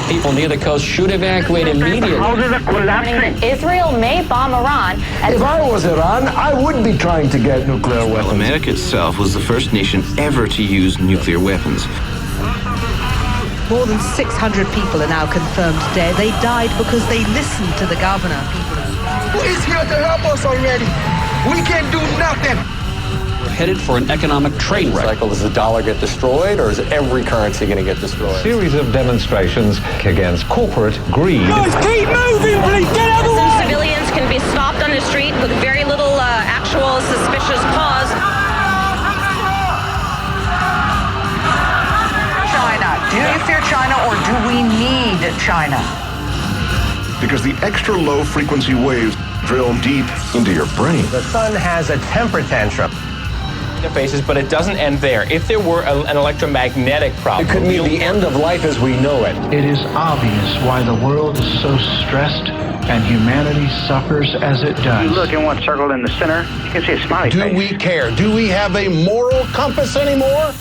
People near the coast should evacuate immediately. Houses are collapsing. Israel may bomb Iran. If I was Iran, I would be trying to get nuclear weapons. Well, America itself was the first nation ever to use nuclear weapons. More than 600 people are now confirmed dead. They died because they listened to the governor. Who is here to help us already? We can do nothing. We're headed for an economic train wreck. Does the dollar get destroyed, or is every currency going to get destroyed? A series of demonstrations against corporate greed. Guys, keep moving, please. Get out of the way. Some civilians can be stopped on the street with very little actual suspicious cause. China. Do you fear China, or do we need China? Because the extra low frequency waves drill deep into your brain. The sun has a temper tantrum. Faces, but it doesn't end there. If there were an electromagnetic problem, it could mean the end of life as we know it. It is obvious why the world is so stressed and humanity suffers as it does. You look in what's circled in the center, you can see a smiley face. Do we care? Do we have a moral compass anymore?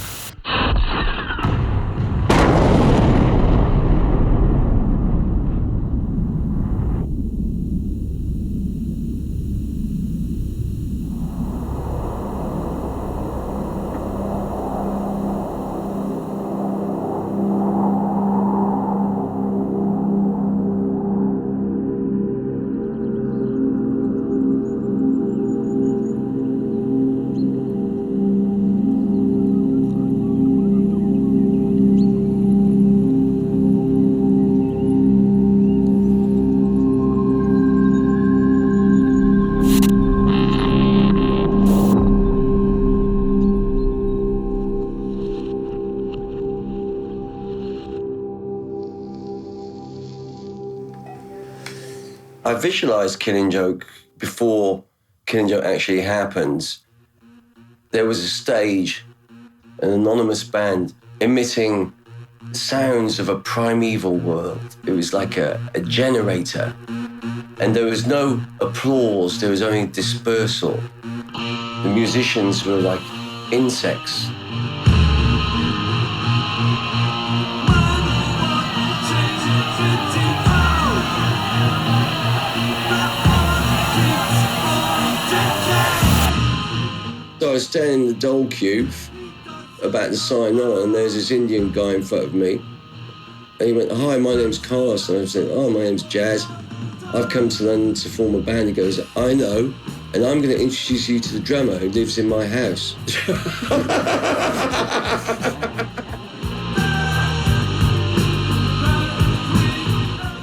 I visualized Killing Joke before Killing Joke actually happened. There was a stage, an anonymous band emitting sounds of a primeval world. It was like a generator. And there was no applause, there was only dispersal. The musicians were like insects. So I was standing in the dole queue about to sign on, and there's this Indian guy in front of me. And he went, "Hi, my name's Carlos." And I said, "Oh, my name's Jazz. I've come to London to form a band." He goes, "I know, and I'm going to introduce you to the drummer who lives in my house."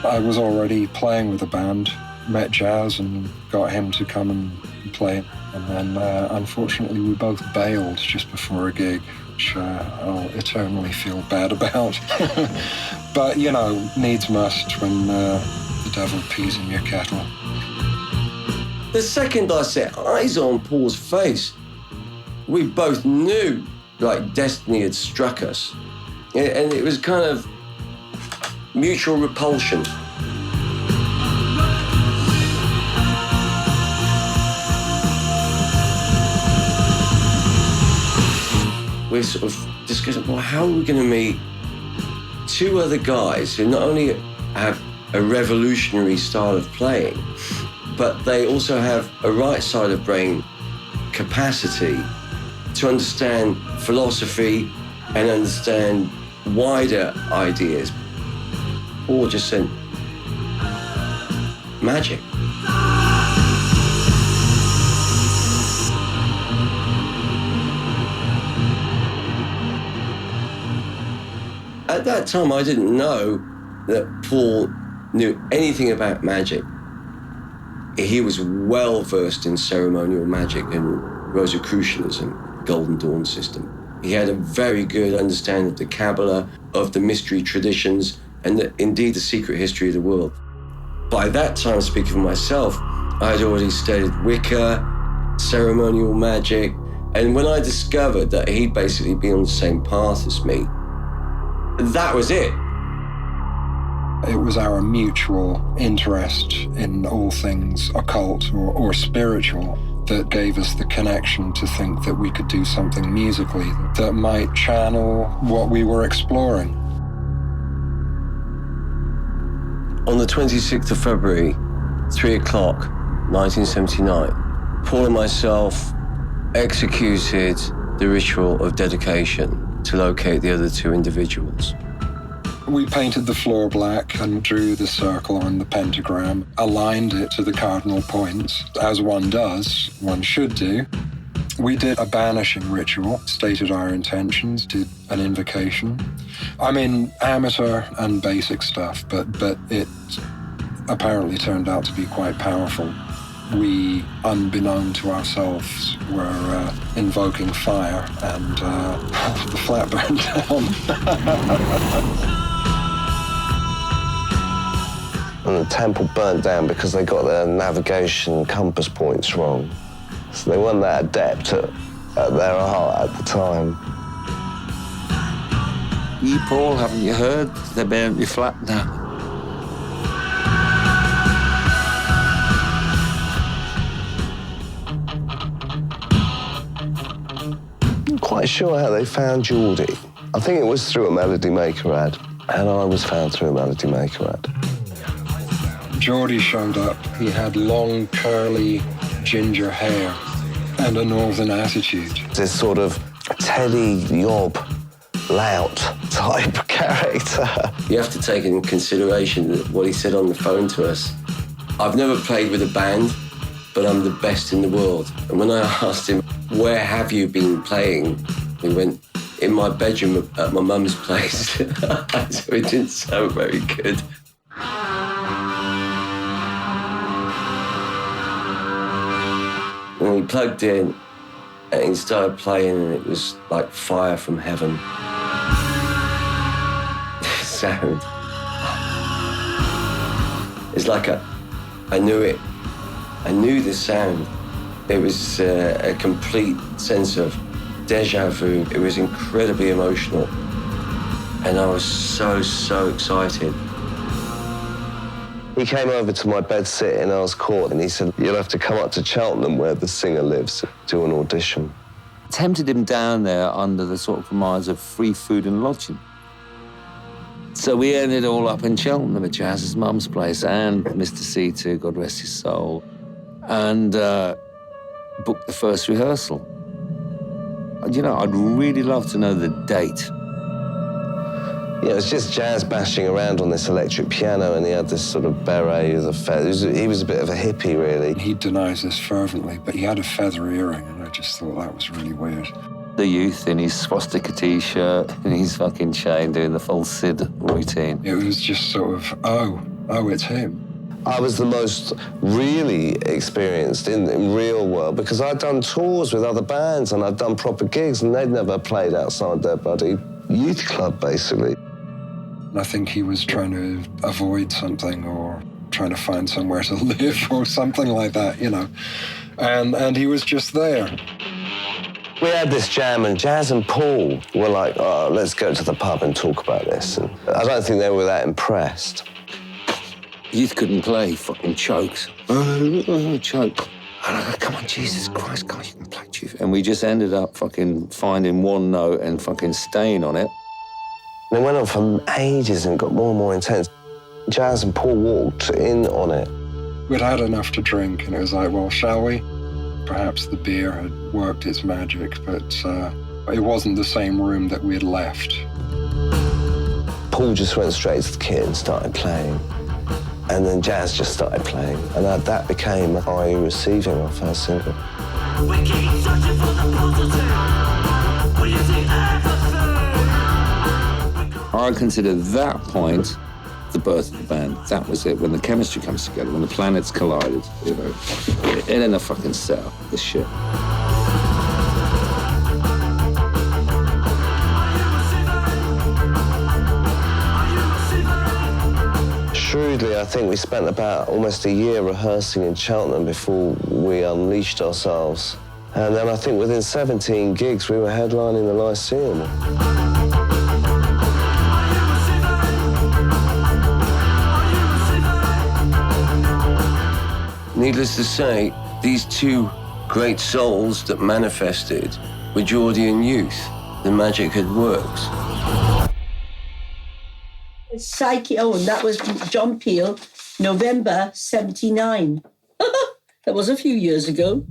I was already playing with the band, met Jazz and got him to come and play. And then, unfortunately, we both bailed just before a gig, which I'll eternally feel bad about. But, you know, needs must when the devil pees in your kettle. The second I set eyes on Paul's face, we both knew, like, destiny had struck us. And it was kind of mutual repulsion. We're sort of discussing, well, how are we going to meet two other guys who not only have a revolutionary style of playing, but they also have a right side of brain capacity to understand philosophy and understand wider ideas. Or just said, magic. At that time, I didn't know that Paul knew anything about magic. He was well versed in ceremonial magic and Rosicrucianism, Golden Dawn system. He had a very good understanding of the Kabbalah, of the mystery traditions, and indeed the secret history of the world. By that time, speaking for myself, I had already studied Wicca, ceremonial magic, and when I discovered that he'd basically been on the same path as me, that was it. It was our mutual interest in all things occult or spiritual that gave us the connection to think that we could do something musically that might channel what we were exploring. On the 26th of February, 3 o'clock, 1979, Paul and myself executed the ritual of dedication to locate the other two individuals. We painted the floor black and drew the circle and the pentagram, aligned it to the cardinal points, as one does, one should do. We did a banishing ritual, stated our intentions, did an invocation. I mean, amateur and basic stuff, but it apparently turned out to be quite powerful. We, unbeknown to ourselves, were invoking fire, and the flat burned down. And the temple burnt down because they got their navigation compass points wrong. So they weren't that adept at their art at the time. You, Paul, haven't you heard? They're burnt you flat now. I'm quite sure how they found Geordie. I think it was through a Melody Maker ad, and I was found through a Melody Maker ad. Geordie showed up. He had long, curly, ginger hair and a northern attitude. This sort of Teddy Yob lout type character. You have to take into consideration what he said on the phone to us. I've never played with a band, but I'm the best in the world. And when I asked him, where have you been playing? He went, in my bedroom at my mum's place. So it didn't sound very good. When we plugged in and he started playing, and it was like fire from heaven. The sound. It's like I knew it. I knew the sound. It was a complete sense of deja vu. It was incredibly emotional. And I was so excited. He came over to my bed sit in Earl's Court and he said, you'll have to come up to Cheltenham where the singer lives, do an audition. Tempted him down there under the sort of promise of free food and lodging. So we ended all up in Cheltenham at Jazz's mum's place and Mr. C2, God rest his soul, and booked the first rehearsal. And, you know, I'd really love to know the date. Yeah, it was just Jazz bashing around on this electric piano, and he had this sort of beret with a feather. He was a bit of a hippie, really. He denies this fervently, but he had a feather earring, and I just thought that was really weird. The youth in his swastika T-shirt and his fucking chain doing the full Sid routine. It was just sort of, oh, it's him. I was the most really experienced in real world because I'd done tours with other bands and I'd done proper gigs and they'd never played outside their bloody youth club, basically. I think he was trying to avoid something or trying to find somewhere to live or something like that, you know. And he was just there. We had this jam and Jazz and Paul were like, oh, let's go to the pub and talk about this. And I don't think they were that impressed. Youth couldn't play, fucking chokes. Choke. And I go, come on, Jesus Christ, God, you can play, Chief. And we just ended up fucking finding one note and fucking staying on it. And it went on for ages and got more and more intense. Jazz and Paul walked in on it. We'd had enough to drink, and it was like, well, shall we? Perhaps the beer had worked its magic, but it wasn't the same room that we had left. Paul just went straight to the kit and started playing. And then Jazz just started playing. And that became Are You Receiving, our first single. We keep searching for the positive. We use the everything. I consider that point the birth of the band. That was it, when the chemistry comes together, when the planets collided, you know. It ain't a fucking setup, this shit. Shrewdly, I think we spent about almost a year rehearsing in Cheltenham before we unleashed ourselves. And then I think within 17 gigs, we were headlining the Lyceum. Needless to say, these two great souls that manifested were Geordie and Youth. The magic had worked. Psyche. Oh, and that was John Peel, November 79. That was a few years ago.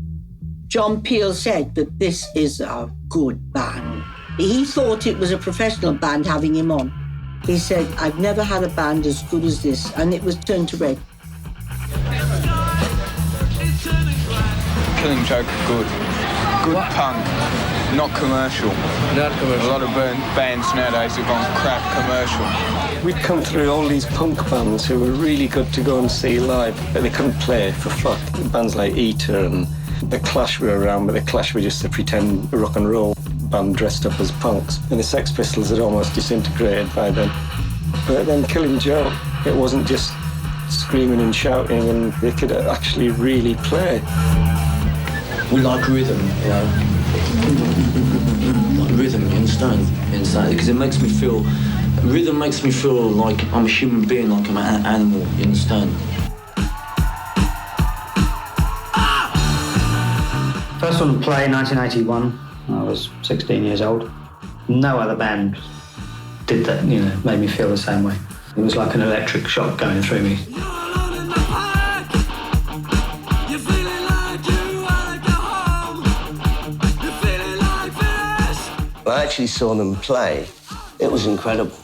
John Peel said that this is a good band. He thought it was a professional band having him on. He said, I've never had a band as good as this, and it was Turned to Red. Killing Joke, good. Good punk, not commercial. Not commercial. A lot of bands nowadays have gone crap commercial. We'd come through all these punk bands who were really good to go and see live, but they couldn't play for fuck. Bands like Eater and The Clash were around, but The Clash were just a pretend rock and roll band dressed up as punks. And the Sex Pistols had almost disintegrated by then. But then Killing Joke, it wasn't just screaming and shouting, and they could actually really play. We like rhythm, you know. Like rhythm, you understand? Because it makes me feel, rhythm makes me feel like I'm a human being, like I'm an animal, you understand? First one to play, 1981. I was 16 years old. No other band did that, you know, made me feel the same way. It was like an electric shock going through me. I actually saw them play. It was incredible.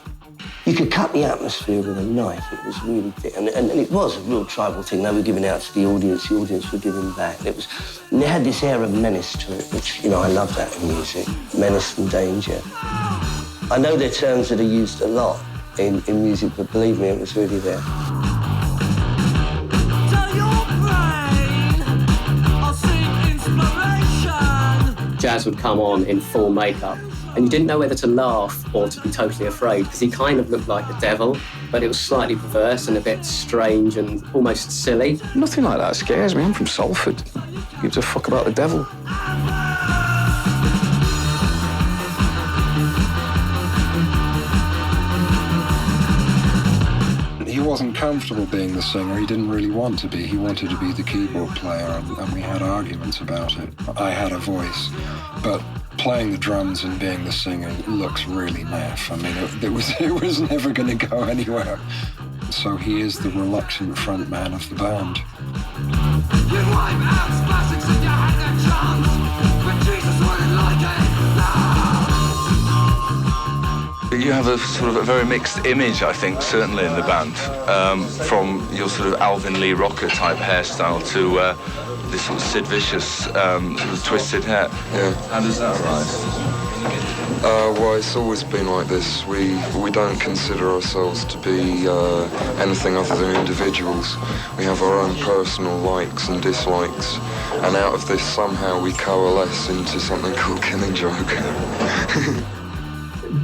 You could cut the atmosphere with a knife. It was really thick. And it was a real tribal thing. They were giving out to the audience were giving back. And they had this air of menace to it, which, you know, I love that in music. Menace and danger. I know they're terms that are used a lot in music, but believe me, it was really there. Jazz would come on in full makeup, and you didn't know whether to laugh or to be totally afraid, because he kind of looked like the devil, but it was slightly perverse and a bit strange and almost silly. Nothing like that scares me. I'm from Salford. Who gives a fuck about the devil? He wasn't comfortable being the singer. He didn't really want to be. He wanted to be the keyboard player, and we had arguments about it. I had a voice, but playing the drums and being the singer looks really naff. I mean, it was never going to go anywhere. So he is the reluctant front man of the band. You wipe out classics and you had no chance, but Jesus wouldn't like it. No. You have a sort of a very mixed image, I think, certainly in the band, from your sort of Alvin Lee Rocker type hairstyle to this sort of Sid Vicious sort of twisted hair. Yeah. How does that arise? Well, it's always been like this. We don't consider ourselves to be anything other than individuals. We have our own personal likes and dislikes, and out of this somehow we coalesce into something called Killing Joke.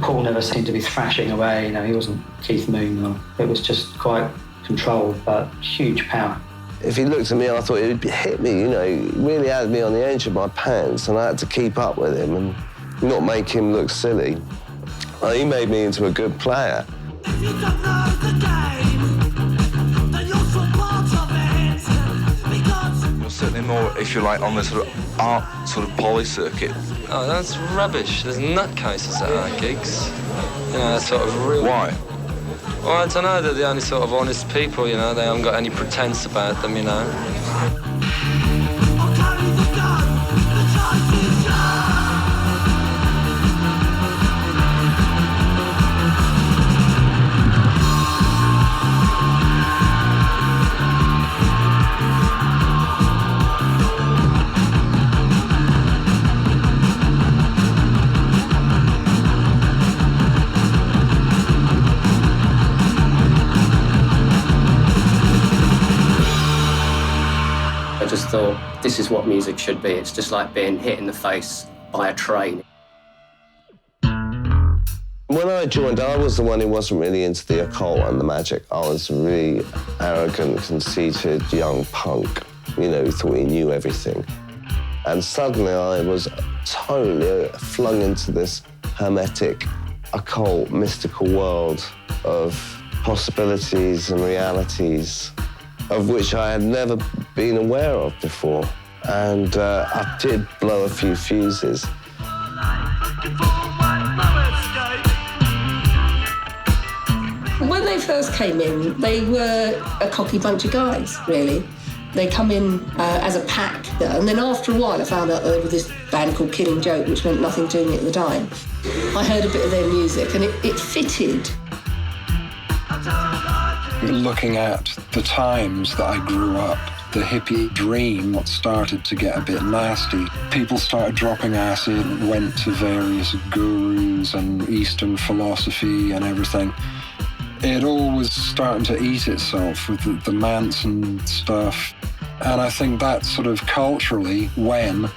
Paul never seemed to be thrashing away, you know, he wasn't Keith Moon. It was just quite controlled, but huge power. If he looked at me, I thought it would hit me, you know, he really had me on the edge of my pants, and I had to keep up with him and not make him look silly. He made me into a good player. If you don't know the game, then you're still part of it. Because You're certainly more, if you like, on the sort of art sort of poly circuit. Oh, that's rubbish. There's nutcases at our gigs. You know, that's sort of real. Why? Well, I don't know. They're the only sort of honest people, you know. They haven't got any pretense about them, you know. I'll carry the gun, the choice is yours. I just thought, this is what music should be. It's just like being hit in the face by a train. When I joined, I was the one who wasn't really into the occult and the magic. I was a really arrogant, conceited young punk, you know, who thought he knew everything. And suddenly I was totally flung into this hermetic, occult, mystical world of possibilities and realities of which I had never been aware of before. And I did blow a few fuses. When they first came in, they were a cocky bunch of guys, really. They come in as a pack, and then after a while I found out that they were this band called Killing Joke, which meant nothing to me at the time. I heard a bit of their music and it fitted. Looking at the times that I grew up, the hippie dream started to get a bit nasty. People started dropping acid, went to various gurus and Eastern philosophy and everything. It all was starting to eat itself with the Manson stuff. And I think that sort of culturally, when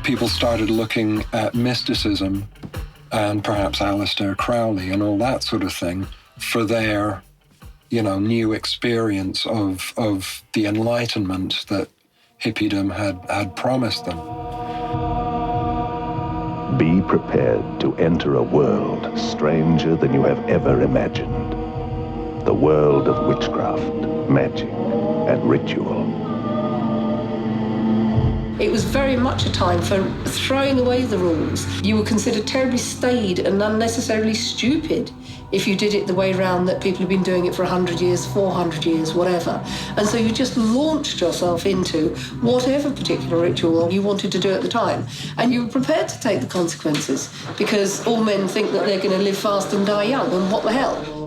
people started looking at mysticism and perhaps Aleister Crowley and all that sort of thing for their, new experience of the enlightenment that hippiedom had promised them. Be prepared to enter a world stranger than you have ever imagined. The world of witchcraft, magic, and ritual. It was very much a time for throwing away the rules. You were considered terribly staid and unnecessarily stupid if you did it the way round that people have been doing it for 100 years, 400 years, whatever. And so you just launched yourself into whatever particular ritual you wanted to do at the time. And you were prepared to take the consequences because all men think that they're going to live fast and die young, and what the hell?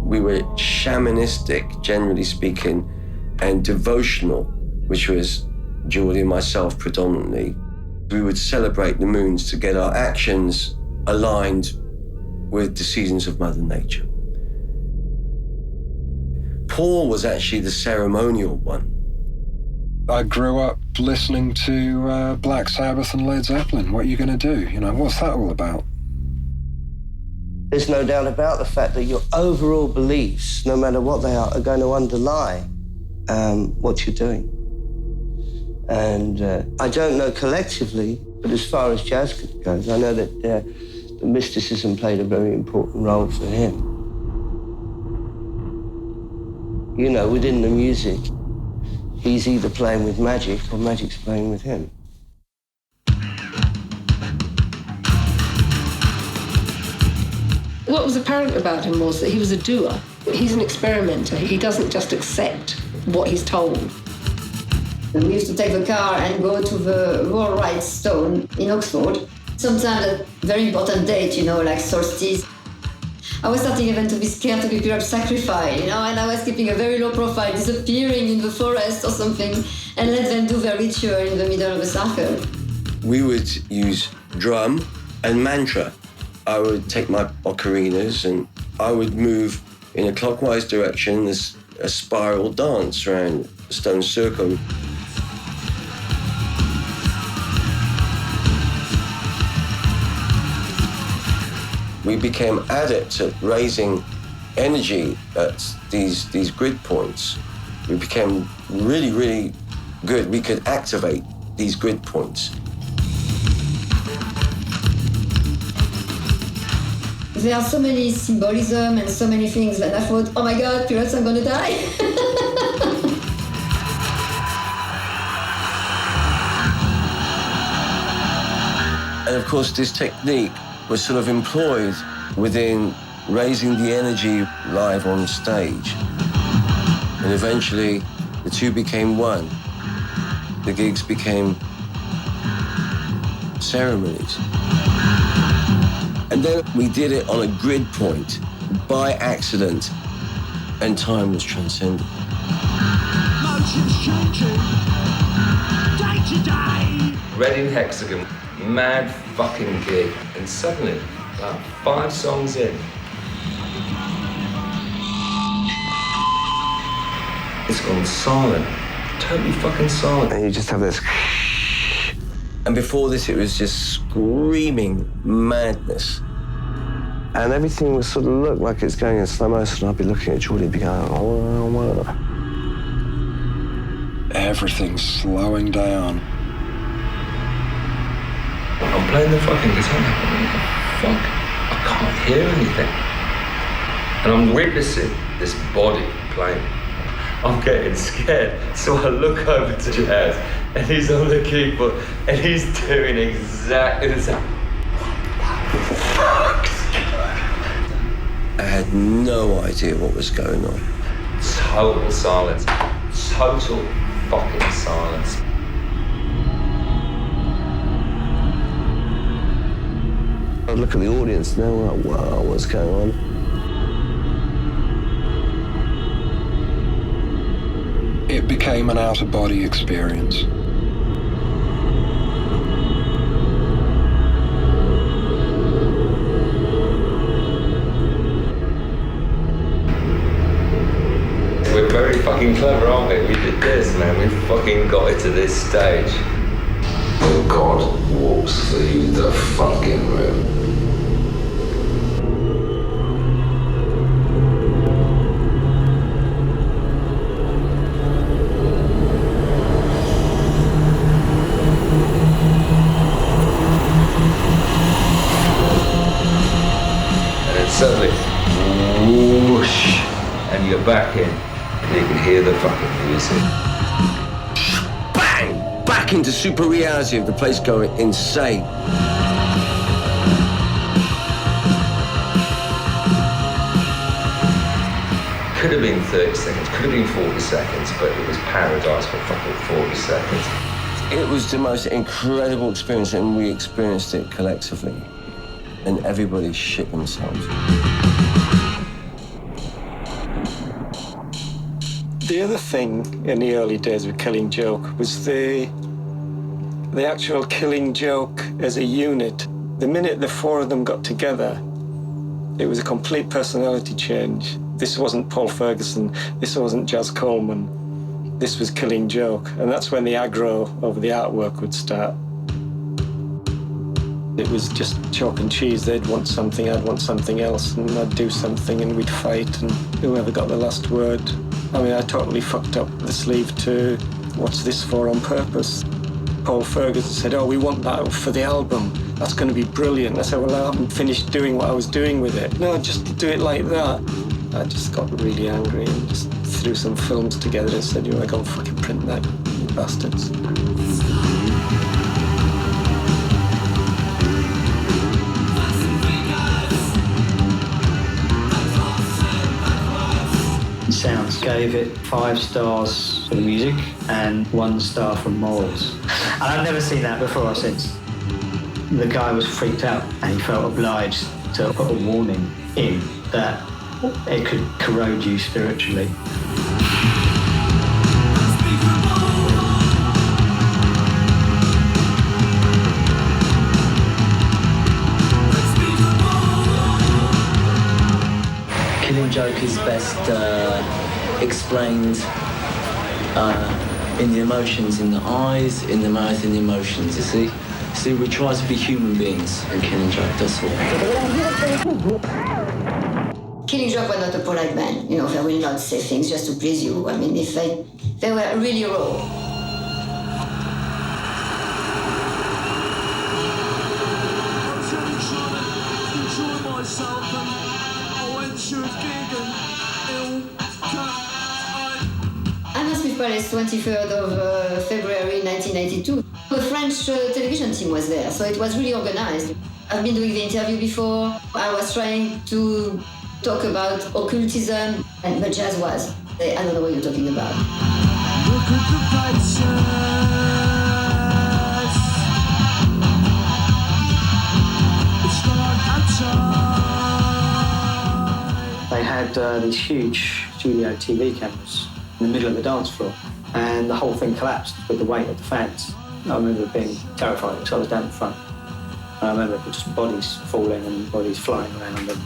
We were shamanistic, generally speaking, and devotional, which was Geordie and myself predominantly. We would celebrate the moons to get our actions aligned with the seasons of Mother Nature. Paul was actually the ceremonial one. I grew up listening to Black Sabbath and Led Zeppelin. What are you going to do? What's that all about? There's no doubt about the fact that your overall beliefs, no matter what they are going to underlie what you're doing. And I don't know collectively, but as far as jazz goes, I know that the mysticism played a very important role for him. Within the music, he's either playing with magic or magic's playing with him. What was apparent about him was that he was a doer. He's an experimenter. He doesn't just accept what he's told. We used to take the car and go to the World Rights Stone in Oxford. Sometimes a very important date, like solstice. I was starting even to be scared to be sacrifice, and I was keeping a very low profile, disappearing in the forest or something, and let them do their ritual in the middle of a circle. We would use drum and mantra. I would take my ocarinas and I would move in a clockwise direction, this a spiral dance around a stone circle. We became adepts at raising energy at these grid points. We became really, really good. We could activate these grid points. There are so many symbolism and so many things that I thought, oh my God, perhaps I'm gonna die. And of course, this technique was sort of employed within raising the energy live on stage. And eventually, the two became one. The gigs became ceremonies. And then we did it on a grid point, by accident, and time was transcended. Motion's changing, day to day. Reading Hexagon, mad fucking gig, and suddenly, about 5 songs in, it's gone silent, totally fucking silent. And you just have this. And before this, it was just screaming madness. And everything would sort of look like it's going in slow motion. I'd be looking at Geordie and be going, oh. Everything's slowing down. I'm playing the fucking guitar. Fuck, I can't hear anything. And I'm witnessing this body playing. I'm getting scared. So I look over to Jazz, and he's on the keyboard, and he's doing exactly the same. I had no idea what was going on. Total silence. Total fucking silence. I look at the audience and they're like, wow, what's going on? It became an out-of-body experience. We're very fucking clever, aren't we? We did this, man. We fucking got it to this stage. When God walks through the fucking room. And then suddenly, whoosh, and you're back in, and you can hear the fucking music. Bang! Back into super reality of the place going insane. Could have been 30 seconds, could have been 40 seconds, but it was paradise for fucking 40 seconds. It was the most incredible experience, and we experienced it collectively. And everybody shit themselves. The other thing in the early days with Killing Joke was the actual Killing Joke as a unit. The minute the four of them got together, it was a complete personality change. This wasn't Paul Ferguson, this wasn't Jazz Coleman, this was Killing Joke. And that's when the aggro over the artwork would start. It was just chalk and cheese. They'd want something, I'd want something else, and I'd do something and we'd fight, and whoever got the last word. I mean, I totally fucked up the sleeve to What's This For on purpose. Paul Ferguson said, oh, we want that for the album. That's going to be brilliant. I said, well, I haven't finished doing what I was doing with it. No, just do it like that. I just got really angry and just threw some films together and said, you want to go and fucking print that, you bastards. Sounds gave it 5 stars for the music and 1 star for morals. And I've never seen that before or since. The guy was freaked out and he felt obliged to put a warning in that it could corrode you spiritually. Killing Joke is best explained in the emotions, in the eyes, in the mouth, in the emotions, you see? See, we try to be human beings in Killing Joke, that's all. Killing Joke was not a polite band. You know, they will not say things just to please you. I mean, if they were really raw. Hammersmith Palace, 23rd of February 1992. The French television team was there, so it was really organized. I've been doing the interview before. I was trying to talk about occultism, but Jazz was. I don't know what you're talking about. Look at the faces. It's gone outside. They had these huge studio TV cameras in the middle of the dance floor, and the whole thing collapsed with the weight of the fans. I remember being terrified because I was down the front. And I remember just bodies falling and bodies flying around, and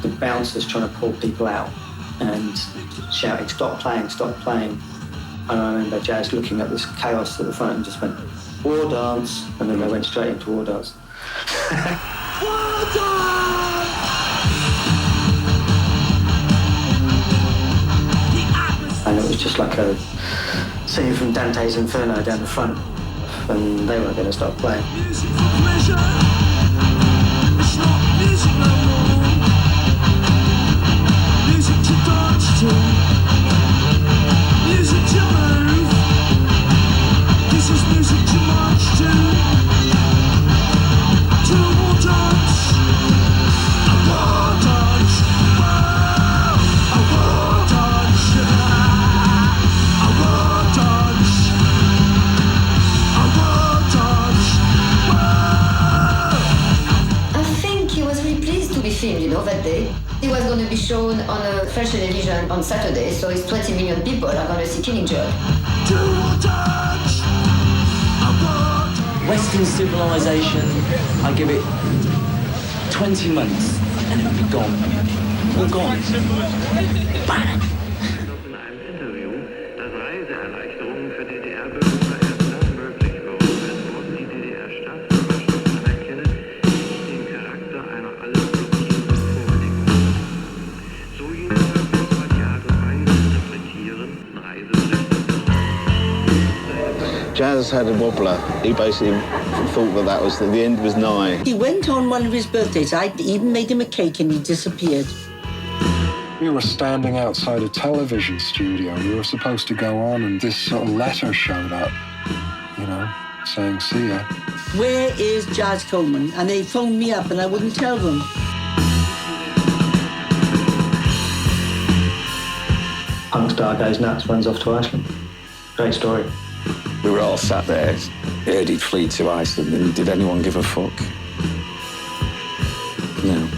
the bouncers trying to pull people out and shouting, stop playing, stop playing. And I remember Jazz looking at this chaos at the front and just went, war dance, and then they went straight into war dance. And it was just like a scene from Dante's Inferno down the front, and they weren't going to stop playing. Music for pleasure. It's not music no more. Music to dance to. was going to be shown on a French television on Saturday, so it's 20 million people are going to see Killing Joke. Western civilization, I give it 20 months and it'll be gone. All gone. Bang! Jazz had a wobbler. He basically thought that was the end was nigh. He went on one of his birthdays. I even made him a cake and he disappeared. We were standing outside a television studio. We were supposed to go on and this sort of letter showed up, you know, saying, see ya. Where is Jazz Coleman? And they phoned me up and I wouldn't tell them. Punk star goes nuts, runs off to Iceland. Great story. We were all sat there, heard he'd flee to Iceland, and did anyone give a fuck? No.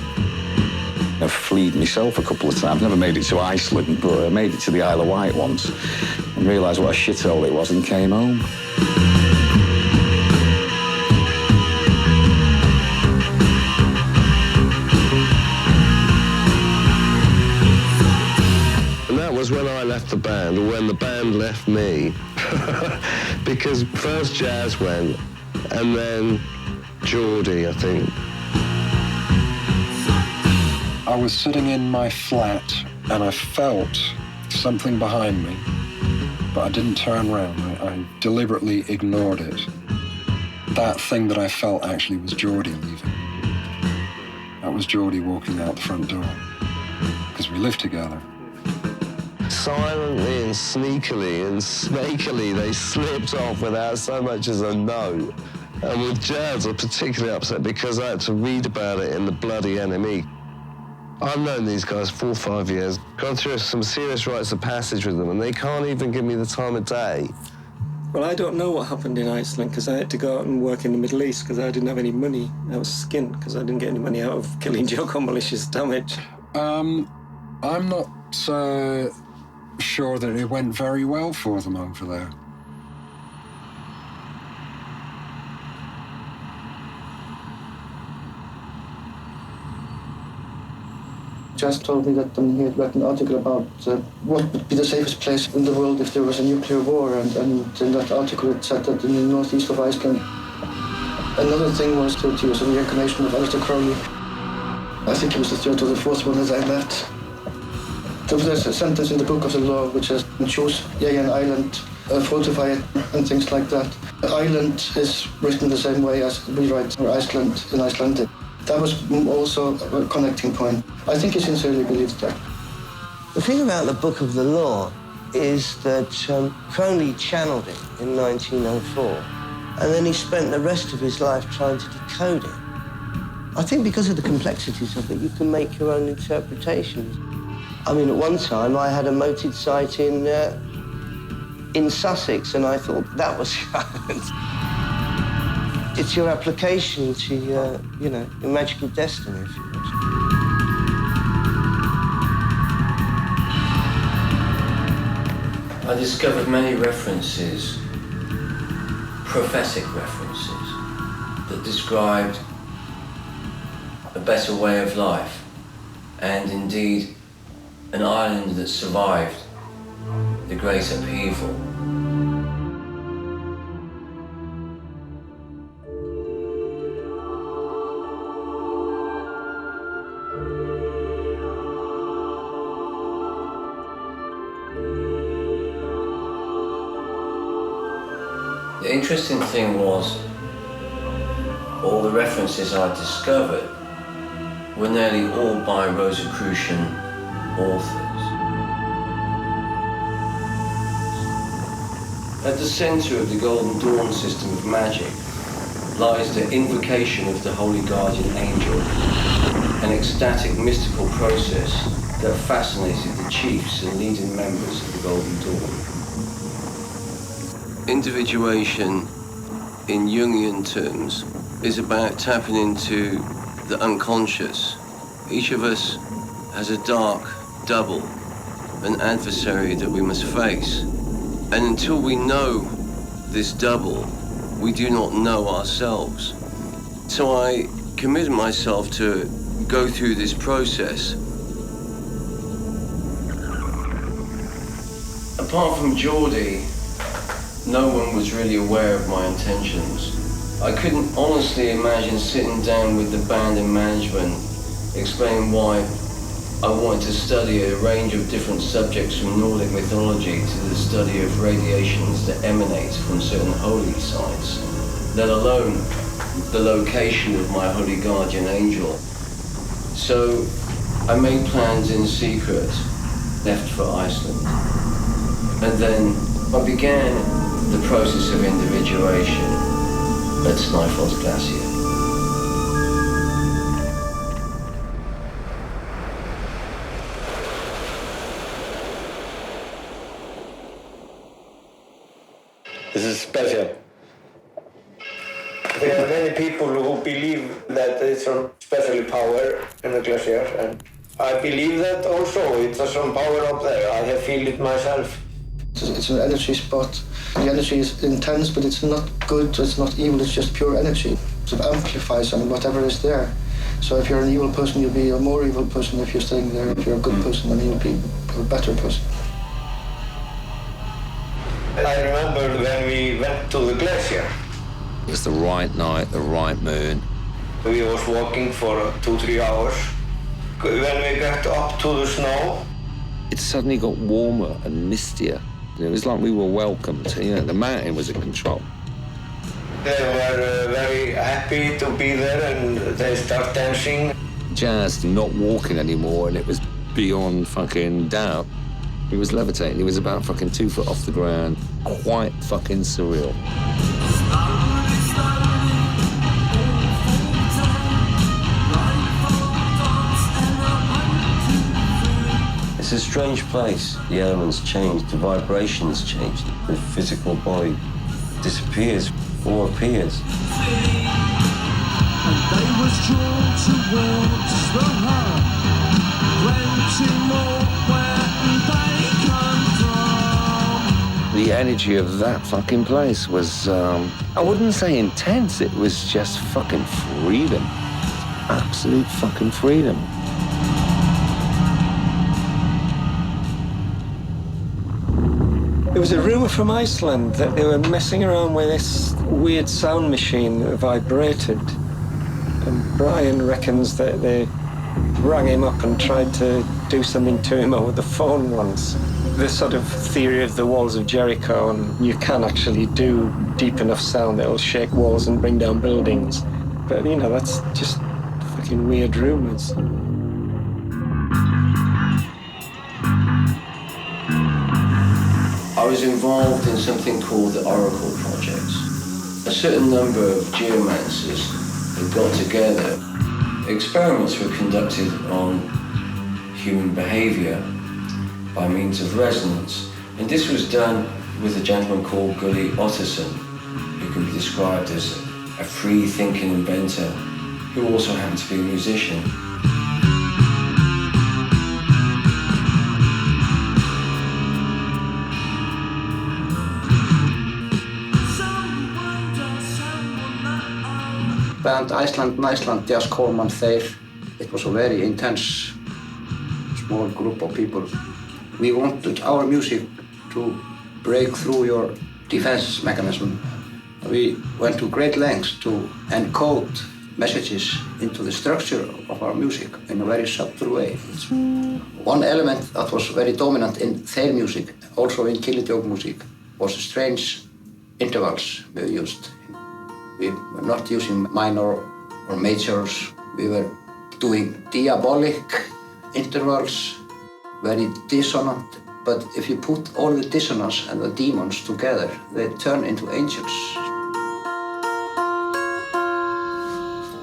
I've fleed myself a couple of times. Never made it to Iceland, but I made it to the Isle of Wight once and realised what a shithole it was and came home. Was when I left the band, or when the band left me, because first Jazz went, and then Geordie, I think. I was sitting in my flat, and I felt something behind me, but I didn't turn around. I deliberately ignored it. That thing that I felt actually was Geordie leaving. That was Geordie walking out the front door, because we lived together. Silently and sneakily and snakily, they slipped off without so much as a note. And with Jazz, I was particularly upset because I had to read about it in the bloody NME. I've known these guys 4 or 5 years, gone through some serious rites of passage with them, and they can't even give me the time of day. Well, I don't know what happened in Iceland because I had to go out and work in the Middle East because I didn't have any money. I was skint because I didn't get any money out of Killing Joke on Malicious Damage. I'm not sure that it went very well for them over there. Jazz told me that he had read an article about what would be the safest place in the world if there was a nuclear war, and in that article it said that in the northeast of Iceland. Another thing was that he was a reincarnation of Aleister Crowley. I think he was the third or the fourth one that I met. There's a sentence in the Book of the Law which says, choose an island, fortify it, and things like that. Island is written the same way as we write Iceland in Icelandic. That was also a connecting point. I think he sincerely believed that. The thing about the Book of the Law is that Crowley channeled it in 1904, and then he spent the rest of his life trying to decode it. I think because of the complexities of it, you can make your own interpretations. I mean, at one time, I had a moated site in Sussex, and I thought that was it's your application to your, your magical destiny, if you wish. I discovered many references, prophetic references, that described a better way of life, and indeed an island that survived the great upheaval. The interesting thing was, all the references I discovered were nearly all by Rosicrucian authors. At the centre of the Golden Dawn system of magic lies the invocation of the Holy Guardian Angel, an ecstatic mystical process that fascinated the chiefs and leading members of the Golden Dawn. Individuation, in Jungian terms, is about tapping into the unconscious. Each of us has a dark double, an adversary that we must face. And until we know this double, we do not know ourselves. So I committed myself to go through this process. Apart from Geordie, no one was really aware of my intentions. I couldn't honestly imagine sitting down with the band and management, explaining why I wanted to study a range of different subjects from Nordic mythology to the study of radiations that emanate from certain holy sites, let alone the location of my holy guardian angel. So I made plans in secret, left for Iceland. And then I began the process of individuation at Snæfell's Glacier. This is special. There are many people who believe that it's some special power in the glacier, and I believe that also. It's some power up there. I have felt it myself. It's an energy spot. The energy is intense, but it's not good, it's not evil, it's just pure energy. It amplifies whatever is there. So if you're an evil person, you'll be a more evil person if you're staying there. If you're a good person, then you'll be a better person. I remember when we went to the glacier. It was the right night, the right moon. We was walking for 2-3 hours. When we got up to the snow, It suddenly got warmer and mistier. It was like we were welcomed. The mountain was in control. they were very happy to be there, and they start dancing. Jazz not walking anymore, and it was beyond fucking doubt. He was levitating. He was about fucking 2 foot off the ground. Quite fucking surreal. It's a strange place. The elements change, the vibrations change, the physical body disappears or appears. And they was drawn towards the heart. Plenty more where they come from. The energy of that fucking place was, I wouldn't say intense, it was just fucking freedom. Absolute fucking freedom. There was a rumour from Iceland that they were messing around with this weird sound machine that vibrated. And Brian reckons that they rang him up and tried to do something to him over the phone once. The sort of theory of the walls of Jericho, and you can actually do deep enough sound that'll shake walls and bring down buildings. But, that's just fucking weird rumours. I was involved in something called the Oracle Project. A certain number of geomancers had got together. Experiments were conducted on human behaviour by means of resonance. And this was done with a gentleman called Gulli Otterson, who can be described as a free-thinking inventor who also happened to be a musician. Band Iceland Jazz Coleman there. It was a very intense, small group of people. We wanted our music to break through your defense mechanism. We went to great lengths to encode messages into the structure of our music in a very subtle way. One element that was very dominant in their music, also in Kill Joke music, was the strange intervals we used. We were not using minor or majors. We were doing diabolic intervals, very dissonant. But if you put all the dissonance and the demons together, they turn into angels.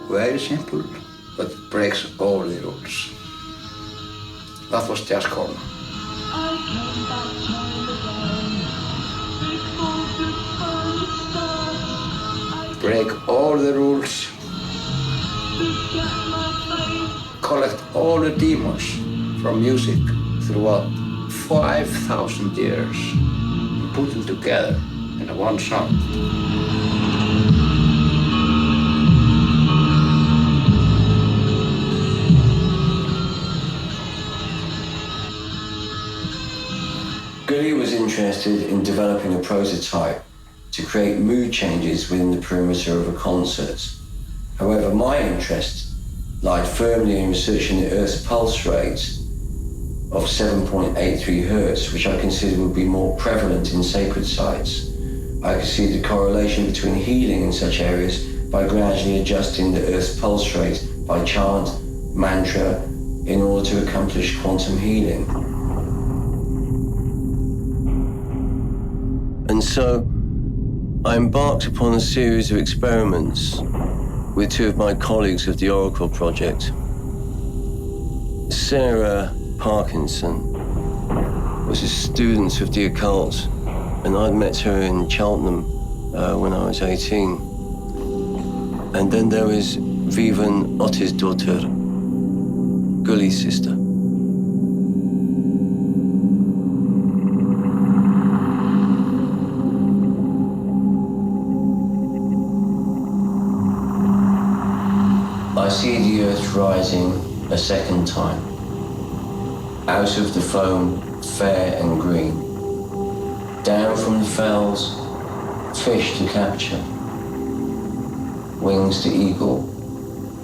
Very simple, but breaks all the rules. That was Jazz Corner. Break all the rules, collect all the demons, from music throughout 5,000 years and put them together in one song. Geordie was interested in developing a prototype to create mood changes within the perimeter of a concert. However, my interest lied firmly in researching the Earth's pulse rate of 7.83 hertz, which I considered would be more prevalent in sacred sites. I could see the correlation between healing in such areas by gradually adjusting the Earth's pulse rate by chant, mantra, in order to accomplish quantum healing. And so, I embarked upon a series of experiments with two of my colleagues of the Oracle Project. Sarah Parkinson was a student of the occult, and I'd met her in Cheltenham when I was 18. And then there was Vivian Ottisdottir, Gully's sister. I see the earth rising a second time. Out of the foam, fair and green. Down from the fells, fish to capture. Wings to eagle,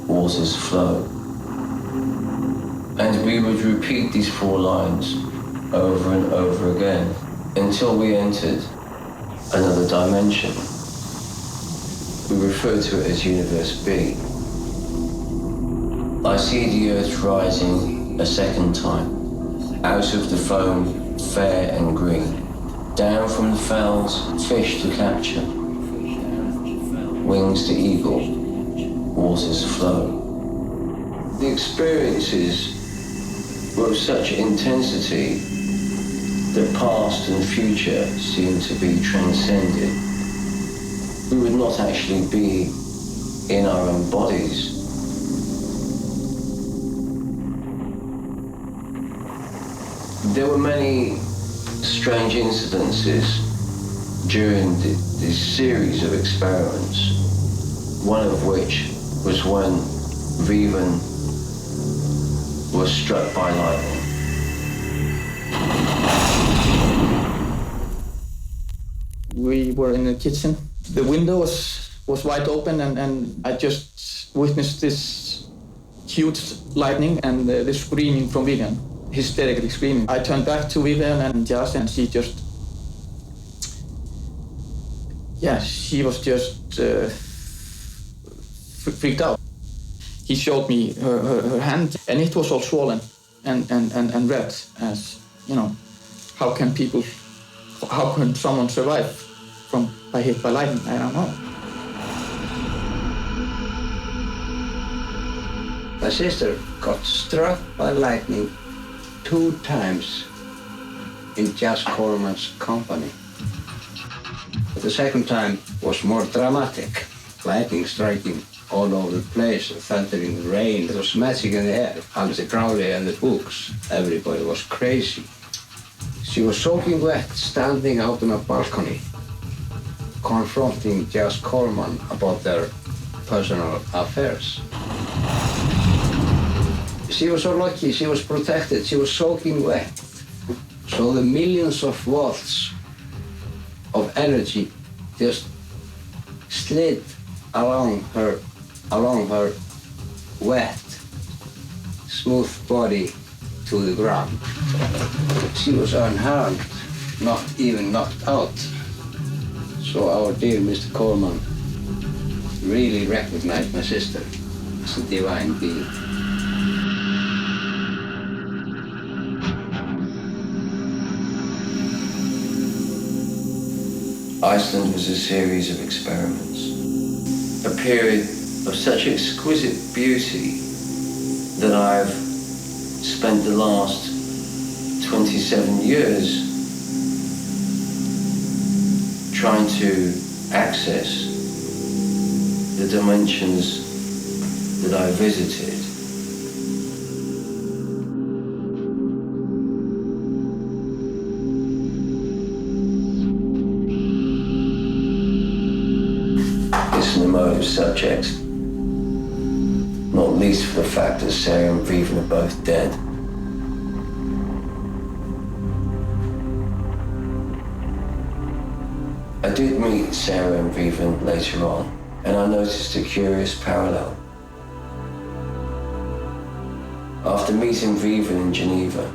waters flow. And we would repeat these 4 lines over and over again until we entered another dimension. We refer to it as Universe B. I see the earth rising a second time. Out of the foam, fair and green. Down from the fells, fish to capture. Wings to eagle, waters flow. The experiences were of such intensity that past and future seemed to be transcended. We would not actually be in our own bodies. There were many strange incidences during this series of experiments, one of which was when Vivian was struck by lightning. We were in the kitchen. The window was wide open and I just witnessed this huge lightning and this screaming from Vivian. Hysterically screaming. I turned back to Vivian and she just, she was just freaked out. He showed me her hand and it was all swollen and red, as, you know, how can someone survive by hit by lightning? I don't know. My sister got struck by lightning 2 times in Jas Coleman's company. But the second time was more dramatic. Lightning striking all over the place, thundering rain. There was magic in the air. Alistair Crowley and the books. Everybody was crazy. She was soaking wet, standing out on a balcony, confronting Jas Coleman about their personal affairs. She was so lucky, she was protected, she was soaking wet. So the millions of volts of energy just slid along her wet, smooth body to the ground. She was unharmed, not even knocked out. So our dear Mr. Coleman really recognized my sister as a divine being. Iceland was a series of experiments, a period of such exquisite beauty that I've spent the last 27 years trying to access the dimensions that I visited. of subjects, not least for the fact that Sarah and Vivian are both dead. I did meet Sarah and Vivian later on, and I noticed a curious parallel. After meeting Vivian in Geneva,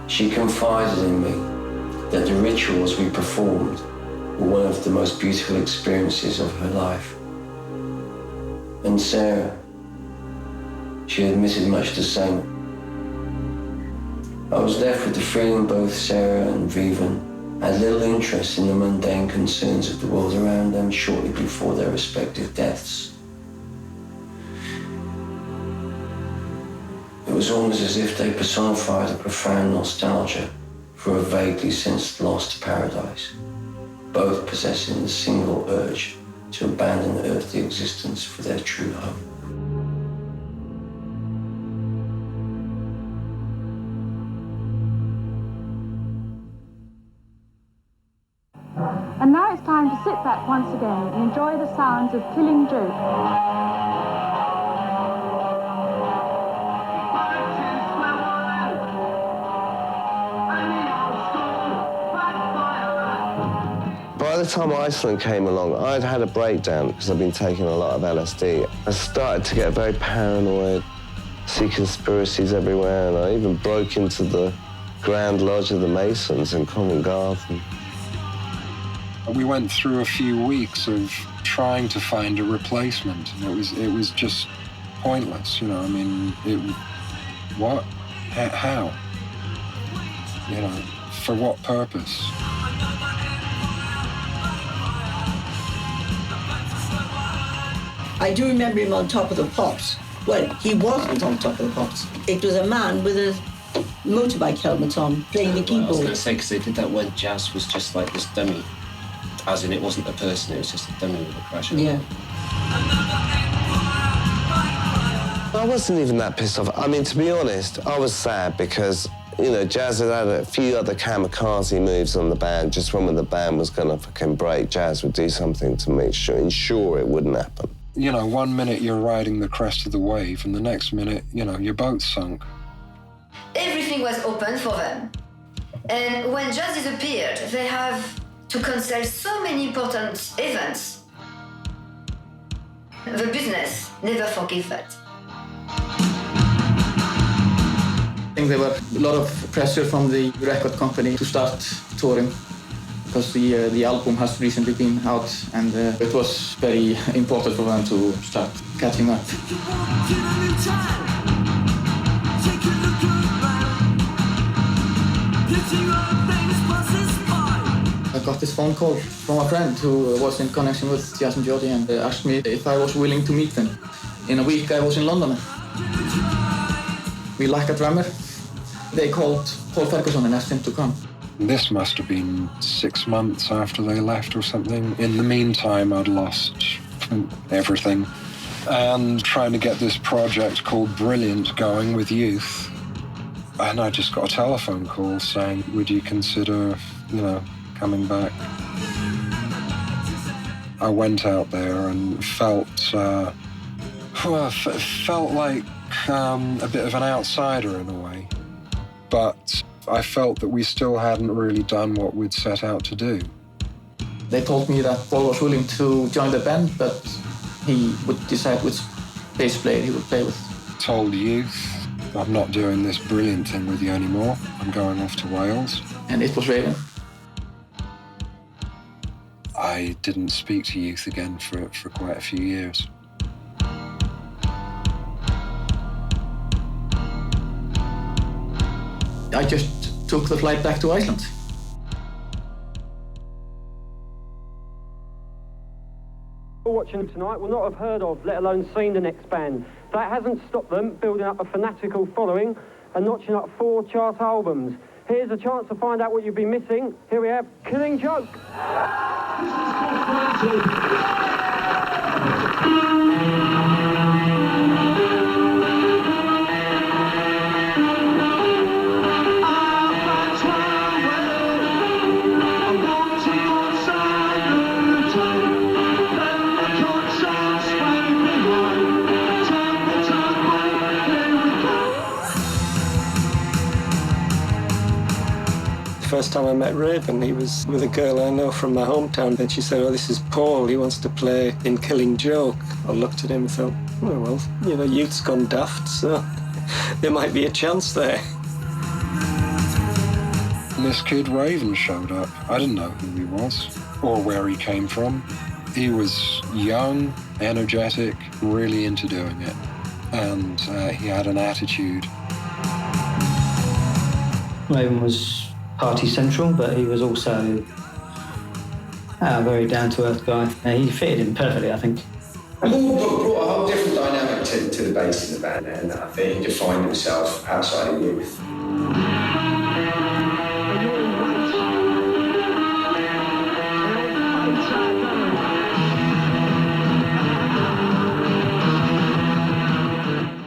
she confided in me that the rituals we performed were one of the most beautiful experiences of her life. And Sarah, she admitted much the same. I was left with the feeling both Sarah and Vivian had little interest in the mundane concerns of the world around them shortly before their respective deaths. It was almost as if they personified a profound nostalgia for a vaguely since lost paradise, both possessing the single urge to abandon earthly existence for their true home. And now it's time to sit back once again and enjoy the sounds of Killing Joke. By the time Iceland came along, I'd had a breakdown because I'd been taking a lot of LSD. I started to get very paranoid, see conspiracies everywhere, and I even broke into the Grand Lodge of the Masons in Covent Garden. We went through a few weeks of trying to find a replacement, and it was just pointless, you know. I mean, what? How? You know, for what purpose? I do remember him on Top of the Pops. Well, he wasn't on Top of the Pops. It was a man with a motorbike helmet on, playing the keyboard. I was going to say, because they did that when Jazz was just like this dummy. As in, it wasn't a person, it was just a dummy with a crash. Yeah. I wasn't even that pissed off. I mean, to be honest, I was sad because, you know, Jazz had a few other kamikaze moves on the band. Just when the band was going to fucking break, Jazz would do something to ensure it wouldn't happen. You know, one minute you're riding the crest of the wave, and the next minute, you know, your boat's sunk. Everything was open for them. And when Jazz disappeared, they have to cancel so many important events. The business never forgive that. I think there were a lot of pressure from the record company to start touring because the album has recently been out, and it was very important for them to start catching up. I got this phone call from a friend who was in connection with Jazz and Geordie and asked me if I was willing to meet them. In a week I was in London. We lack a drummer. They called Paul Ferguson and asked him to come. This must have been 6 months after they left or something. In the meantime, I'd lost everything. And trying to get this project called Brilliant going with youth. And I just got a telephone call saying, would you consider, you know, coming back? I went out there and felt like a bit of an outsider in a way. But I felt that we still hadn't really done what we'd set out to do. They told me that Paul was willing to join the band, but he would decide which bass player he would play with. Told youth, I'm not doing this Brilliant thing with you anymore. I'm going off to Wales. And it was Raven. I didn't speak to youth again for quite a few years. I just took the flight back to Iceland. Watching them tonight will not have heard of, let alone seen the next band. That hasn't stopped them building up a fanatical following and notching up 4 chart albums. Here's a chance to find out what you've been missing. Here we have Killing Joke. first time I met Raven, he was with a girl I know from my hometown, and she said, oh, this is Paul, he wants to play in Killing Joke. I looked at him and thought, oh, well, you know, youth's gone daft, so there might be a chance there. And this kid Raven showed up. I didn't know who he was or where he came from. He was young, energetic, really into doing it. And he had an attitude. Raven was party central, but he was also a very down-to-earth guy. He fitted in perfectly, I think. Paul brought a whole different dynamic to the bass in the band, and I think he defined himself outside of youth.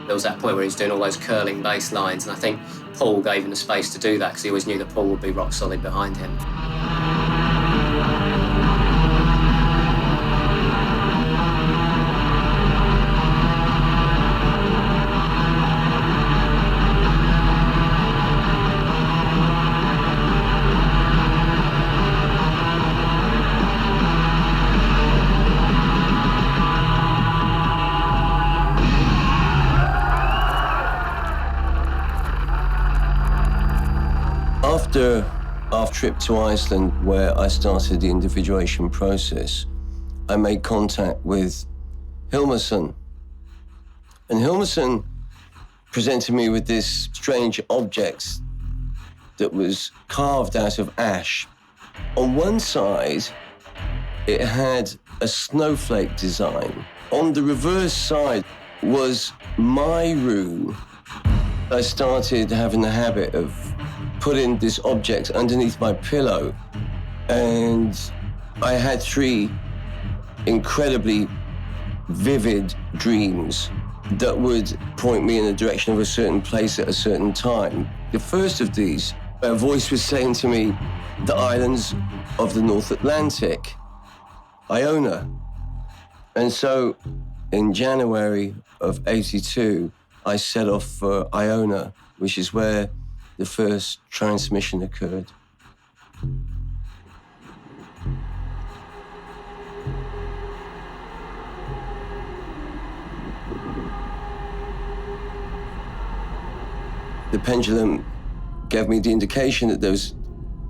There was that point where he was doing all those curling bass lines, and I think Paul gave him the space to do that because he always knew that Paul would be rock solid behind him. After our trip to Iceland, where I started the individuation process, I made contact with Hilmarsson. And Hilmarsson presented me with this strange object that was carved out of ash. On one side, it had a snowflake design. On the reverse side was my rune. I started having the habit of putting this object underneath my pillow, and I had 3 incredibly vivid dreams that would point me in the direction of a certain place at a certain time. The first of these, a voice was saying to me, the islands of the North Atlantic, Iona. And so in January of '82, I set off for Iona, which is where the first transmission occurred. The pendulum gave me the indication that there was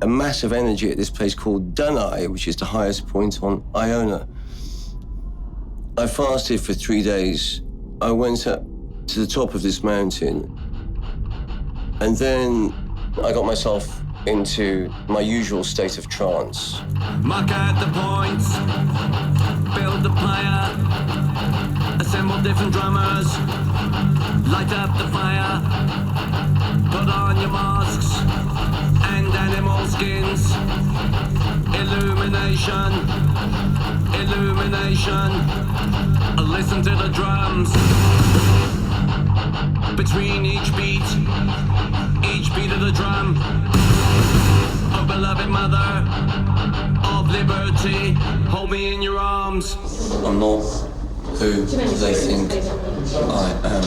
a massive energy at this place called Dunai, which is the highest point on Iona. I fasted for 3 days. I went up to the top of this mountain, and then I got myself into my usual state of trance. Mark out the points, build the player, assemble different drummers, light up the fire, put on your masks and animal skins. Illumination, illumination, listen to the drums. Between each beat of the drum, oh beloved mother of liberty, hold me in your arms. I'm not who they think I am.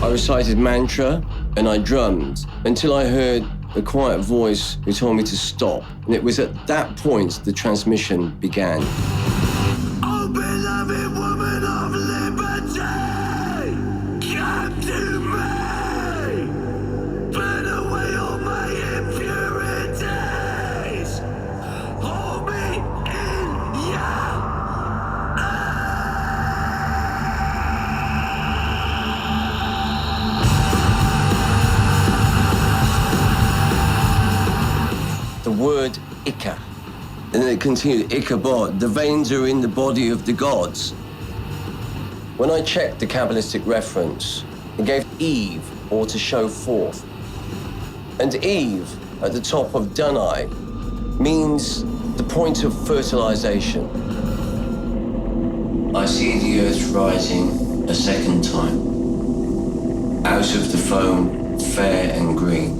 I recited mantra and I drummed until I heard a quiet voice who told me to stop. And it was at that point the transmission began. Oh, beloved woman of liberty, come to me, burn away all my impurities, hold me in your The word Ika. And then it continued, Ichabod, the veins are in the body of the gods. When I checked the Kabbalistic reference, it gave Eve or to show forth. And Eve, at the top of Dunai, means the point of fertilization. I see the earth rising a second time, out of the foam, fair and green,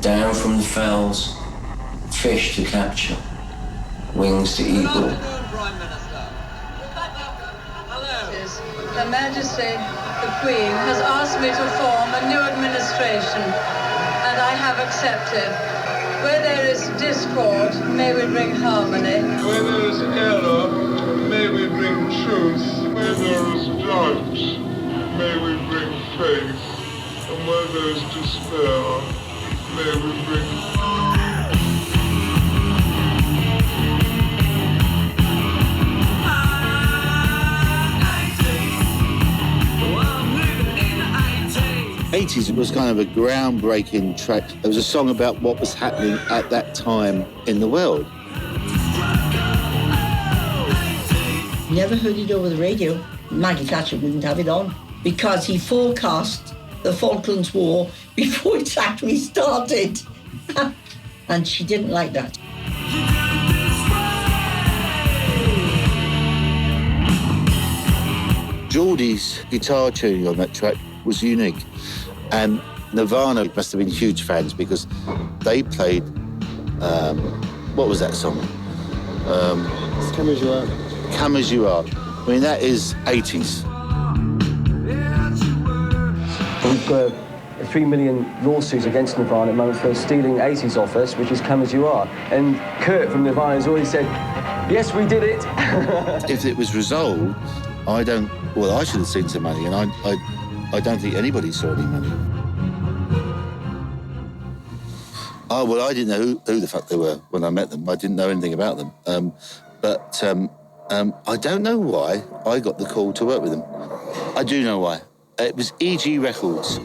down from the fells, fish to capture, wings to eagle. Her Majesty, the Queen, has asked me to form a new administration, and I have accepted. Where there is discord, may we bring harmony. Where there is error, may we bring truth. Where there is doubt, may we bring faith. And where there is despair, may we bring... '80s was kind of a groundbreaking track. It was a song about what was happening at that time in the world. Never heard it over the radio. Maggie Thatcher wouldn't have it on because he forecast the Falklands War before it actually started. And she didn't like that. Geordie's guitar tuning on that track was unique. And Nirvana must have been huge fans because they played, what was that song? Come As You Are. Come As You Are. I mean, that is 80s. We've got 3 million lawsuits against Nirvana at the moment for stealing 80s off us, which is Come As You Are. And Kurt from Nirvana has already said, yes, we did it. If it was resolved, I should have seen some money, and I don't think anybody saw any money. Oh, well, I didn't know who the fuck they were when I met them. I didn't know anything about them. But I don't know why I got the call to work with them. I do know why. It was EG Records.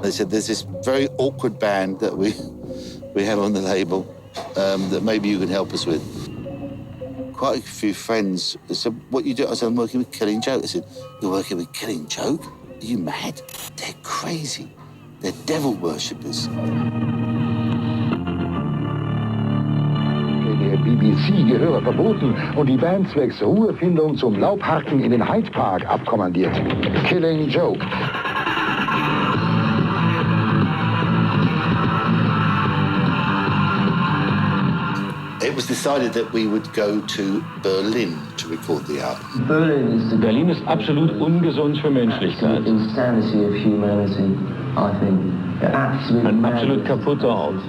They said, there's this very awkward band that we have on the label that maybe you can help us with. Quite a few friends said, what you do? I said, I'm working with Killing Joke. They said, you're working with Killing Joke? Are you mad? They're crazy. They're devil worshippers. Der BBC-Gehör verboten und die Band zwecks Ruhefindung zum Laubharken in den Hyde Park abkommandiert. Killing Joke. It was decided that we would go to Berlin to record the album. Berlin ist absolut ungesund für Menschlichkeit. Insanity of humanity, I think. Ein absolut kaputter Ort.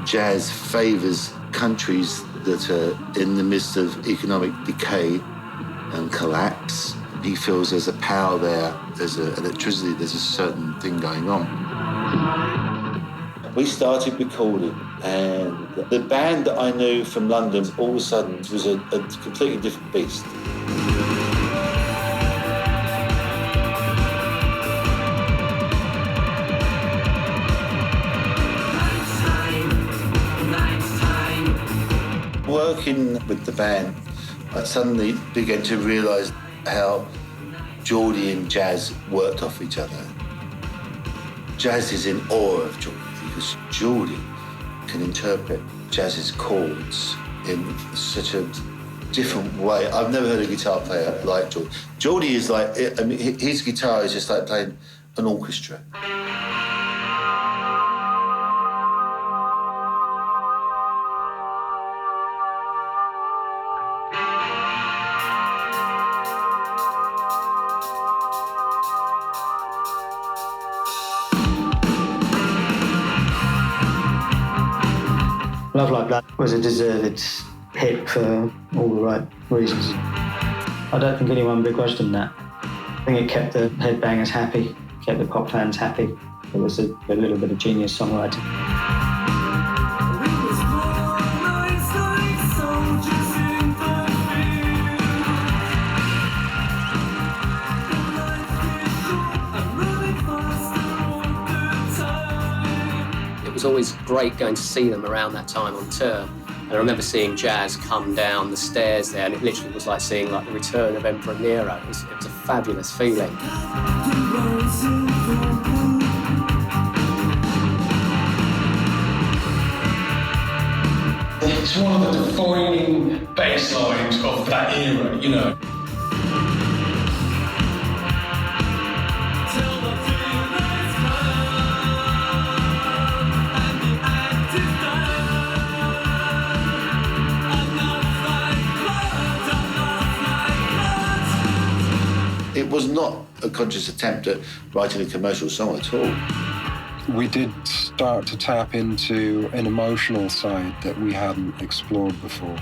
Jazz favours countries that are in the midst of economic decay and collapse. He feels there's a power there, there's electricity, there's a certain thing going on. We started recording, and the band that I knew from London all of a sudden was a completely different beast. Working with the band, I suddenly began to realise how Geordie and Jazz worked off each other. Jazz is in awe of Geordie because Geordie can interpret Jazz's chords in such a different way. I've never heard a guitar player like Geordie. Geordie is like, I mean, his guitar is just like playing an orchestra. Love Like That was a deserved hit for all the right reasons. I don't think anyone begrudged that. I think it kept the headbangers happy, kept the pop fans happy. It was a little bit of genius songwriting. It was always great going to see them around that time on tour. And I remember seeing Jazz come down the stairs there, and it literally was like seeing like the return of Emperor Nero. It was a fabulous feeling. It's one of the defining bass lines of that era, you know. It was not a conscious attempt at writing a commercial song at all. We did start to tap into an emotional side that we hadn't explored before.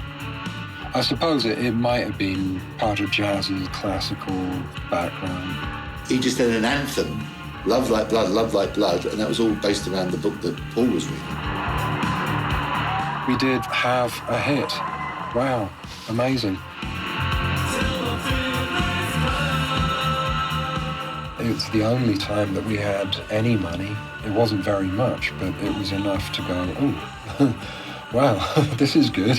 I suppose it might have been part of Jazz's classical background. He just did an anthem, Love Like Blood, Love Like Blood, and that was all based around the book that Paul was reading. We did have a hit. Wow, amazing. It's the only time that we had any money. It wasn't very much, but it was enough to go, oh, wow, this is good.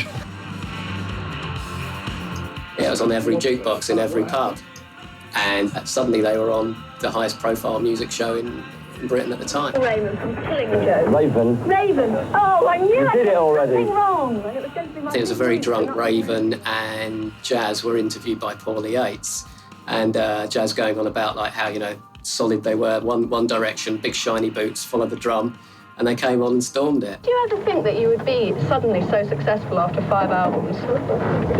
Yeah, it was on every jukebox in every pub. And suddenly they were on the highest profile music show in Britain at the time. Raven from Killing Joke. Raven. Raven. Oh, I knew You did it already. Something wrong. And it was going to be my It was a very drunk Raven, and Jazz were interviewed by Paulie Yates. And Jazz going on about like how, you know, solid they were, one direction, big shiny boots, follow the drum, and they came on and stormed it. Do you ever think that you would be suddenly so successful after 5 albums?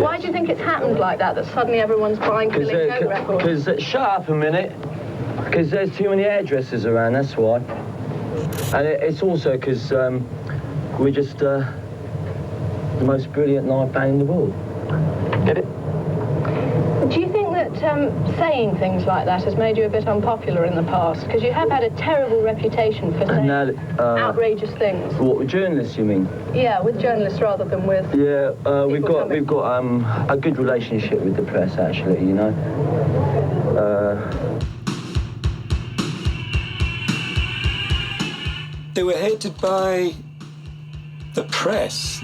Why do you think it's happened like that suddenly everyone's buying Killing Joke records? Because, shut up a minute, because there's too many hairdressers around, that's why. And it's also because we're just the most brilliant live band in the world. Get it? Do you think that saying things like that has made you a bit unpopular in the past? Because you have had a terrible reputation for saying outrageous things. What, with journalists, you mean? Yeah, with journalists rather than with... Yeah, we've got a good relationship with the press, actually, you know. They were hated by the press.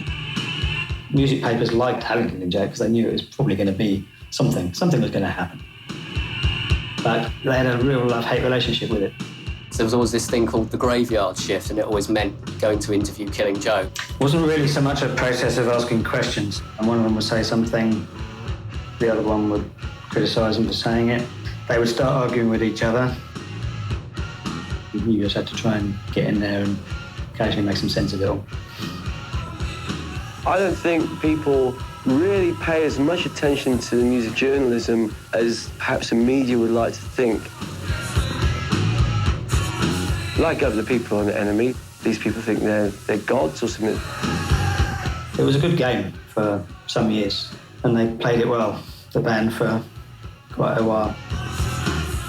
Music papers liked having Killing Joke because they knew it was probably going to be something was going to happen. But they had a real love-hate relationship with it. So there was always this thing called the graveyard shift, and it always meant going to interview Killing Joke. It wasn't really so much a process of asking questions, and one of them would say something, the other one would criticise them for saying it. They would start arguing with each other. You just had to try and get in there and occasionally make some sense of it all. I don't think people really pay as much attention to the music journalism as perhaps the media would like to think. Like other people on the enemy, these people think they're gods or something. It was a good game for some years, and they played it well, the band, for quite a while.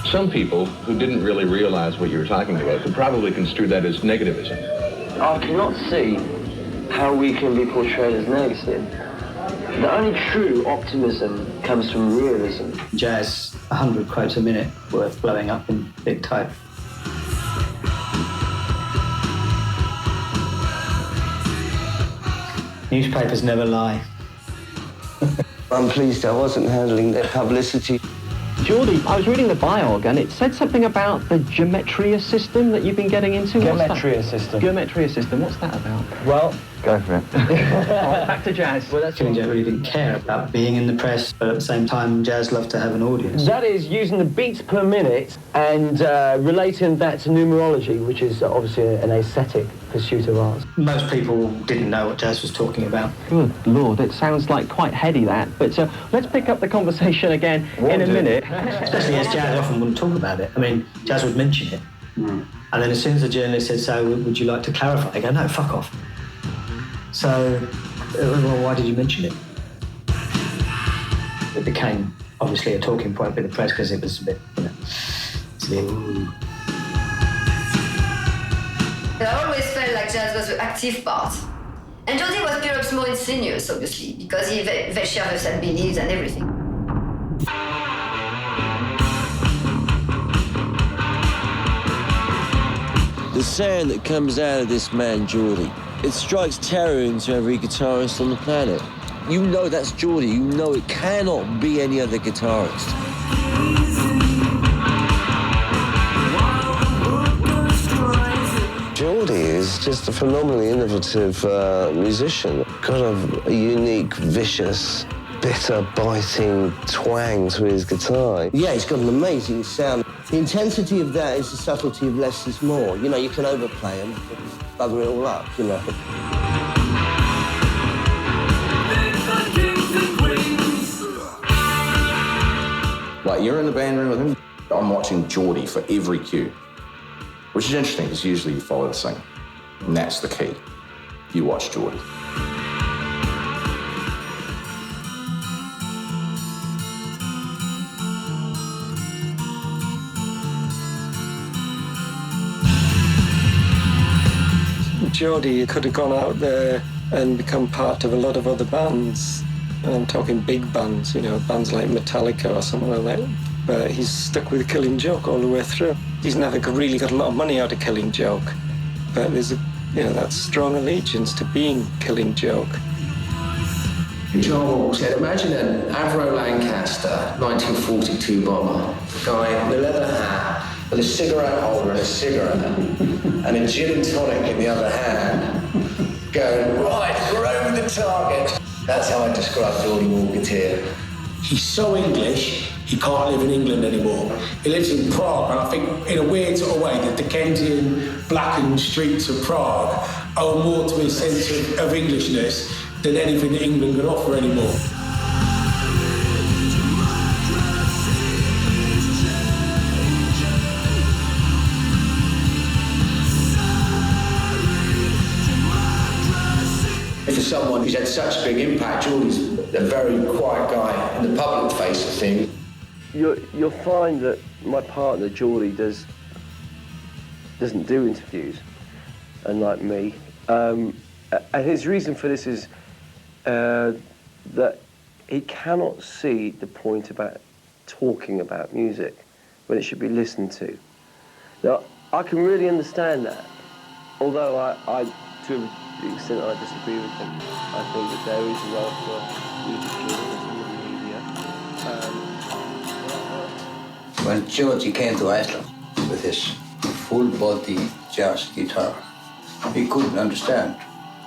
Some people who didn't really realize what you were talking about could probably construe that as negativism. I cannot see how we can be portrayed as negative. The only true optimism comes from realism. Jazz, 100 quotes a minute worth blowing up in big type. Newspapers never lie. I'm pleased I wasn't handling their publicity. Geordie, I was reading the biog and it said something about the geometria system that you've been getting into. Geometria system. Geometria system, what's that about? Well, go for it. All right, back to Jazz. Well, that's Killing Joke really didn't care about being in the press, but at the same time, Jazz loved to have an audience. That is using the beats per minute and relating that to numerology, which is obviously an aesthetic pursuit of art. Most people didn't know what Jazz was talking about. Good Lord, it sounds like quite heady, that. But let's pick up the conversation again in a minute. Especially as Jazz often wouldn't talk about it. I mean, Jazz would mention it. And then as soon as the journalist said, so would you like to clarify? I go, no, fuck off. So, well, why did you mention it? It became, obviously, a talking point with the press because it was a bit, you know, it's a bit, ooh. I always felt like Jazz was the active part. And Geordie was perhaps more insidious, obviously, because they share the same beliefs and everything. The sound that comes out of this man, Geordie, It strikes terror into every guitarist on the planet. You know that's Geordie. You know it cannot be any other guitarist. Geordie is just a phenomenally innovative musician. Kind of a unique, vicious, bitter, biting twang to his guitar. Yeah, he's got an amazing sound. The intensity of that is the subtlety of less is more. You know, you can overplay him, bugger it all up, you know. Like, you're in the band room with him, I'm watching Geordie for every cue, which is interesting because usually you follow the singer, and that's the key. You watch Geordie. Geordie could have gone out there and become part of a lot of other bands. And I'm talking big bands, you know, bands like Metallica or something like that. But he's stuck with Killing Joke all the way through. He's never really got a lot of money out of Killing Joke. But there's that strong allegiance to being Killing Joke. Joel said, imagine an Avro Lancaster 1942 bomber, guy with a leather hat, with a cigarette holder and a cigarette, and a gin and tonic in the other hand, going, right, we're over the target. That's how I describe Geordie Walker's here. He's so English, he can't live in England anymore. He lives in Prague, and I think in a weird sort of way, the Dickensian blackened streets of Prague owe more to his sense of Englishness than anything that England can offer anymore. For someone who's had such a big impact, Geordie's a very quiet guy in the public face of things. You'll find that my partner, Geordie, doesn't do interviews, unlike me. And his reason for this is that he cannot see the point about talking about music when it should be listened to. Now, I can really understand that, although I to the extent I disagree with him, I think that there is a role for music journalism in the media. When Geordie came to Iceland with his full-body jazz guitar, he couldn't understand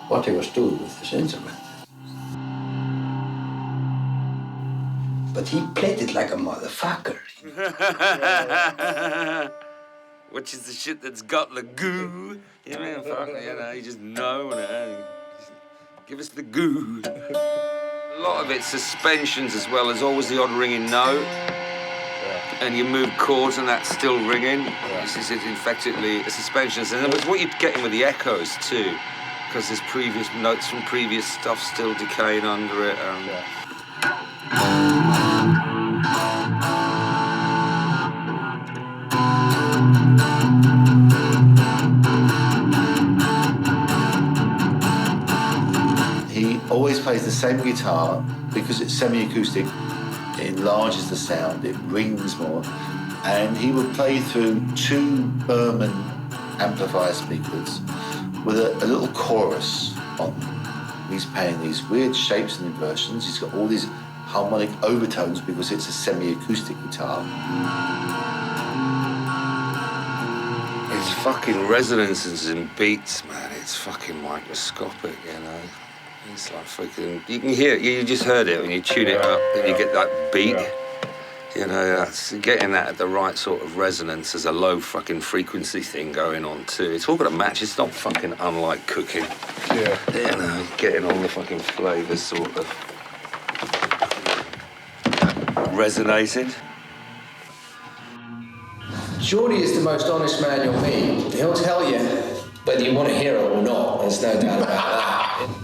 what he was doing with his instrument. But he played it like a motherfucker. Which is the shit that's got the goo. You know, you just know, just give us the goo. A lot of it's suspensions as well. There's always the odd ringing note. And you move chords and that's still ringing. This is effectively a suspensions. And it's what you're getting with the echoes too, because there's previous notes from previous stuff still decaying under it. He always plays the same guitar because it's semi-acoustic. It enlarges the sound, it rings more, and he would play through 2 Berman amplifier speakers with a little chorus on them. He's playing these weird shapes and inversions. He's got all these harmonic overtones because it's a semi-acoustic guitar. It's fucking resonances and beats, man. It's fucking microscopic, you know. It's like freaking, you can hear it, you just heard it when you tune it up and you get that beat. You know, that's getting that at the right sort of resonance. There's a low fucking frequency thing going on too. It's all got to match. It's not fucking unlike cooking. Yeah. You know, getting all the fucking flavours sort of resonated. Geordie is the most honest man you'll meet. He'll tell you whether you want to hear it or not. There's no doubt about that.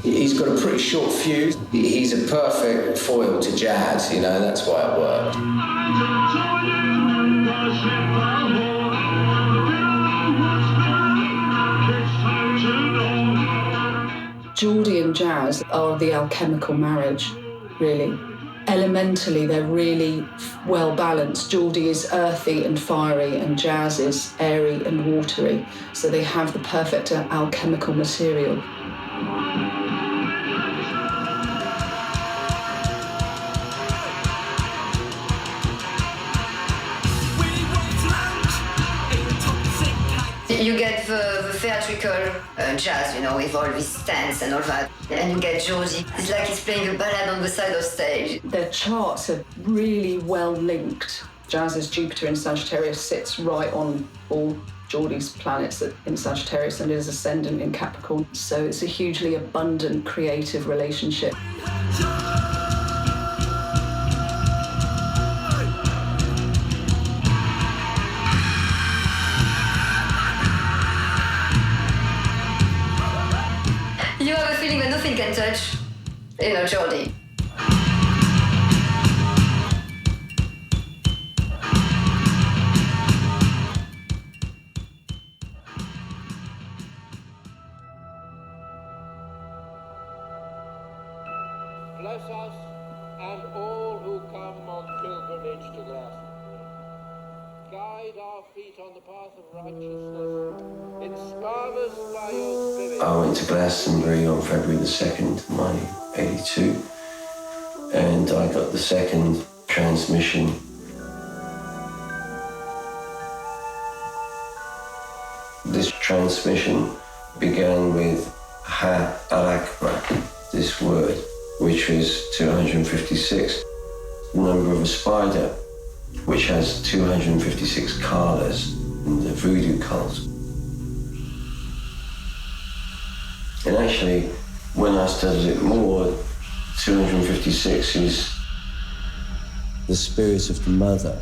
He's got a pretty short fuse. He's a perfect foil to jazz, you know, that's why it worked. Geordie and jazz are the alchemical marriage, really. Elementally, they're really well balanced. Geordie is earthy and fiery, and jazz is airy and watery. So they have the perfect alchemical material. You get the theatrical jazz, you know, with all these stands and all that. And you get Geordie. It's like he's playing a ballad on the side of stage. Their charts are really well linked. Jazz's Jupiter in Sagittarius sits right on all Geordie's planets in Sagittarius and is ascendant in Capricorn. So it's a hugely abundant creative relationship. You have a feeling that nothing can touch, you know, Geordie. Bless us and all who come on pilgrimage to Glastonbury. Guide our feet on the path of righteousness. Inspire us by your spirit. I went to Glastonbury on February the 2nd, 1982, and I got the second transmission. This transmission began with Ha al-Akbar, this word, which was 256, the number of a spider, which has 256 kalas in the voodoo cult. And actually, when I studied it more, 256 is the spirit of the mother.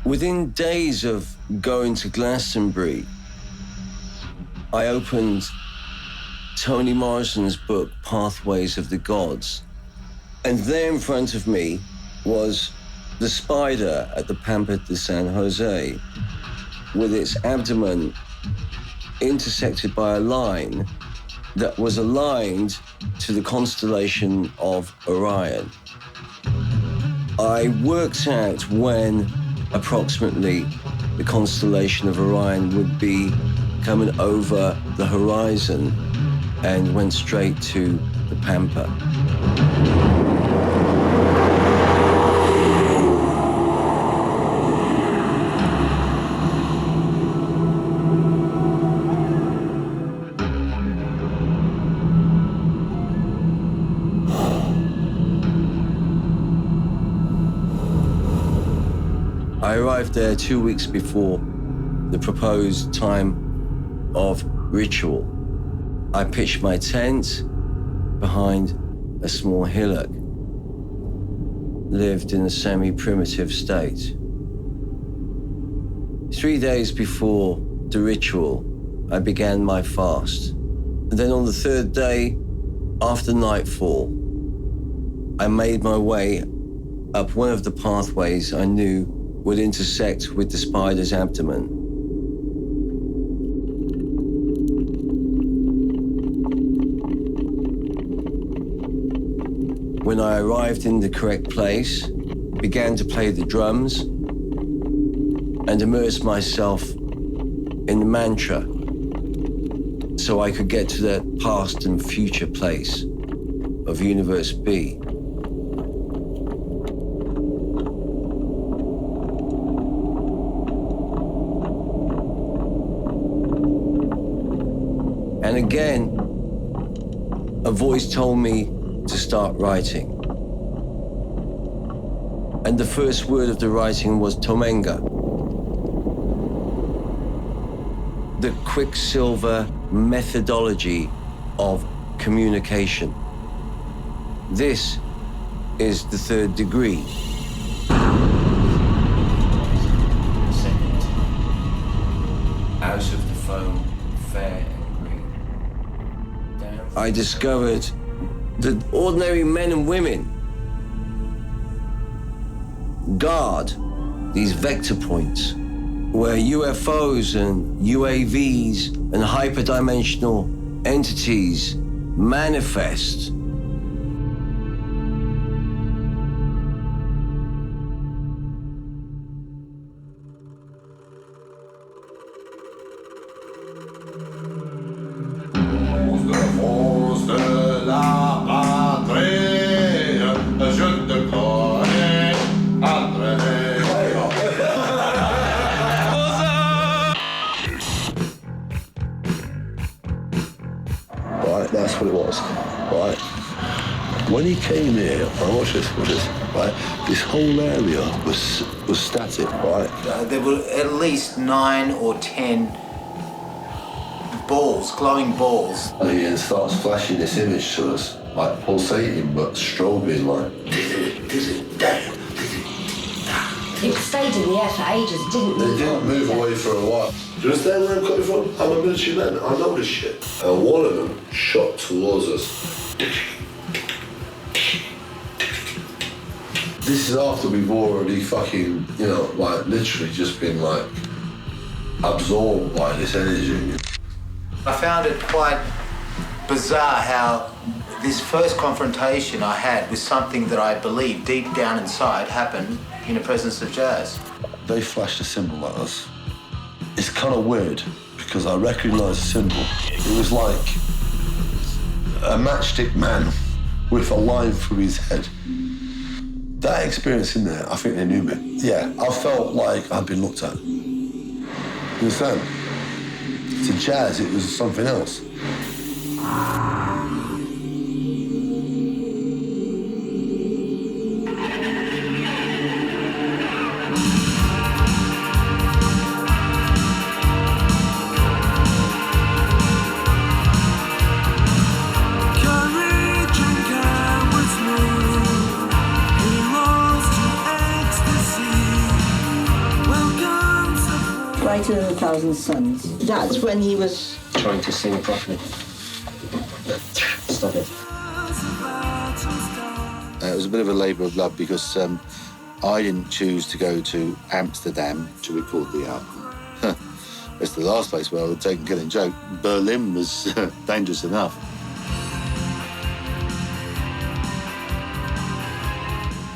Within days of going to Glastonbury, I opened Toni Morrison's book, Pathways of the Gods. And there in front of me was the spider at the Pampa de San Jose, with its abdomen intersected by a line that was aligned to the constellation of Orion. I worked out when approximately the constellation of Orion would be coming over the horizon and went straight to the Pampa. I arrived there 2 weeks before the proposed time of ritual. I pitched my tent behind a small hillock, lived in a semi-primitive state. 3 days before the ritual, I began my fast. And then on the third day, after nightfall, I made my way up one of the pathways I knew would intersect with the spider's abdomen. When I arrived in the correct place, began to play the drums and immersed myself in the mantra so I could get to that past and future place of Universe B. And again, a voice told me to start writing. And the first word of the writing was Tomenga. The quicksilver methodology of communication. This is the third degree. Out of the foam, fair and green. I discovered that ordinary men and women guard these vector points where UFOs and UAVs and hyperdimensional entities manifest. right? That's what it was, right? When he came here, watch this, right? This whole area was static, right? There were at least 9 or 10 balls, glowing balls. And he starts flashing this image to us, like pulsating but strobing, like damn. It stayed in the air for ages, it didn't move. They didn't move away for a while. Do you understand where I'm coming from? I'm a military man, I know this shit. And one of them shot towards us. This is after we've already fucking, you know, like literally just been like absorbed by this energy. I found it quite bizarre how this first confrontation I had with something that I believe deep down inside happened in the presence of jazz. They flashed a symbol at us. It's kind of weird because I recognise the symbol. It was like a matchstick man with a line through his head. That experience in there, I think they knew me. Yeah, I felt like I'd been looked at. You understand? To jazz, it was something else. Brighter than 1,000 suns. That's when he was trying to sing properly. Stop it. It was a bit of a labour of love because I didn't choose to go to Amsterdam to record the album. It's the last place where I would take a killing joke. Berlin was dangerous enough.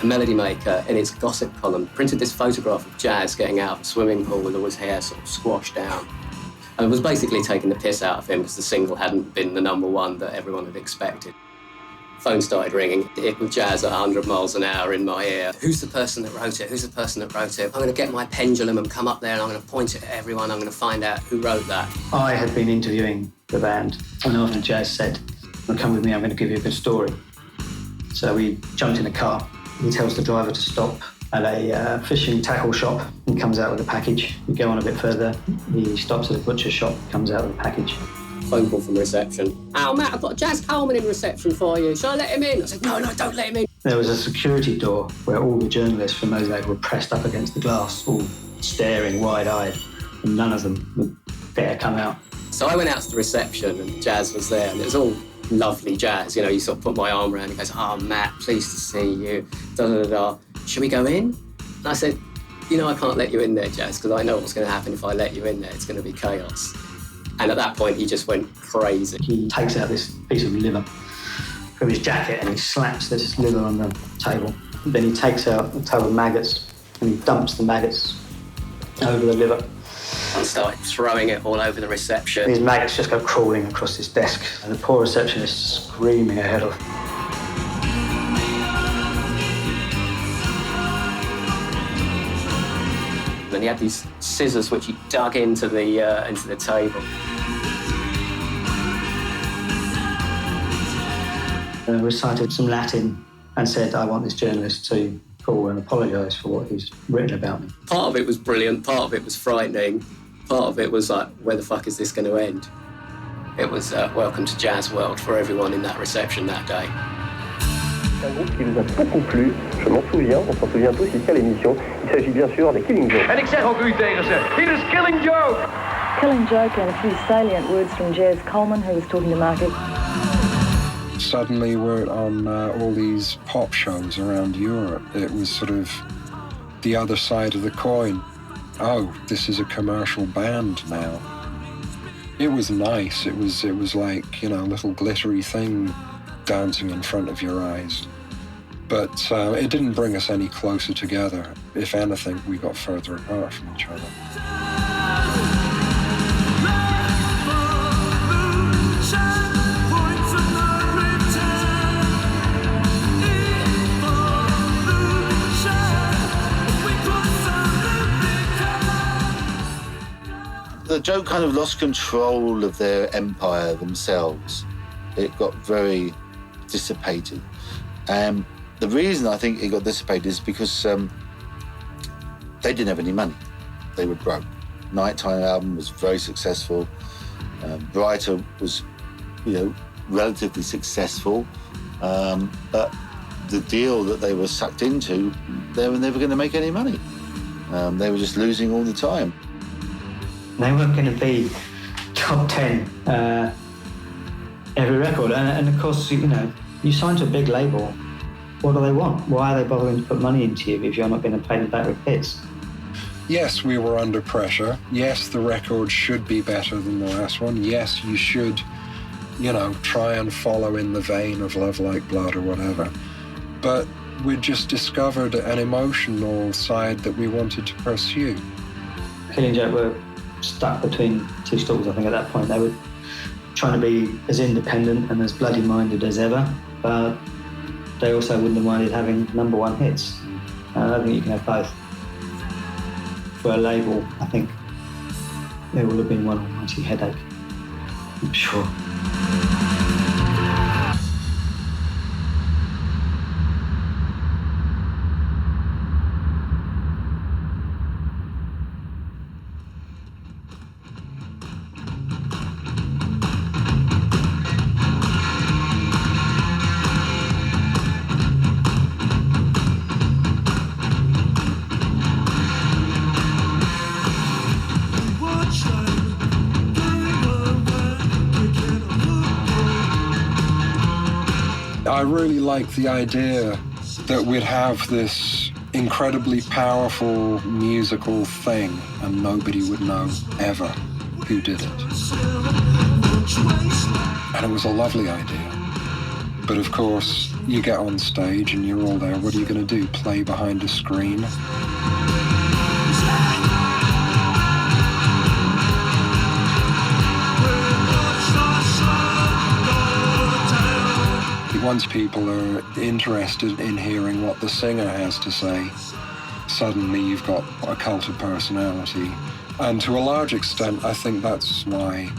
A Melody Maker, in its gossip column, printed this photograph of Jazz getting out of a swimming pool with all his hair sort of squashed down. And it was basically taking the piss out of him because the single hadn't been the #1 that everyone had expected. Phone started ringing. It was Jazz at 100 miles an hour in my ear. Who's the person that wrote it? Who's the person that wrote it? I'm going to get my pendulum and come up there and I'm going to point it at everyone. I'm going to find out who wrote that. I had been interviewing the band, and after Jazz said, "Come with me, I'm going to give you a good story." So we jumped in a car. He tells the driver to stop at a fishing tackle shop and comes out with a package. We go on a bit further. He stops at a butcher shop, comes out with a package. Phone call from reception. "Oh, Matt, I've got Jazz Coleman in reception for you. Shall I let him in?" I said, no, don't let him in. There was a security door where all the journalists from Mosaic were pressed up against the glass, all staring wide-eyed, and none of them would dare come out. So I went out to the reception and Jazz was there, and it was all lovely Jazz. You know, you sort of put my arm around and goes, "Oh, Matt, pleased to see you, da-da-da-da. Should we go in?" And I said, "You know, I can't let you in there, Jazz, because I know what's going to happen if I let you in there. It's going to be chaos." And at that point, he just went crazy. He takes out this piece of liver from his jacket and he slaps this liver on the table. Then he takes out a tub of maggots and he dumps the maggots over the liver. And started throwing it all over the reception. These maggots just go crawling across this desk and the poor receptionist screaming her head off. And he had these scissors which he dug into the table. Recited some Latin and said, "I want this journalist to call and apologise for what he's written about me." Part of it was brilliant, part of it was frightening, part of it was like, where the fuck is this going to end? It was welcome to Jazz World for everyone in that reception that day. Un groupe qui nous a beaucoup plu, je m'en souviens, on s'en souvient tous ici à l'émission. Il s'agit bien sûr des Killing Joke. En ik zeg ook u tegen ze, it is Killing Joke! Killing Joke and a few salient words from Jazz Coleman, who was talking to Market. Suddenly we're on all these pop shows around Europe. It was sort of the other side of the coin. Oh, this is a commercial band now. It was nice. It was like, you know, a little glittery thing dancing in front of your eyes. But it didn't bring us any closer together. If anything, we got further apart from each other. The Joke kind of lost control of their empire themselves. it got very dissipated. The reason I think it got dissipated is because they didn't have any money. They were broke. Nighttime album was very successful. Brighter was, relatively successful. But the deal that they were sucked into, they were never going to make any money. They were just losing all the time. They weren't going to be top 10 every record. And of course, you sign to a big label. What do they want? Why are they bothering to put money into you if you're not going to pay them back with hits? Yes, we were under pressure. Yes, the record should be better than the last one. Yes, you should, try and follow in the vein of Love Like Blood or whatever. But we just discovered an emotional side that we wanted to pursue. Killing Joke were stuck between two stools, I think, at that point. They were trying to be as independent and as bloody-minded as ever, but they also wouldn't have minded having #1 hits. I don't think you can have both. For a label, I think it would have been one almighty headache, I'm sure. I really like the idea that we'd have this incredibly powerful musical thing and nobody would know ever who did it. And it was a lovely idea. But of course, you get on stage and you're all there. What are you going to do? Play behind a screen? Once people are interested in hearing what the singer has to say, suddenly you've got a cult of personality. And to a large extent, I think that's why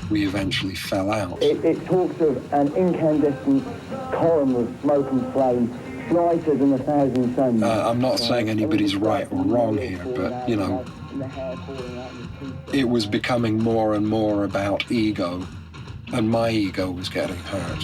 we eventually fell out. It talks of an incandescent column of smoke and flame, brighter than 1,000 suns. I'm not saying anybody's right or wrong here, but, it was becoming more and more about ego, and my ego was getting hurt.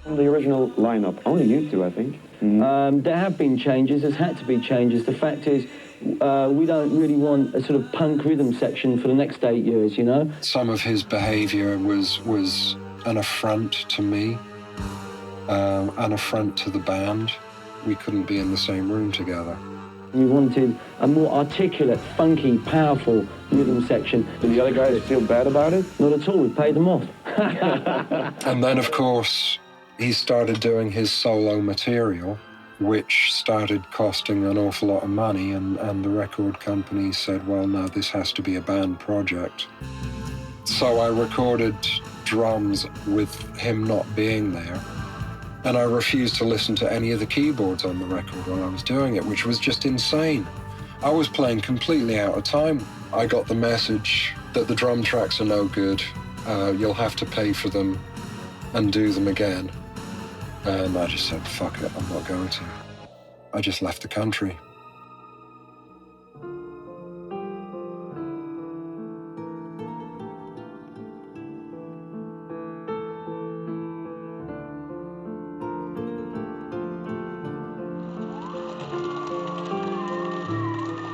The original lineup, only you two, I think. There have been changes, there's had to be changes. The fact is, we don't really want a sort of punk rhythm section for the next 8 years, Some of his behaviour was an affront to me, an affront to the band. We couldn't be in the same room together. We wanted a more articulate, funky, powerful rhythm section. Did the other guys feel bad about it? Not at all, we paid them off. And then, of course, he started doing his solo material, which started costing an awful lot of money, and the record company said, well, no, this has to be a band project. So I recorded drums with him not being there, and I refused to listen to any of the keyboards on the record while I was doing it, which was just insane. I was playing completely out of time. I got the message that the drum tracks are no good, you'll have to pay for them and do them again. And I just said, fuck it, I'm not going to. I just left the country.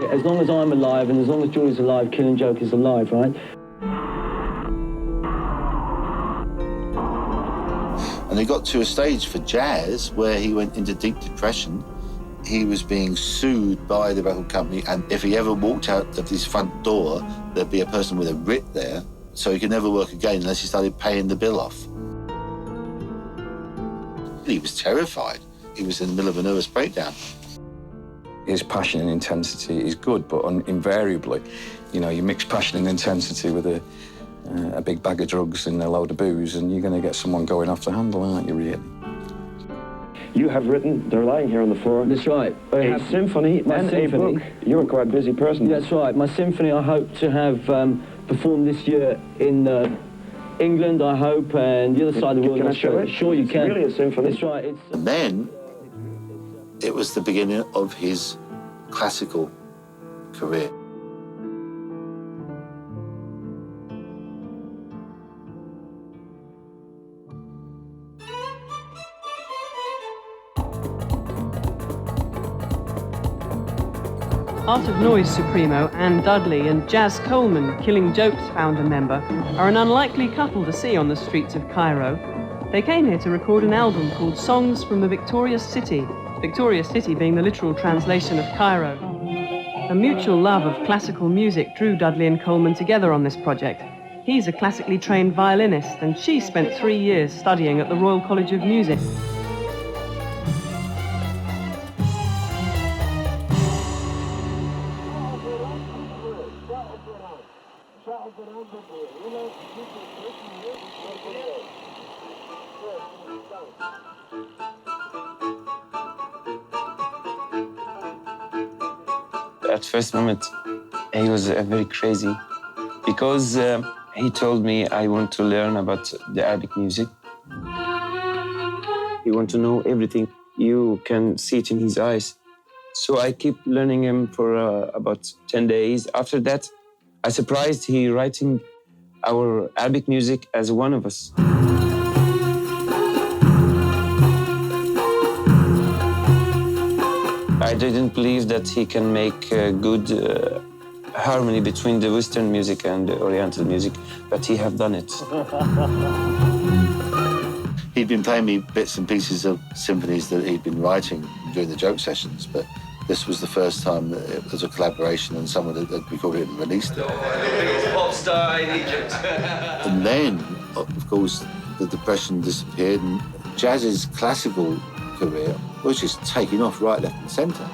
As long as I'm alive and as long as Geordie's alive, Killing Joke is alive, right? And he got to a stage for Jazz where he went into deep depression. He was being sued by the record company, and if he ever walked out of his front door, there'd be a person with a writ there, so he could never work again unless he started paying the bill off. He was terrified. He was in the middle of a nervous breakdown. His passion and intensity is good, but invariably, you know, you mix passion and intensity with a big bag of drugs and a load of booze, and you're going to get someone going off the handle, aren't you, really? You have written, they're lying here on the floor. That's right. A symphony and a book. You're a quite busy person. That's right. My symphony I hope to have performed this year in England, I hope, and the other side of the world. Can I show it? Sure, you can. It's really a symphony. That's right. And then it was the beginning of his classical career. Art of Noise Supremo Anne Dudley and Jazz Coleman, Killing Joke's founder member, are an unlikely couple to see on the streets of Cairo. They came here to record an album called Songs from the Victorious City, Victorious City being the literal translation of Cairo. A mutual love of classical music drew Dudley and Coleman together on this project. He's a classically trained violinist, and she spent 3 years studying at the Royal College of Music. At first moment, he was very crazy because he told me I want to learn about the Arabic music. He want to know everything. You can see it in his eyes. So I keep learning him for about 10 days. After that, I surprised he writing our Arabic music as one of us. I didn't believe that he can make a good harmony between the Western music and the Oriental music, but he have done it. He'd been playing me bits and pieces of symphonies that he'd been writing during the Joke sessions, but this was the first time that it was a collaboration and someone had recorded it and released it. Biggest pop star in Egypt. And then, of course, the depression disappeared and Jazz's classical career was just taking off right, left and centre.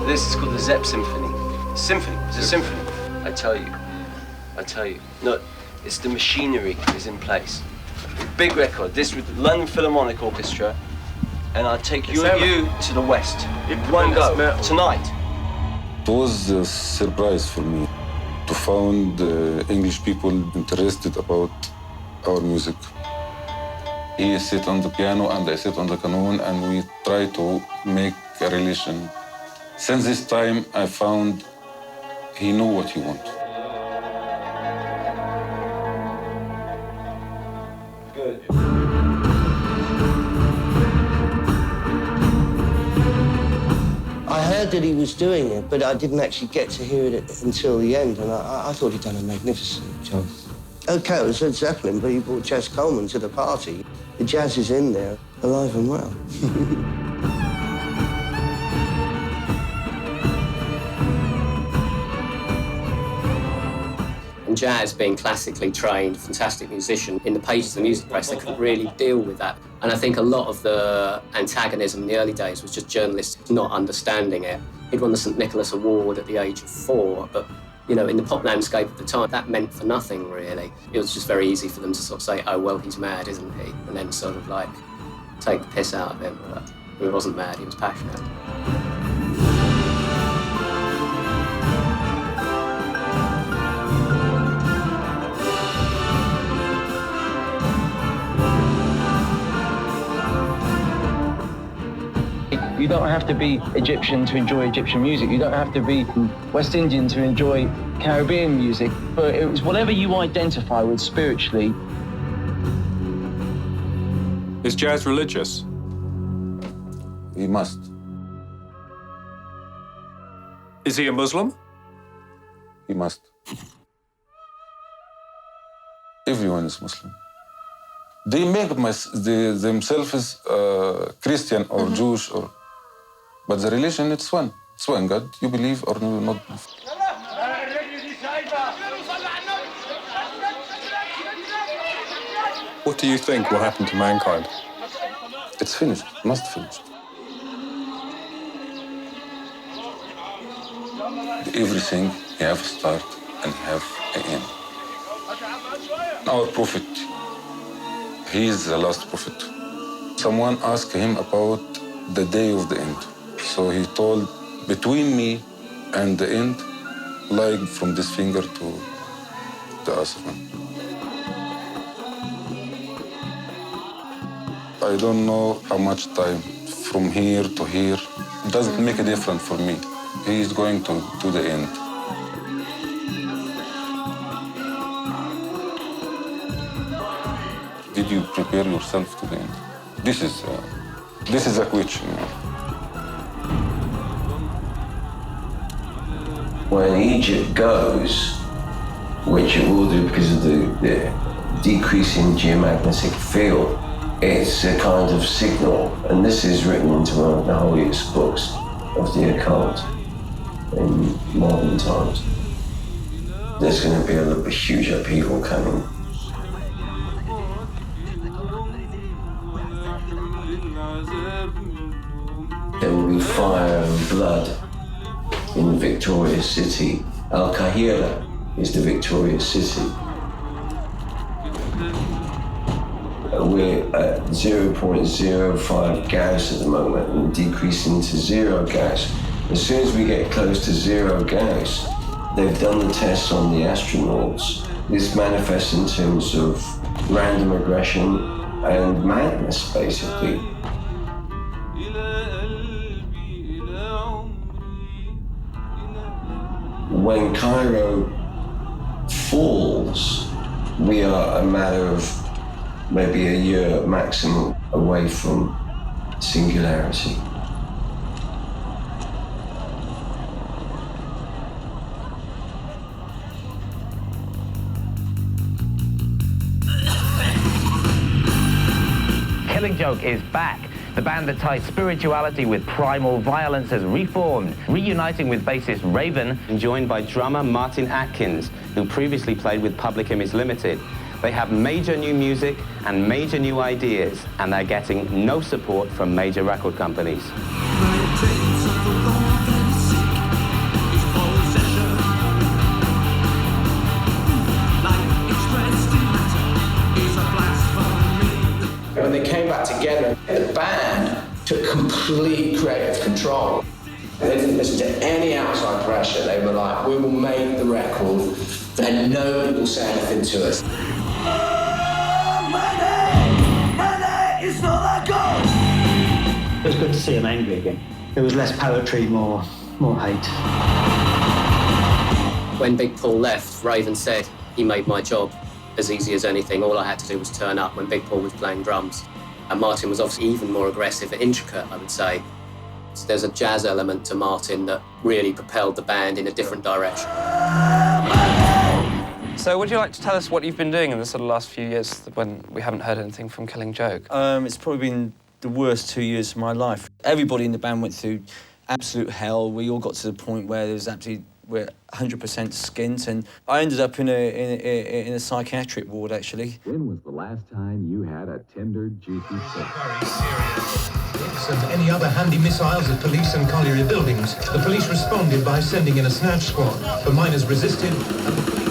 This is called the Zepp Symphony. Symphony, it's a symphony. I tell you. No, it's the machinery is in place. Big record, this with the London Philharmonic Orchestra, and I'll take you to the West. One go, tonight. It was a surprise for me to find English people interested about our music. He sit on the piano and I sit on the cajon and we try to make a relation. Since this time, I found he knew what he wanted. Good. I heard that he was doing it, but I didn't actually get to hear it until the end, and I thought he'd done a magnificent job. OK, it was Led Zeppelin, but he brought Jazz Coleman to the party. The jazz is in there, alive and well. And Jazz, being classically trained, fantastic musician, in the pages of the music press, they couldn't really deal with that. And I think a lot of the antagonism in the early days was just journalists not understanding it. He'd won the St. Nicholas Award at the age of 4, but you know, in the pop landscape at the time, that meant for nothing, really. It was just very easy for them to sort of say, oh, well, he's mad, isn't he? And then sort of, like, take the piss out of him. But he wasn't mad, he was passionate. You don't have to be Egyptian to enjoy Egyptian music. You don't have to be West Indian to enjoy Caribbean music. But it was whatever you identify with spiritually. Is jazz religious? We must. Is he a Muslim? He must. Everyone is Muslim. They make themselves Christian or Jewish, but the religion, it's one. It's one God. You believe or not. What do you think will happen to mankind? It's finished. Must finish. Everything have a start and have an end. Our prophet, he is the last prophet. Someone asked him about the day of the end. So he told, between me and the end, like from this finger to the other one. I don't know how much time from here to here. It doesn't make a difference for me. He is going to the end. Did you prepare yourself to the end? This is a question. When Egypt goes, which it will do because of the decreasing geomagnetic field, it's a kind of signal, and this is written into one of the holiest books of the occult in modern times. There's going to be a huge upheaval coming. There will be fire and blood in the victorious city. Al-Qahira is the victorious city. We're at 0.05 Gauss at the moment and decreasing to 0 Gauss. As soon as we get close to 0 Gauss, they've done the tests on the astronauts. This manifests in terms of random aggression and madness, basically. When Cairo falls, we are a matter of maybe a year maximum away from singularity. Killing Joke is back. The band that ties spirituality with primal violence has reformed, reuniting with bassist Raven. And joined by drummer Martin Atkins, who previously played with Public Image Limited. They have major new music and major new ideas, and they're getting no support from major record companies. When they came back together, the band took complete creative control. They didn't listen to any outside pressure. They were like, we will make the record and nobody will say anything to us. It was good to see him angry again. There was less poetry, more hate. When Big Paul left, Raven said, he made my job as easy as anything. All I had to do was turn up when Big Paul was playing drums. And Martin was obviously even more aggressive and intricate, I would say. So there's a jazz element to Martin that really propelled the band in a different direction. So would you like to tell us what you've been doing in the sort of last few years when we haven't heard anything from Killing Joke? It's probably been the worst 2 years of my life. Everybody in the band went through absolute hell. We all got to the point where we're 100% skint, and I ended up in a psychiatric ward, actually. When was the last time you had a tender, juicy sex? Very serious. And any other handy missiles at police and colliery buildings. The police responded by sending in a snatch squad. The miners resisted, and the police...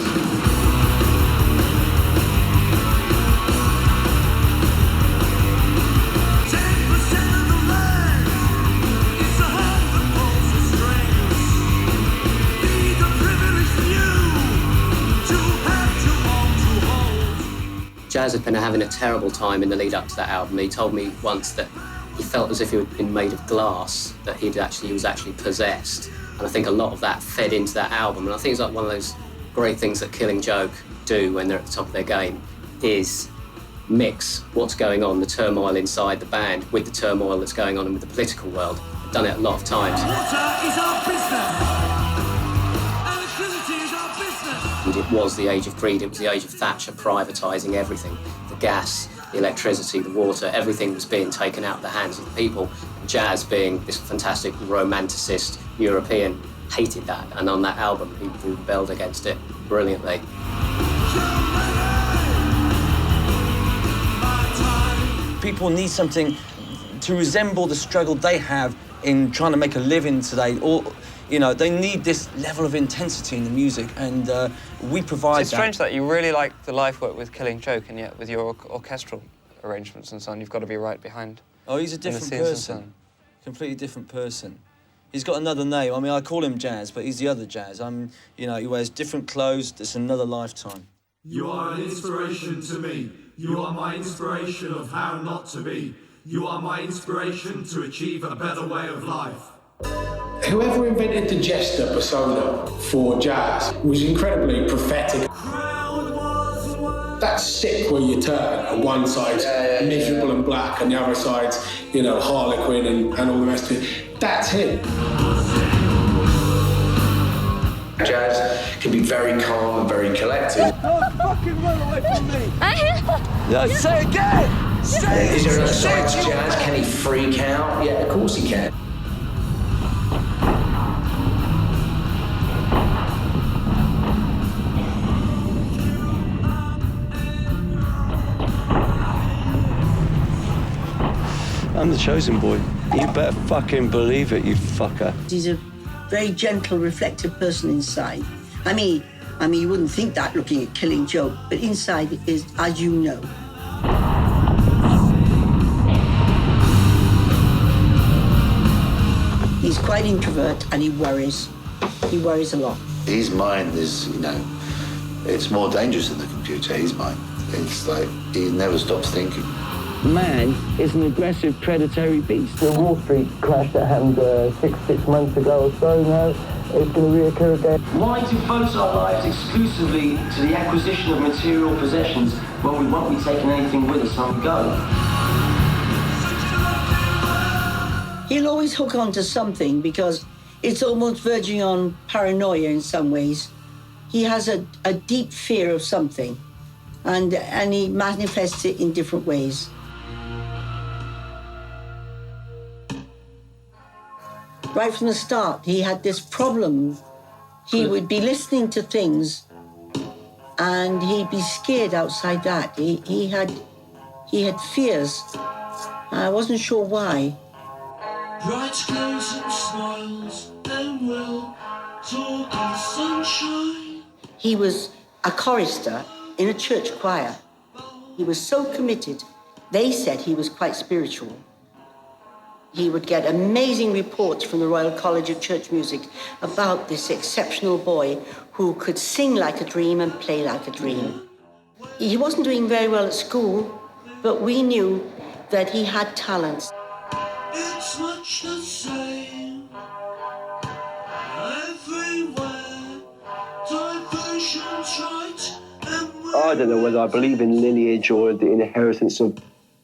Jazz had been having a terrible time in the lead up to that album. He told me once that he felt as if he had been made of glass, that he was actually possessed. And I think a lot of that fed into that album. And I think it's like one of those great things that Killing Joke do when they're at the top of their game, is mix what's going on, the turmoil inside the band, with the turmoil that's going on with the political world. I've done it a lot of times. Water is our business. And it was the age of greed, it was the age of Thatcher privatising everything. The gas, the electricity, the water, everything was being taken out of the hands of the people. Jazz, being this fantastic romanticist European, hated that. And on that album, he rebelled against it brilliantly. People need something to resemble the struggle they have in trying to make a living today. Or, you know, they need this level of intensity in the music, and we provide It's strange that you really like the live work with Killing Joke, and yet with your orchestral arrangements and so on, you've got to be right behind. Oh, he's a different person. Completely different person. He's got another name. I mean, I call him Jazz, but he's the other Jazz. You know, he wears different clothes. It's another lifetime. You are an inspiration to me. You are my inspiration of how not to be. You are my inspiration to achieve a better way of life. Whoever invented the jester persona for jazz was incredibly prophetic. That's sick where you turn, and one side's miserable and black, and the other side's, you know, Harlequin and all the rest of it. That's him. Jazz can be very calm and very collected. Don't fucking run away from me! No, say it again! Say it! Is there a side to jazz? Can he freak out? Yeah, of course he can. I'm the chosen boy. You better fucking believe it, you fucker. He's a very gentle, reflective person inside. I mean, you wouldn't think that looking at Killing Joke, but inside is, as you know. He's quite introvert and he worries. He worries a lot. His mind is, you know, it's more dangerous than the computer, his mind. It's like he never stops thinking. Man is an aggressive, predatory beast. The Wall Street crash that happened six months ago or so now is going to reoccur again. Why devote our lives exclusively to the acquisition of material possessions when we won't be taking anything with us on the go? He'll always hook on to something because it's almost verging on paranoia in some ways. He has a deep fear of something, and he manifests it in different ways. Right from the start, he had this problem. He would be listening to things and he'd be scared outside that. He had fears. I wasn't sure why. Bright clothes and smiles, and we'll talk in sunshine. He was a chorister in a church choir. He was so committed. They said he was quite spiritual. He would get amazing reports from the Royal College of Church Music about this exceptional boy who could sing like a dream and play like a dream. He wasn't doing very well at school, but we knew that he had talents. It's much the same everywhere. Diversion's right. I don't know whether I believe in lineage or the inheritance of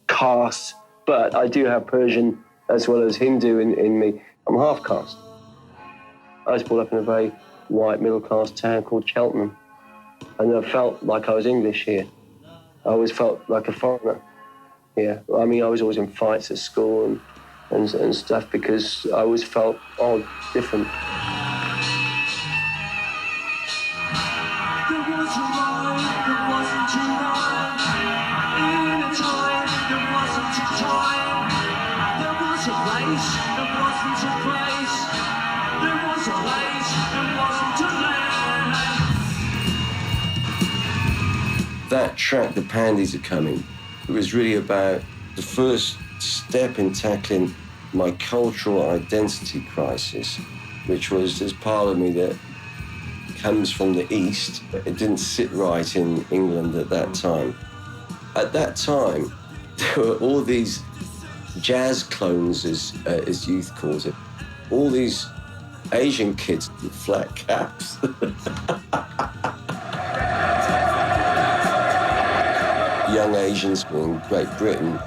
caste, but I do have Persian as well as Hindu in me. I'm half caste. I was brought up in a very white middle-class town called Cheltenham, and I felt like I was English here. I always felt like a foreigner here. I mean, I was always in fights at school and stuff because I always felt odd, different. That track, The Pandies Are Coming, it was really about the first step in tackling my cultural identity crisis, which was this part of me that comes from the East. It didn't sit right in England at that time. At that time, there were all these jazz clones, as youth calls it, all these Asian kids with flat caps. Young Asians in Great Britain,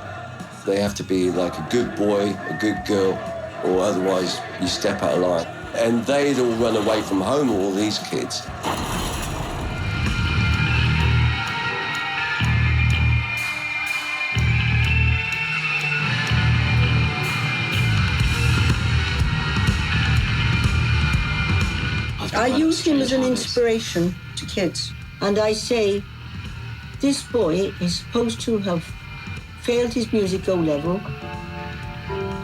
they have to be like a good boy, a good girl, or otherwise you step out of line. And they'd all run away from home, all these kids. I use him as an inspiration to kids. And I say, this boy is supposed to have failed his music O-level,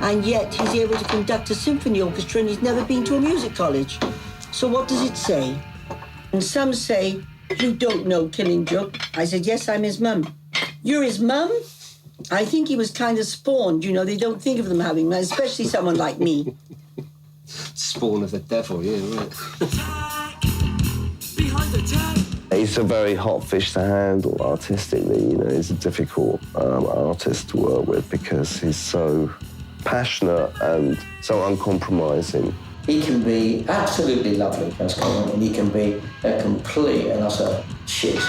and yet he's able to conduct a symphony orchestra and he's never been to a music college. So what does it say? And some say, you don't know Killing Joke. I said, yes, I'm his mum. You're his mum? I think he was kind of spawned, you know, they don't think of them having, especially someone like me. Spawn of the devil, yeah, right. He's a very hot fish to handle artistically, you know, he's a difficult artist to work with because he's so passionate and so uncompromising. He can be absolutely lovely, Chaz Coleman, and he can be a complete and utter shit.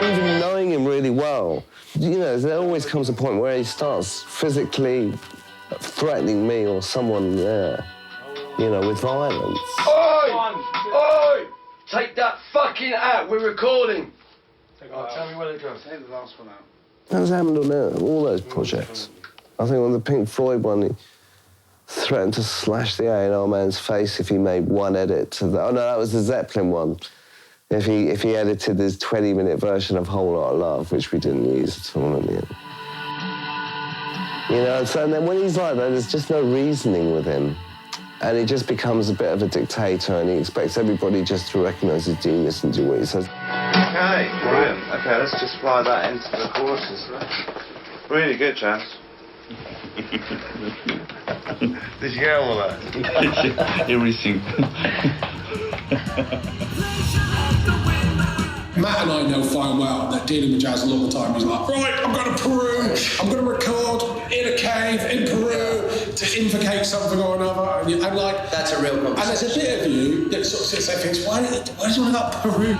Even knowing him really well, you know, there always comes a point where he starts physically threatening me or someone there, you know, with violence. Oi! Oi! Take that fucking out, we're recording. Tell me where it goes. Take the last one out. That's happened on all those projects. I think on the Pink Floyd one, he threatened to slash the A&R man's face if he made one edit to the... Oh, no, that was the Zeppelin one. If he edited his 20-minute version of Whole Lot of Love, which we didn't use at all in the end. You know, so and then when he's like that, there's just no reasoning with him. And he just becomes a bit of a dictator and he expects everybody just to recognise his genius and do what he says. Okay, brilliant. Okay, let's just fly that into the choruses. Really good, Chaz. Did you get all of that? Everything. Matt and I know fine well that dealing with Jazz a lot of the time, he's like, right, I'm going to Peru, I'm going to record in a cave in Peru to invocate something or another. And like, that's a real conversation. And there's a bit of you that sort of sits there and thinks, why did you want to go to Peru?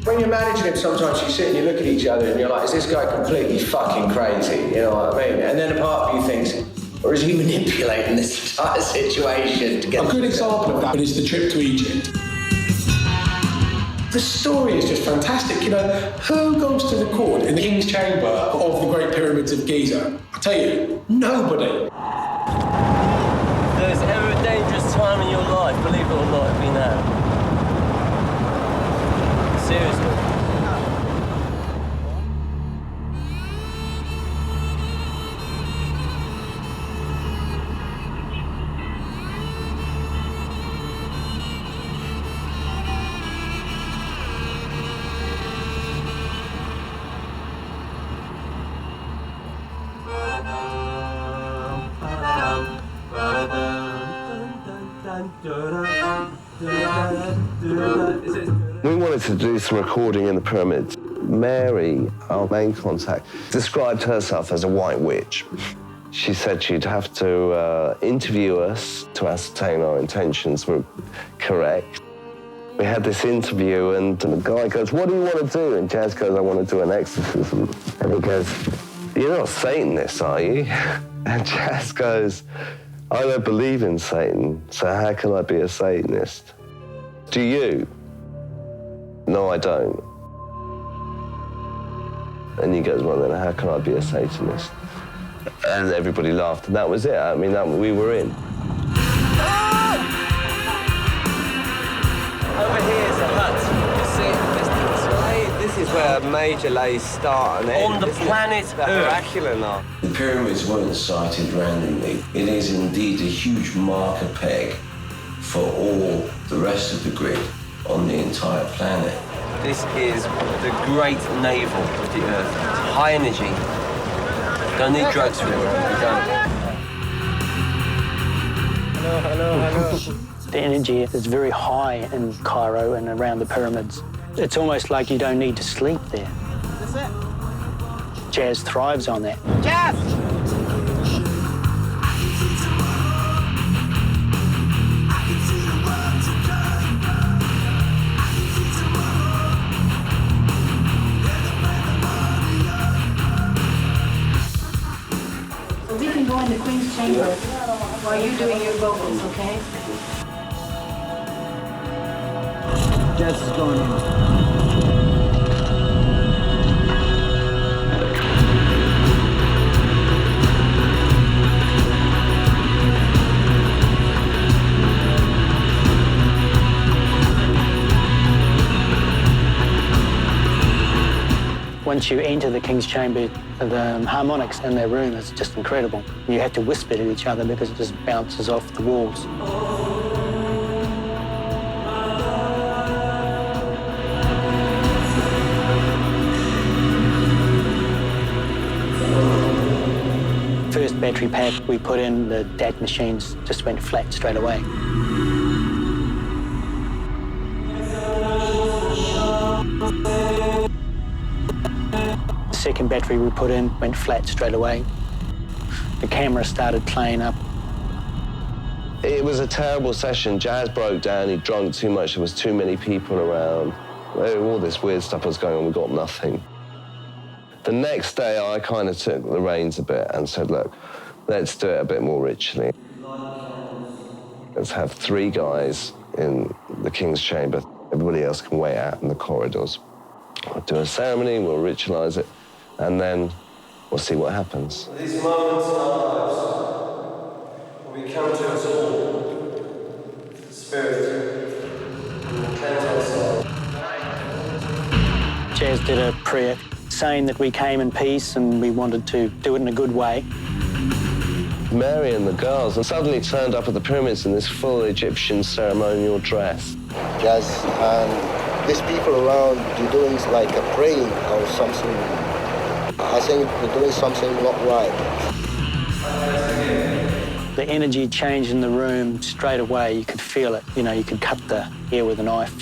When you're managing him, sometimes you sit and you look at each other and you're like, is this guy completely fucking crazy? You know what I mean? And then a part of you thinks, or is he manipulating this entire situation to get... A good example of that is the trip to Egypt. The story is just fantastic. You know, who goes to record in the King's Chamber of the Great Pyramids of Giza? I tell you, nobody. If there's ever a dangerous time in your life, believe it or not, it'll be now. Seriously. We wanted to do some recording in the pyramids. Mary, our main contact, described herself as a white witch. She said she'd have to interview us to ascertain our intentions were correct. We had this interview and the guy goes, what do you want to do? And Jazz goes, I want to do an exorcism. And he goes, you're not Satanists, are you? And Jazz goes, I don't believe in Satan, so how can I be a Satanist? Do you? No, I don't. And he goes, well, then how can I be a Satanist? And everybody laughed, and that was it. I mean, we were in. Over here is a hut. You see it in the distance, right? This is where major lays start and end. On the planet Earth. Dracula now. The pyramids weren't sighted randomly. It is indeed a huge marker peg for all the rest of the grid on the entire planet. This is the great navel of the Earth. It's high energy. Don't need drugs for it. We don't. Hello. The energy is very high in Cairo and around the pyramids. It's almost like you don't need to sleep there. That's it. Jazz thrives on that. Jazz! So we can go in the Queen's Chamber while you're doing your vocals, okay? Jazz is going in. Once you enter the King's Chamber, the harmonics in their room is just incredible. You have to whisper to each other because it just bounces off the walls. First battery pack we put in, the DAC machines just went flat straight away. The second battery we put in went flat straight away. The camera started playing up. It was a terrible session. Jazz broke down, he'd drunk too much, there was too many people around. All this weird stuff was going on, we got nothing. The next day, I kind of took the reins a bit and said, look, let's do it a bit more ritually. Let's have 3 guys in the King's Chamber. Everybody else can wait out in the corridors. We'll do a ceremony, we'll ritualise it, and then we'll see what happens. These moments in our lives, we come to us all, the Spirit, and cleanse ourselves. Jazz did a prayer saying that we came in peace and we wanted to do it in a good way. Mary and the girls suddenly turned up at the pyramids in this full Egyptian ceremonial dress. Jazz, and these people around, you're doing like a praying or something. I think you're doing something not right. The energy changed in the room straight away. You could feel it. You know, you could cut the air with a knife.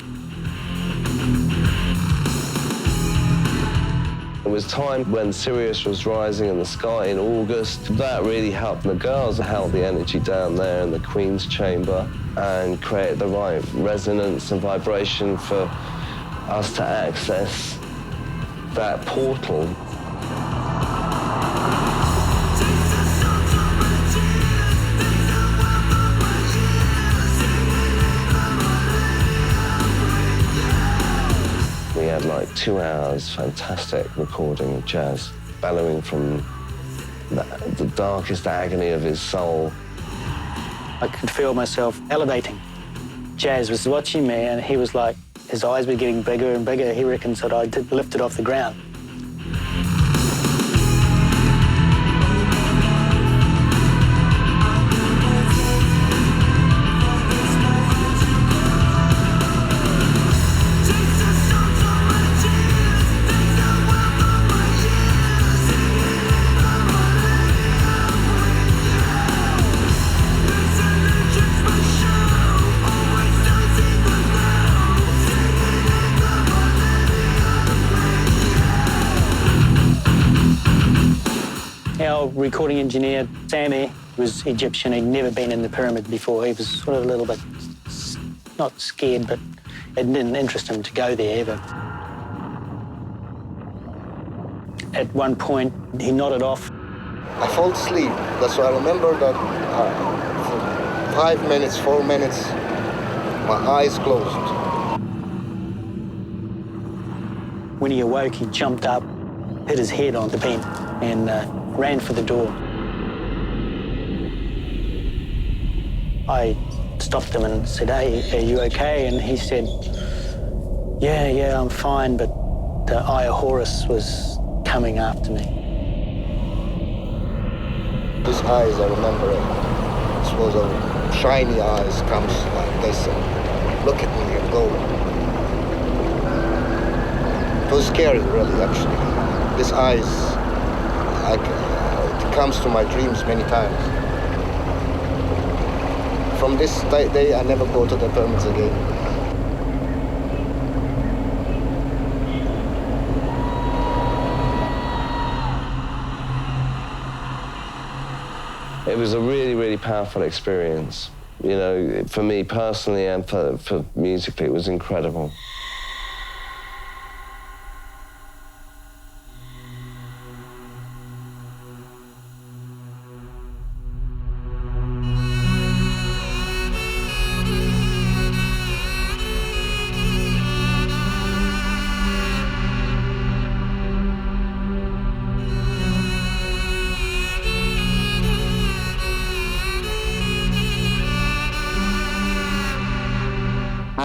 It was time when Sirius was rising in the sky in August. That really helped the girls, held the energy down there in the Queen's Chamber and created the right resonance and vibration for us to access that portal. We had like 2 hours, fantastic recording of Jazz, bellowing from the darkest agony of his soul. I could feel myself elevating. Jazz was watching me and he was like, his eyes were getting bigger and bigger. He reckons that I lifted off the ground. Our recording engineer, Sammy, was Egyptian. He'd never been in the pyramid before. He was sort of a little bit, not scared, but it didn't interest him to go there ever. At one point, he nodded off. I fall asleep. That's why I remember that for 5 minutes, 4 minutes, my eyes closed. When he awoke, he jumped up, hit his head on the beam, and ran for the door. I stopped him and said, hey, are you okay? And he said, yeah, I'm fine, but the Eye of Horus was coming after me. His eyes, I remember it. This was a shiny eyes, comes like this and look at me and go. It was scary, really, actually. This eyes, it comes to my dreams many times. From this day, I never go to the pyramids again. It was a really, really powerful experience. You know, for me personally and for musically, it was incredible.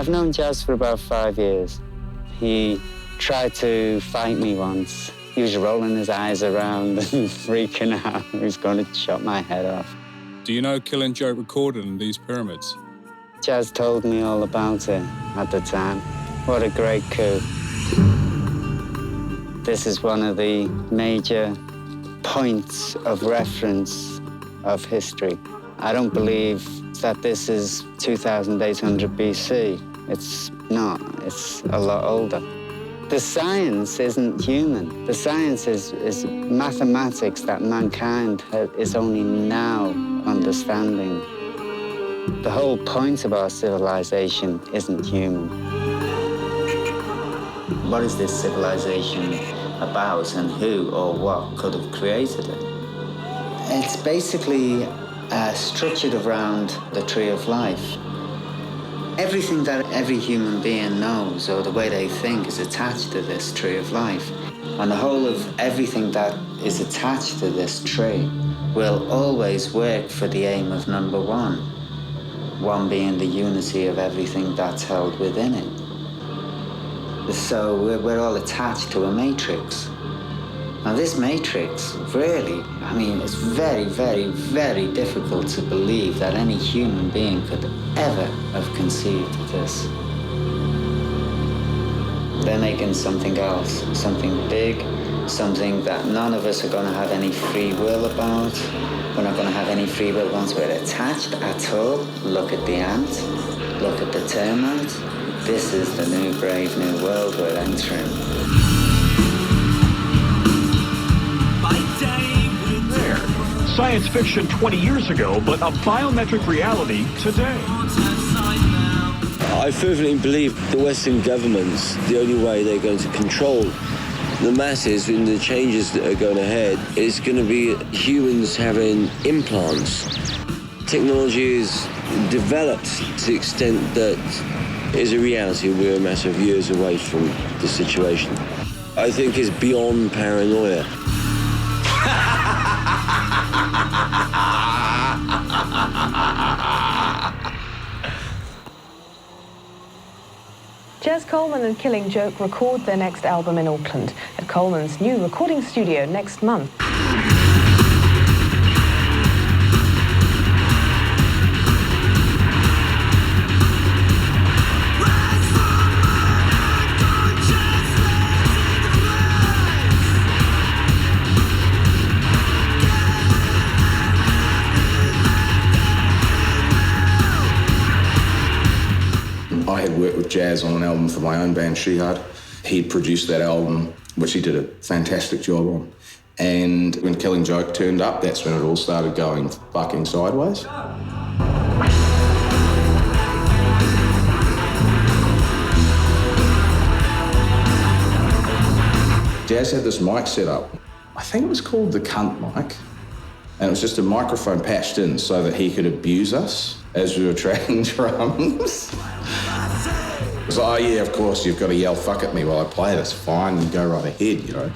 I've known Jazz for about 5 years. He tried to fight me once. He was rolling his eyes around and freaking out. He was going to chop my head off. Do you know Killing Joke recorded in these pyramids? Jazz told me all about it at the time. What a great coup. This is one of the major points of reference of history. I don't believe that this is 2,800 BC. It's not. It's a lot older. The science isn't human. The science is mathematics that mankind is only now understanding. The whole point of our civilization isn't human. What is this civilization about, and who or what could have created it? It's basically structured around the tree of life. Everything that every human being knows or the way they think is attached to this tree of life. And the whole of everything that is attached to this tree will always work for the aim of number one. One being the unity of everything that's held within it. So we're all attached to a matrix. Now this matrix, really, I mean, it's very, very, very difficult to believe that any human being could ever have conceived of this. They're making something else, something big, something that none of us are going to have any free will about. We're not going to have any free will once we're attached at all. Look at the ant, look at the termite. This is the new brave new world we're entering. Science fiction 20 years ago, but a biometric reality today. I fervently believe the Western governments, the only way they're going to control the masses in the changes that are going ahead is going to be humans having implants. Technology is developed to the extent that is a reality. We're a matter of years away from the situation. I think it's beyond paranoia. Jazz Coleman and Killing Joke record their next album in Auckland at Coleman's new recording studio next month. I had worked with Jazz on an album for my own band, She Had. He produced that album, which he did a fantastic job on. And when Killing Joke turned up, that's when it all started going fucking sideways. Jazz had this mic set up. I think it was called the cunt mic. And it was just a microphone patched in so that he could abuse us as we were tracking drums. It was like, oh yeah, of course, you've got to yell fuck at me while I play this. Fine, you go right ahead, you know.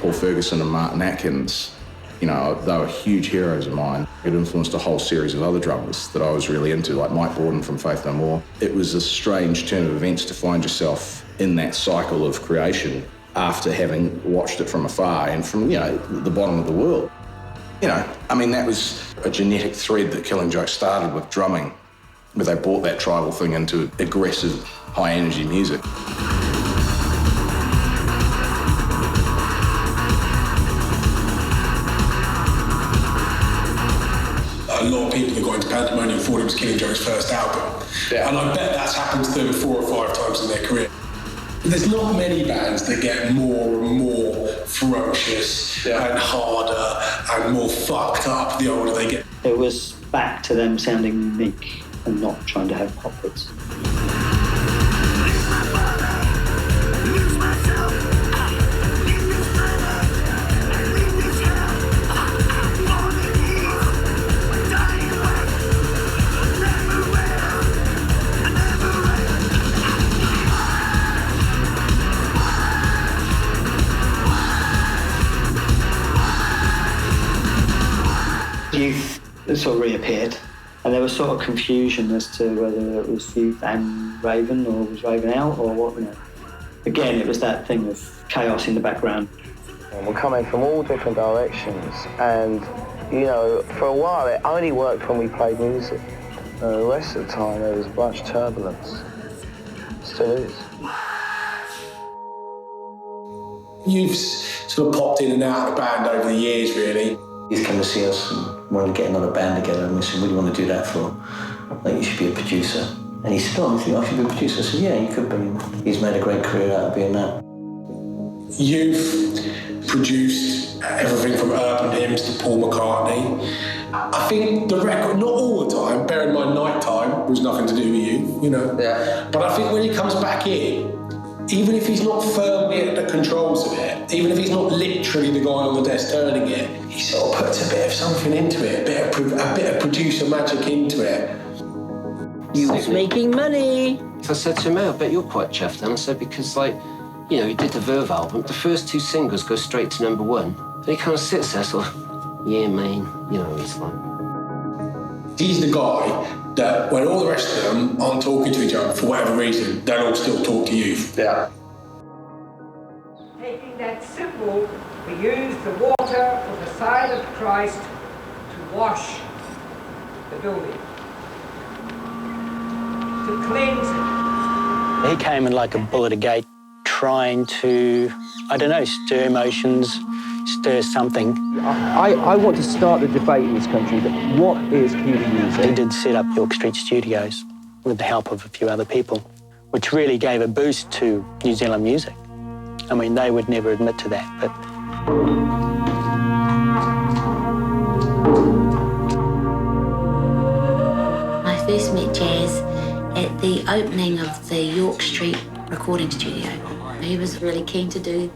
Paul Ferguson and Martin Atkins, you know, they were huge heroes of mine. It influenced a whole series of other drummers that I was really into, like Mike Borden from Faith No More. It was a strange turn of events to find yourself in that cycle of creation after having watched it from afar and from, you know, the bottom of the world. You know, I mean, that was a genetic thread that Killing Joke started with drumming, where they brought that tribal thing into aggressive, high-energy music. A lot of people that got into Pandemonium thought it was Killing Joke's first album. Yeah. And I bet that's happened to them 4 or 5 times in their career. There's not many bands that get more and more ferocious and harder and more fucked up the older they get. It was back to them sounding unique and not trying to have pop hits. Youth sort of reappeared, And there was sort of confusion as to whether it was Youth and Raven or was Raven out or what, you know. Again, it was that thing of chaos in the background. And we're coming from all different directions, and, you know, for a while it only worked when we played music. The rest of the time there was a bunch of turbulence. Still is. You've sort of popped in and out of the band over the years, really. Youth came to see us and wanted to get another band together, and we said, what do you want to do that for? Like, you should be a producer. And he said, oh, you think I should be a producer? I said, yeah, you could be. He's made a great career out of being that. You've produced everything from urban hymns to Paul McCartney. I think the record, not all the time, bear in mind Nighttime was nothing to do with you know. Yeah. But I think when he comes back in, even if he's not firmly at the controls of it, even if he's not literally the guy on the desk turning it, he sort of puts a bit of something into it, a bit of producer magic into it. You was making money. So I said to him, I bet you're quite chuffed then. I said, because, like, you know, he did the Verve album, the first 2 singles go straight to #1. And he kind of sits there sort of, yeah, man, you know, he's like... He's the guy that when all the rest of them aren't talking to each other for whatever reason, they'll all still talk to you. Yeah. Taking that symbol, we use the water of the side of Christ to wash the building, to cleanse it. He came in like a bull at a gate, trying to, I don't know, stir emotions, stir something. I want to start the debate in this country that what is Kiwi music? He did set up York Street Studios with the help of a few other people, which really gave a boost to New Zealand music. I mean, they would never admit to that, but... I first met Jazz at the opening of the York Street recording studio. He was really keen to do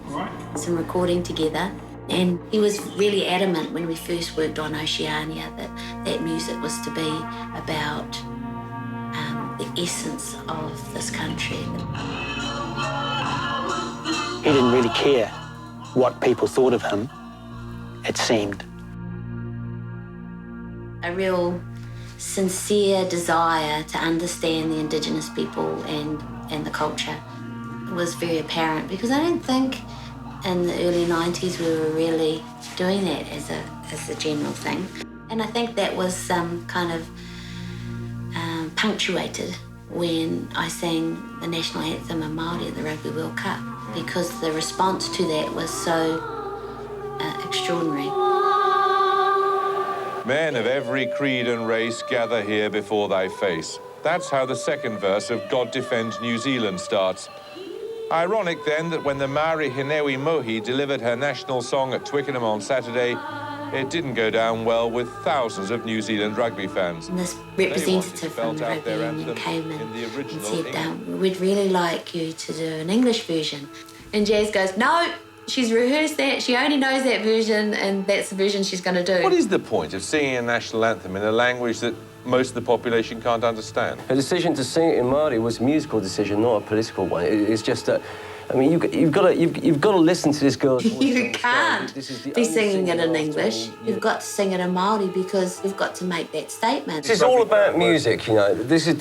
some recording together, and he was really adamant when we first worked on Oceania that music was to be about the essence of this country. He didn't really care what people thought of him, it seemed. A real sincere desire to understand the Indigenous people and the culture was very apparent, because I don't think in the early 90s we were really doing that as a general thing. And I think that was kind of punctuated when I sang the national anthem in Māori at the Rugby World Cup, because the response to that was so extraordinary. Men of every creed and race gather here before thy face. That's how the second verse of God Defend New Zealand starts. Ironic, then, that when the Maori Hinewi Mohi delivered her national song at Twickenham on Saturday, it didn't go down well with thousands of New Zealand rugby fans. And this representative from the rugby union came in and said, we'd really like you to do an English version. And Jazz goes, no, she's rehearsed that, she only knows that version, and that's the version she's going to do. What is the point of singing a national anthem in a language that most of the population can't understand? The decision to sing it in Māori was a musical decision, not a political one. It's just that, I mean, you've got to listen to this girl's voice. You can't be singing it in English. You've got to sing it in Māori, because you've got to make that statement. This is all about music, you know. This is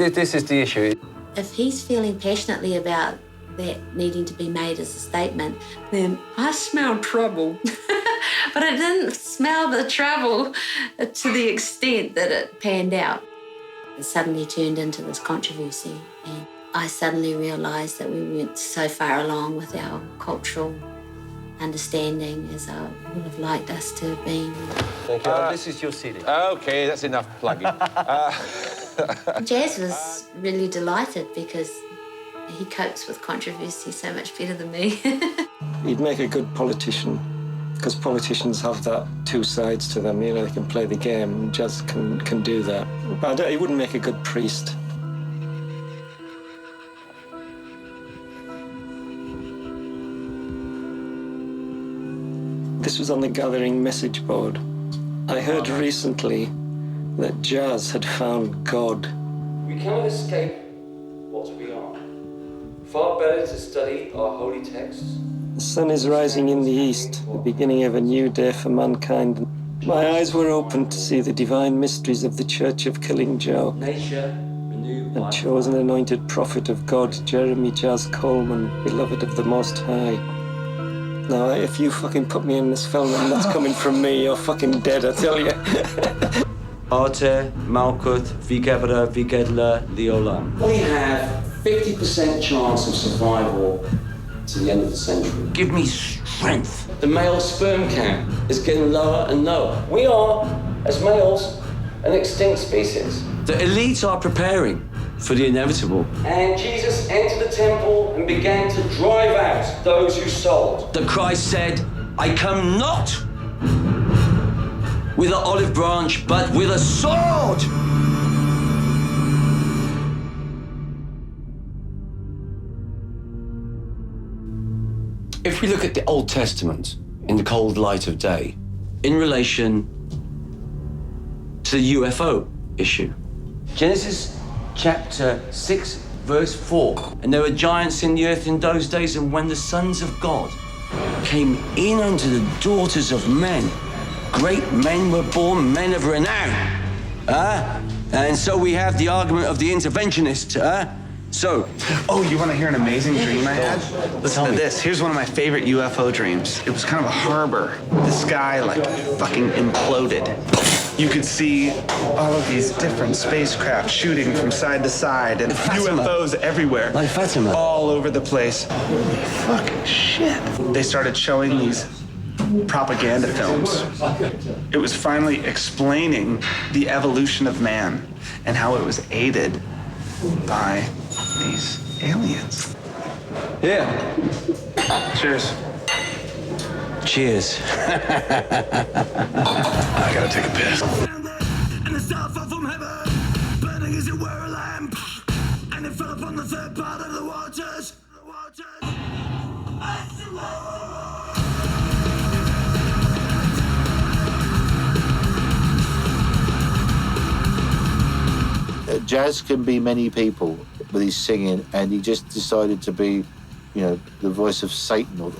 the issue. If he's feeling passionately about that needing to be made as a statement, then I smell trouble. But I didn't smell the trouble to the extent that it panned out. It suddenly turned into this controversy, and I suddenly realised that we weren't so far along with our cultural understanding as I would have liked us to have been. Thank you. This is your CD. OK, that's enough plugging. Jazz was really delighted, because he copes with controversy so much better than me. He'd make a good politician, because politicians have that two sides to them. You know, they can play the game, and Jazz can do that. But he wouldn't make a good priest. This was on the Gathering message board. I heard recently that Jazz had found God. We cannot escape what we are. Far better to study our holy texts. The sun is rising in the east, the beginning of a new day for mankind. My eyes were opened to see the divine mysteries of the Church of Killing Joke. And chosen anointed prophet of God, Jeremy Jazz Coleman, beloved of the Most High. Now, if you fucking put me in this film and that's coming from me, you're fucking dead, I tell you. Arte, Malkuth, Vigebra, Vigedla, Leola. We have 50% chance of survival to the end of the century. Give me strength. The male sperm count is getting lower and lower. We are, as males, an extinct species. The elites are preparing for the inevitable. And Jesus entered the temple and began to drive out those who sold. The Christ said, I come not with an olive branch, but with a sword. If we look at the Old Testament in the cold light of day, in relation to the UFO issue, Genesis chapter 6, verse 4. And there were giants in the earth in those days, and when the sons of God came in unto the daughters of men, great men were born, men of renown. And so we have the argument of the interventionist. So, oh, you want to hear an amazing dream I had? Listen to this. Here's one of my favorite UFO dreams. It was kind of a harbor. The sky, like, fucking imploded. You could see all of these different spacecraft shooting from side to side, and UFOs everywhere. Like Fatima. All over the place. Holy fucking shit. They started showing these propaganda films. It was finally explaining the evolution of man and how it was aided by these aliens. Yeah. Cheers. Cheers. I gotta take a piss. And the star fell from heaven, burning as it were a lamp, and it fell upon the third part of the waters. Jazz can be many people with his singing, and he just decided to be, you know, the voice of Satan. Or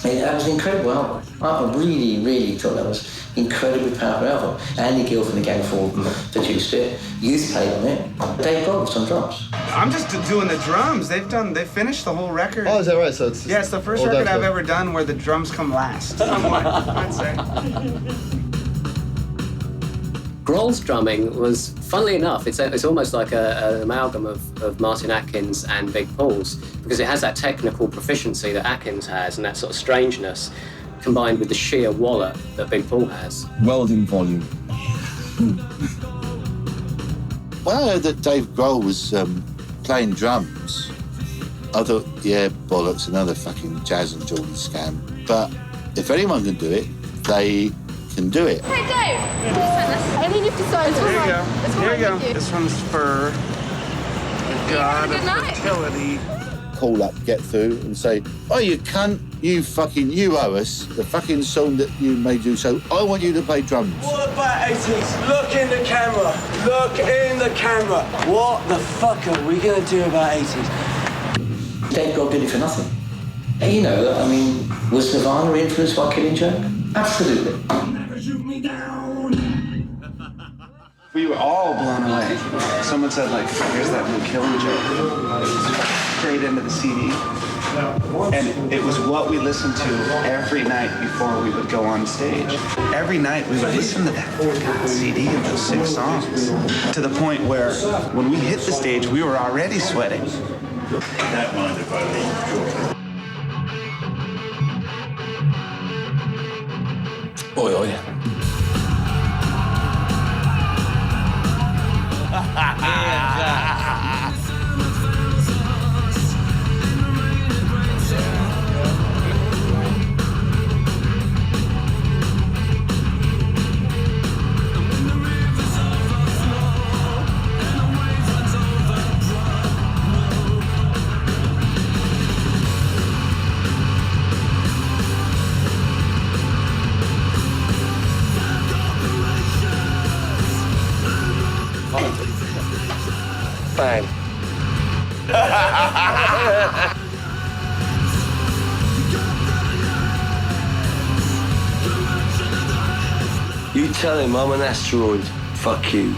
That was an incredible album. I really, really thought that was incredibly powerful album. Andy Gill from the Gang 4 produced it. Youth played on it. Dave Grohl was on drums. I'm just doing the drums. They finished the whole record. Oh, is that right? So it's yeah, it's the first record I've ever done where the drums come last. Somewhat, I'd say. Grohl's drumming was, funnily enough, it's almost like an amalgam of Martin Atkins and Big Paul's, because it has that technical proficiency that Atkins has and that sort of strangeness combined with the sheer wallop that Big Paul has. Welding volume. When I heard that Dave Grohl was playing drums, I thought, yeah, bollocks, another fucking Jazz and Geordie scam. But if anyone can do it, they can do it. Hey, Dave! I think you've decided. Here you go. Here you go. This one's for the god of fertility. Call up, get through, and say, oh, you cunt, you owe us the fucking song that you made you, so I want you to play drums. What about 80s? Look in the camera. Look in the camera. What the fuck are we gonna do about 80s? Dave Grohl did it for nothing. And, you know, I mean, was Nirvana influenced by Killing Joke? Absolutely. We were all blown away. Someone said, like, here's that new Killing Joke. Straight into the CD. And it was what we listened to every night before we would go on stage. Every night we would listen to that CD of those 6 songs. To the point where when we hit the stage, we were already sweating. Don't mind if I leave shortly. Oi, oi. Bang. You tell him I'm an asteroid. Fuck you.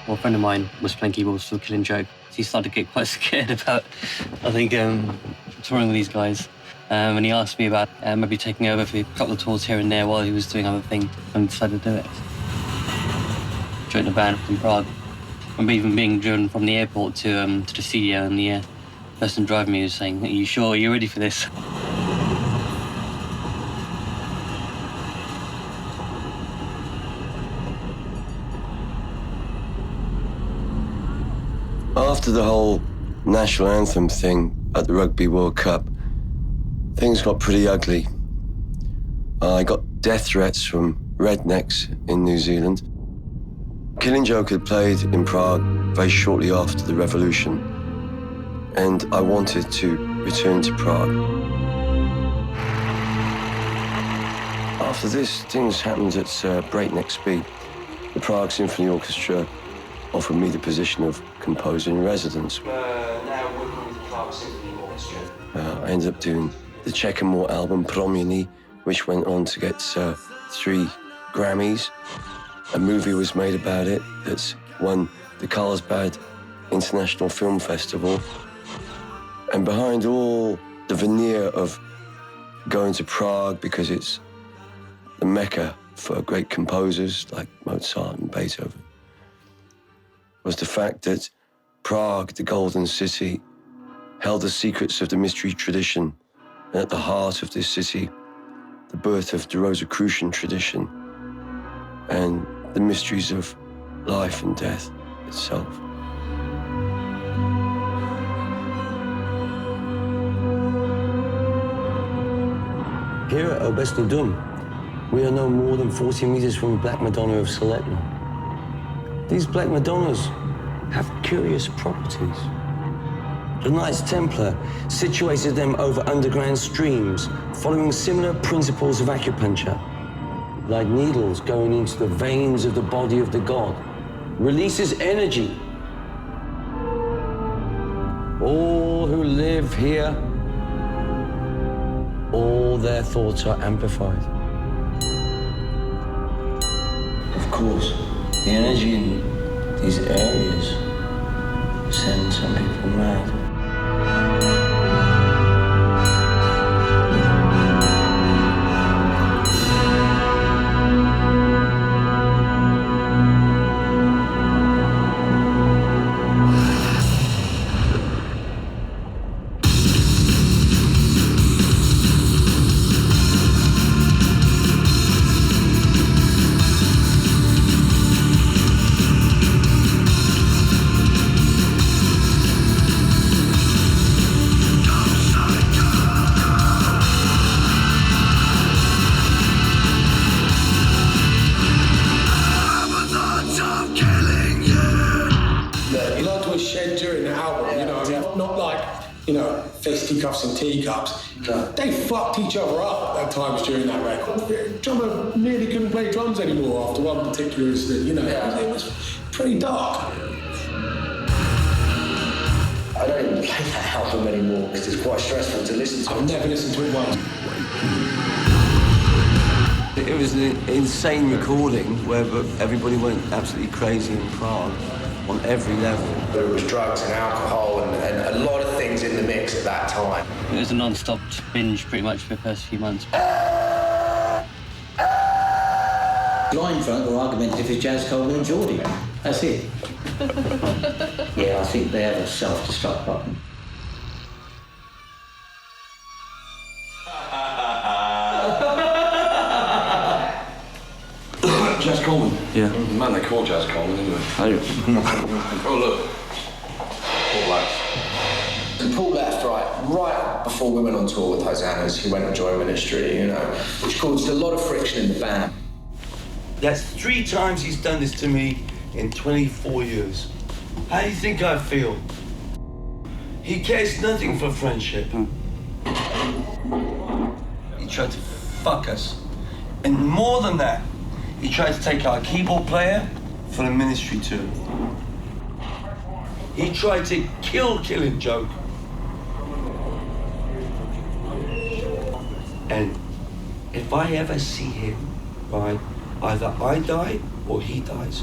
Well, a friend of mine was playing keyboards for Killing Joke. He started to get quite scared about, I think, touring with these guys. And he asked me about maybe taking over for a couple of tours here and there while he was doing other things, and decided to do it. Joined a band in Prague. I remember even being driven from the airport to the studio, and the person driving me was saying, "Are you sure? Are you ready for this?" After the whole national anthem thing at the Rugby World Cup, things got pretty ugly. I got death threats from rednecks in New Zealand. Killing Joke had played in Prague very shortly after the revolution, and I wanted to return to Prague. After this, things happened at breakneck speed. The Prague Symphony Orchestra offered me the position of composer in residence. Now working with the Prague Symphony Orchestra. I ended up doing the Czechomore album Proměny, which went on to get 3 Grammys. A movie was made about it that's won the Carlsbad International Film Festival. And behind all the veneer of going to Prague because it's the Mecca for great composers like Mozart and Beethoven, was the fact that Prague, the Golden City, held the secrets of the mystery tradition, and at the heart of this city, the birth of the Rosicrucian tradition and the mysteries of life and death itself. Here at Obecny Dum, we are no more than 40 meters from the Black Madonna of Soletno. These Black Madonnas have curious properties. The Knights Templar situated them over underground streams, following similar principles of acupuncture. Like needles going into the veins of the body of the god, releases energy. All who live here, all their thoughts are amplified. Of course, the energy in these areas send some people mad. Fisticuffs and teacups. They fucked each other up at times during that record. The drummer nearly couldn't play drums anymore after one particular incident, It was pretty dark. I don't even play that album anymore because it's quite stressful to listen to. I've never listened to it once. It was an insane recording where everybody went absolutely crazy in Prague on every level. There was drugs and alcohol and a lot of things in the mix at that time. It was a non-stop binge pretty much for the first few months. Line front were argumentative is Jazz, Coleman and Geordie. That's it. Yeah, I think they have a self-destruct button. Jazz Coleman? Yeah. The man they call Jazz Coleman, anyway. Oh, look. Paul left. And Paul left, right before we went on tour with Hosannas. He went and joined Ministry, which caused a lot of friction in the band. That's 3 times he's done this to me in 24 years. How do you think I feel? He cares nothing for friendship. He tried to fuck us. And more than that, he tried to take our keyboard player for the Ministry tour. He tried to kill Killing Joke. And if I ever see him, right, either I die or he dies.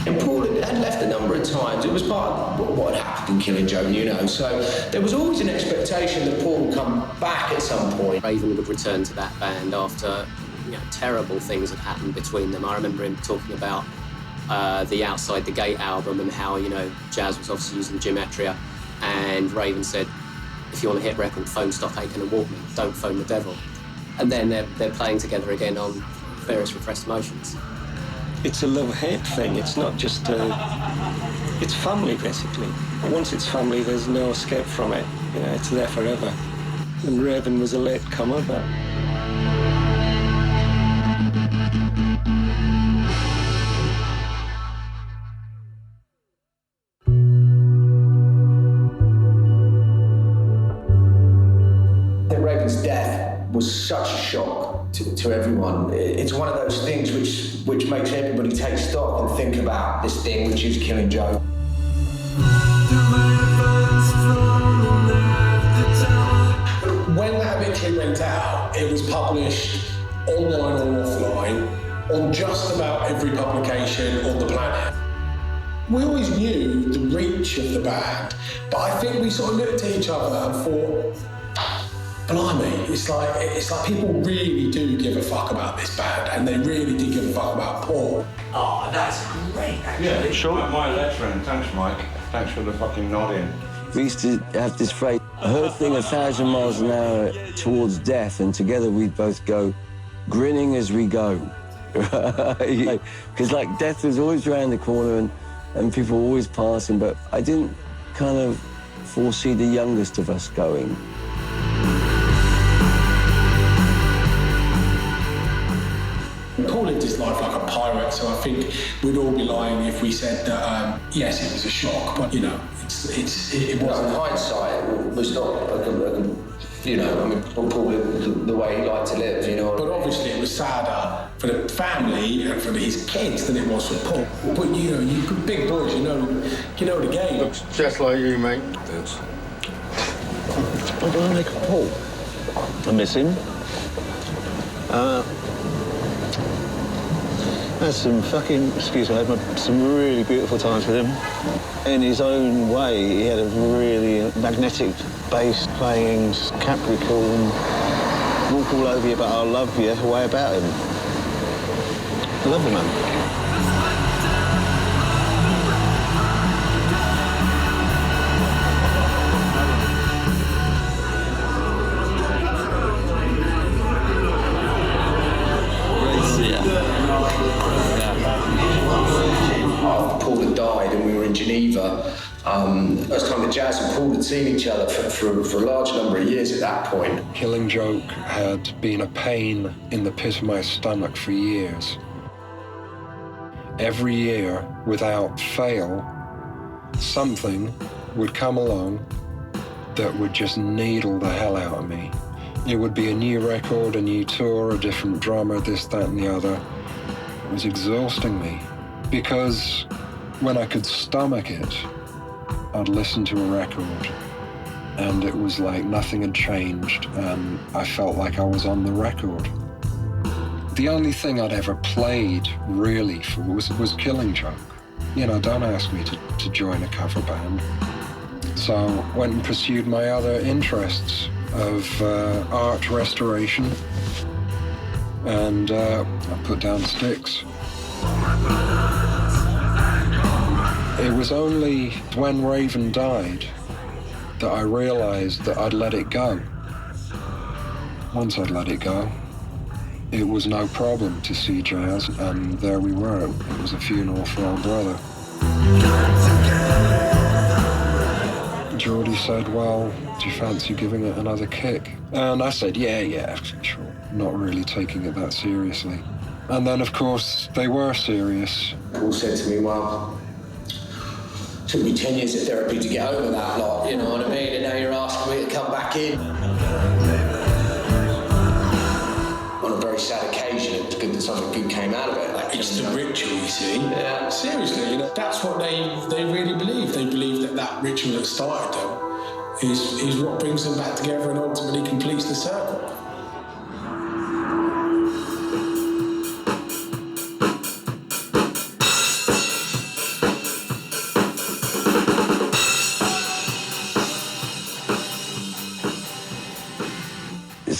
And Paul had left a number of times. It was part of what had happened in Killing Joke, you know. So there was always an expectation that Paul would come back at some point. Raven would return to that band after, you know, terrible things had happened between them. I remember him talking about the Outside the Gate album and how, you know, Jazz was obviously using Gematria, and Raven said, if you want to hit record, phone Stock Aitken and Walkman, don't phone the devil. And then they're playing together again on Various Repressed Emotions. It's a love-hate thing. It's not just it's family, basically. Once it's family, there's no escape from it. You know, it's there forever. And Raven was a late comer, but... Raven's death was such a shock to everyone. It's one of those things which makes everybody take stock and think about this thing which is Killing Joke. When that obituary went out, it was published online or offline on just about every publication on the planet. We always knew the reach of the band, but I think we sort of looked at each other and thought, blimey, it's like people really do give a fuck about this band, and they really do give a fuck about Paul. Oh, that's great, actually. Yeah, sure. My lecturing. Thanks, Mike. Thanks for the fucking nodding. We used to have this phrase, her thing 1,000 miles an hour towards death, and together we'd both go, grinning as we go. Because like death was always around the corner and people were always passing, but I didn't kind of foresee the youngest of us going. Paul lived his life like a pirate, so I think we'd all be lying if we said that, yes, it was a shock, but, you know, it wasn't. In hindsight, it was not you know, I mean, Paul lived the way he liked to live, you know. But obviously it was sadder for the family and for his kids than it was for Paul. But, you know, you big boys, you know the game. Looks just like you, mate. What do I make of Paul? I miss him. Had some some really beautiful times with him. In his own way, he had a really magnetic bass playing, Capricorn, walk all over you, but I'll love you way about him. I love the man. Paul had died and we were in Geneva. First time that Jazz and Paul had seen each other for a large number of years at that point. Killing Joke had been a pain in the pit of my stomach for years. Every year, without fail, something would come along that would just needle the hell out of me. It would be a new record, a new tour, a different drummer, this, that, and the other. It was exhausting me because when I could stomach it, I'd listen to a record and it was like nothing had changed and I felt like I was on the record. The only thing I'd ever played really for was Killing Joke. You know, don't ask me to join a cover band. So I went and pursued my other interests of art restoration and I put down sticks. It was only when Raven died that I realized that I'd let it go. Once I'd let it go, it was no problem to see Jazz, and there we were. It was a funeral for our brother. Geordie said, well, do you fancy giving it another kick? And I said, yeah, sure. Not really taking it that seriously. And then, of course, they were serious. Paul said to me, well, it took me 10 years of therapy to get over that lot, you know what I mean? And now you're asking me to come back in. very sad occasion, it was good that something good came out of it. Like it's the ritual, you see. Yeah. Seriously, that's what they really believe. They believe that ritual that started them is what brings them back together and ultimately completes the circle.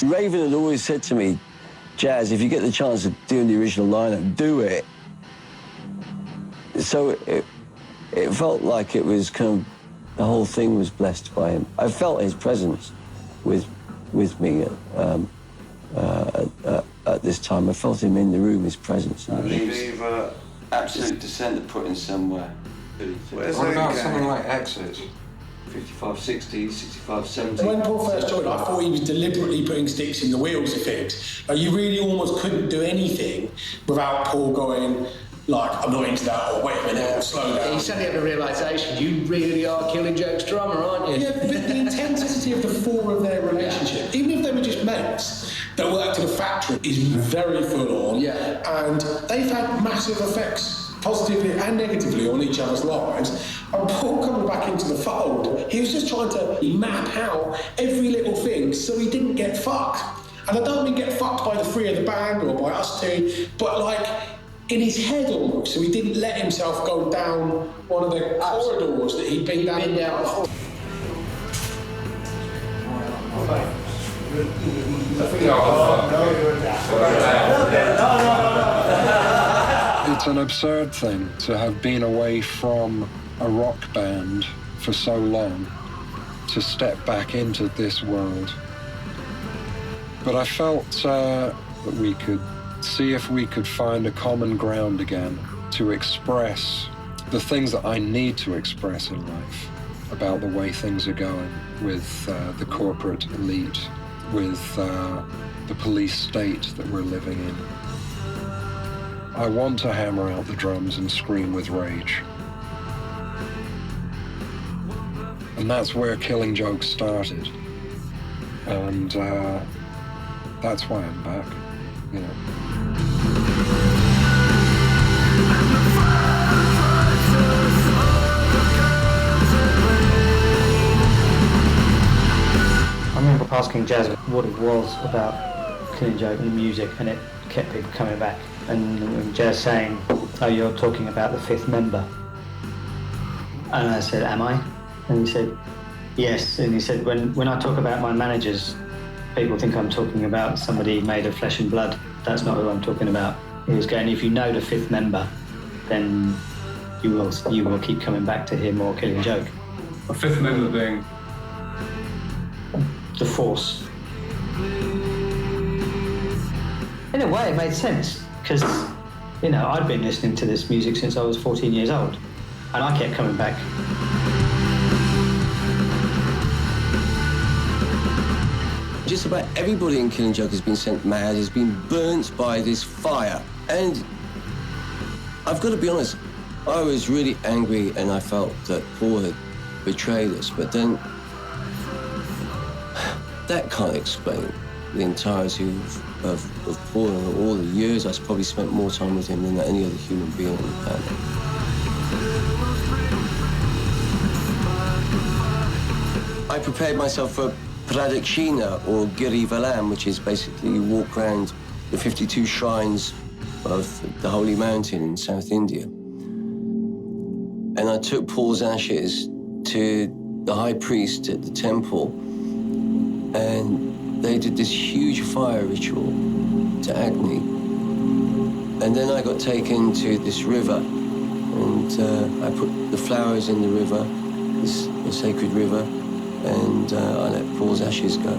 Raven had always said to me, Jazz, if you get the chance of doing the original lineup, do it. So it felt like it was kind of, the whole thing was blessed by him. I felt his presence with me at this time. I felt him in the room, his presence. I believe Absolute Descent to put in somewhere. What about something like Exit? 55, 60, 65, 70. When Paul first joined, I thought he was deliberately putting sticks in the wheels of things. Like, you really almost couldn't do anything without Paul going, like, I'm not into that, or wait a minute, or slow down. He suddenly had the realisation, you really are Killing Joke's drummer, aren't you? Yeah, but the intensity of the four of their relationship, even if they were just mates that worked in a factory, is very full on. Yeah. And they've had massive effects, positively and negatively, on each other's lives. And Paul coming back into the fold, he was just trying to map out every little thing so he didn't get fucked. And I don't mean get fucked by the three of the band or by us two, but like in his head almost, so he didn't let himself go down one of the corridors that he'd been down before. It's an absurd thing to have been away from a rock band for so long, to step back into this world. But I felt that we could see if we could find a common ground again to express the things that I need to express in life about the way things are going with the corporate elite, with the police state that we're living in. I want to hammer out the drums and scream with rage. And that's where Killing Joke started. And that's why I'm back, you know. I remember asking Jazz what it was about Killing Joke and the music, and it kept people coming back. And Jazz saying, oh, you're talking about the fifth member. And I said, am I? And he said, yes. And he said, when I talk about my managers, people think I'm talking about somebody made of flesh and blood. That's not who I'm talking about. He was going, if you know the fifth member, then you will keep coming back to him or Killing Joke. A fifth member being? The Force. In a way, it made sense, because, you know, I'd been listening to this music since I was 14 years old, and I kept coming back. Just about everybody in Killing Joke has been sent mad, has been burnt by this fire. And I've got to be honest, I was really angry and I felt that Paul had betrayed us, but then that can't explain the entirety of Paul and all the years. I probably spent more time with him than any other human being on the planet. I prepared myself for Pradakshina, or Giri Valam, which is basically you walk around the 52 shrines of the Holy Mountain in South India. And I took Paul's ashes to the high priest at the temple, and they did this huge fire ritual to Agni. And then I got taken to this river, and I put the flowers in the river, the sacred river, and I let Paul's ashes go.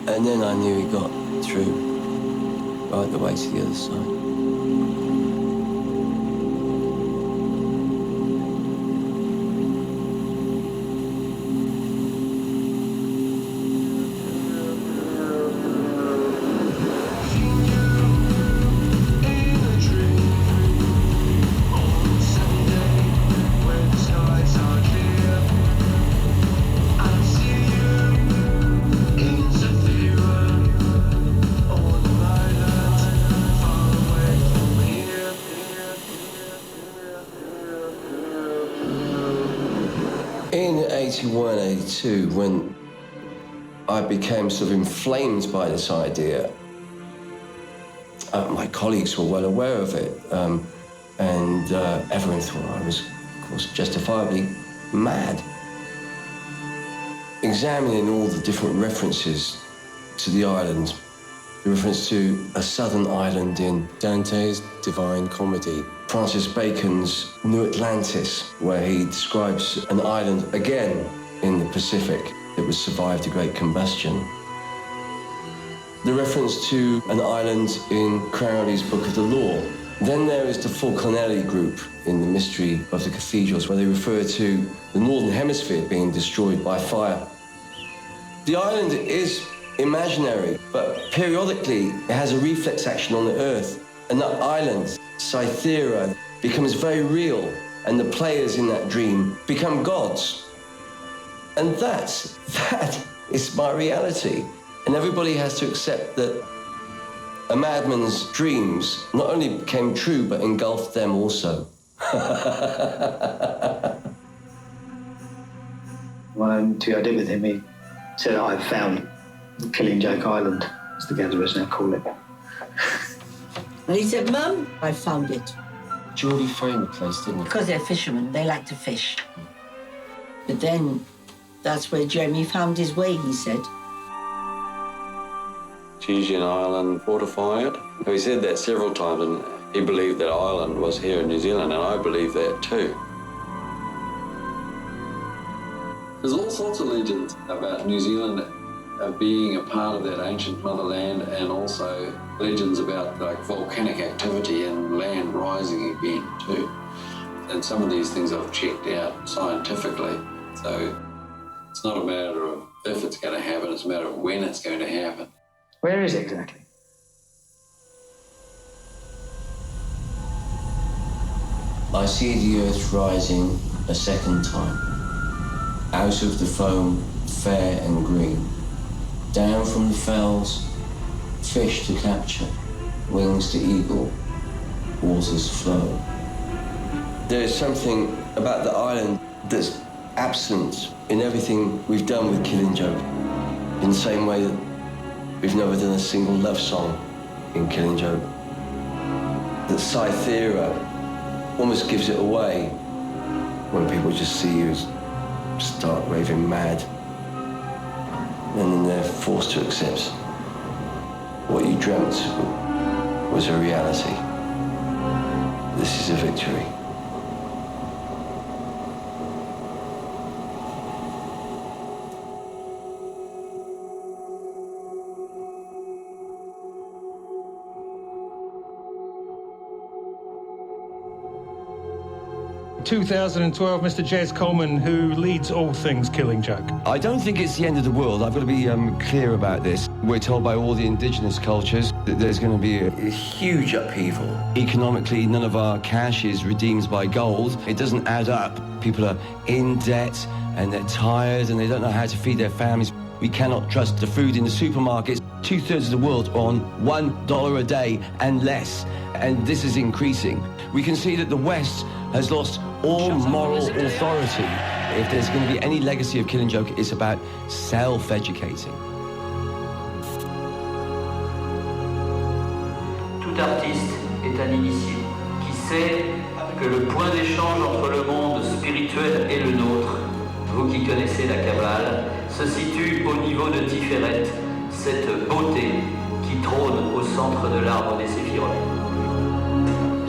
And then I knew he got through, right the way to the other side. 81, 82, when I became sort of inflamed by this idea, my colleagues were well aware of it, and everyone thought I was, of course, justifiably mad. Examining all the different references to the island, the reference to a southern island in Dante's Divine Comedy, Francis Bacon's New Atlantis, where he describes an island, again, in the Pacific that would survive the Great Combustion. The reference to an island in Crowley's Book of the Law. Then there is the Fulcanelli group in The Mystery of the Cathedrals, where they refer to the Northern Hemisphere being destroyed by fire. The island is imaginary, but periodically it has a reflex action on the Earth, and that island, Cythera, becomes very real, and the players in that dream become gods. And that is my reality. And everybody has to accept that a madman's dreams not only became true, but engulfed them also. When I interview I did with him, he said, I found Killing Joke Island, as the gatherers now call it. And he said, Mum, I found it. Geordie framed the place, didn't he? Because they're fishermen, they like to fish. But then, that's where Jeremy found his way, he said. It's usually an island fortified. He said that several times, and he believed that island was here in New Zealand, and I believe that too. There's all sorts of legends about New Zealand being a part of that ancient motherland, and also legends about like volcanic activity and land rising again too. And some of these things I've checked out scientifically. So it's not a matter of if it's going to happen, it's a matter of when it's going to happen. Where is it exactly? I see the earth rising a second time. Out of the foam, fair and green. Down from the fells, fish to capture, wings to eagle, waters flow. There is something about the island that's absent in everything we've done with Killing Joke. In the same way that we've never done a single love song in Killing Joke. That Cythera almost gives it away when people just see you start raving mad. And then they're forced to accept what you dreamt was a reality. This is a victory. In 2012, Mr. Jez Coleman, who leads all things Killing Joke. I don't think it's the end of the world. I've got to be clear about this. We're told by all the indigenous cultures that there's going to be a huge upheaval. Economically, none of our cash is redeemed by gold. It doesn't add up. People are in debt and they're tired and they don't know how to feed their families. We cannot trust the food in the supermarkets. 2/3 of the world are on $1 a day and less, and this is increasing. We can see that the West has lost all moral authority. If there's going to be any legacy of Killing Joke, it's about self-educating. Tout artiste est un initié qui sait que le point d'échange entre le monde spirituel et le nôtre, vous qui connaissez la Kabbale, se situe au niveau de Tiferet, cette beauté qui trône au centre de l'arbre des séphirotes.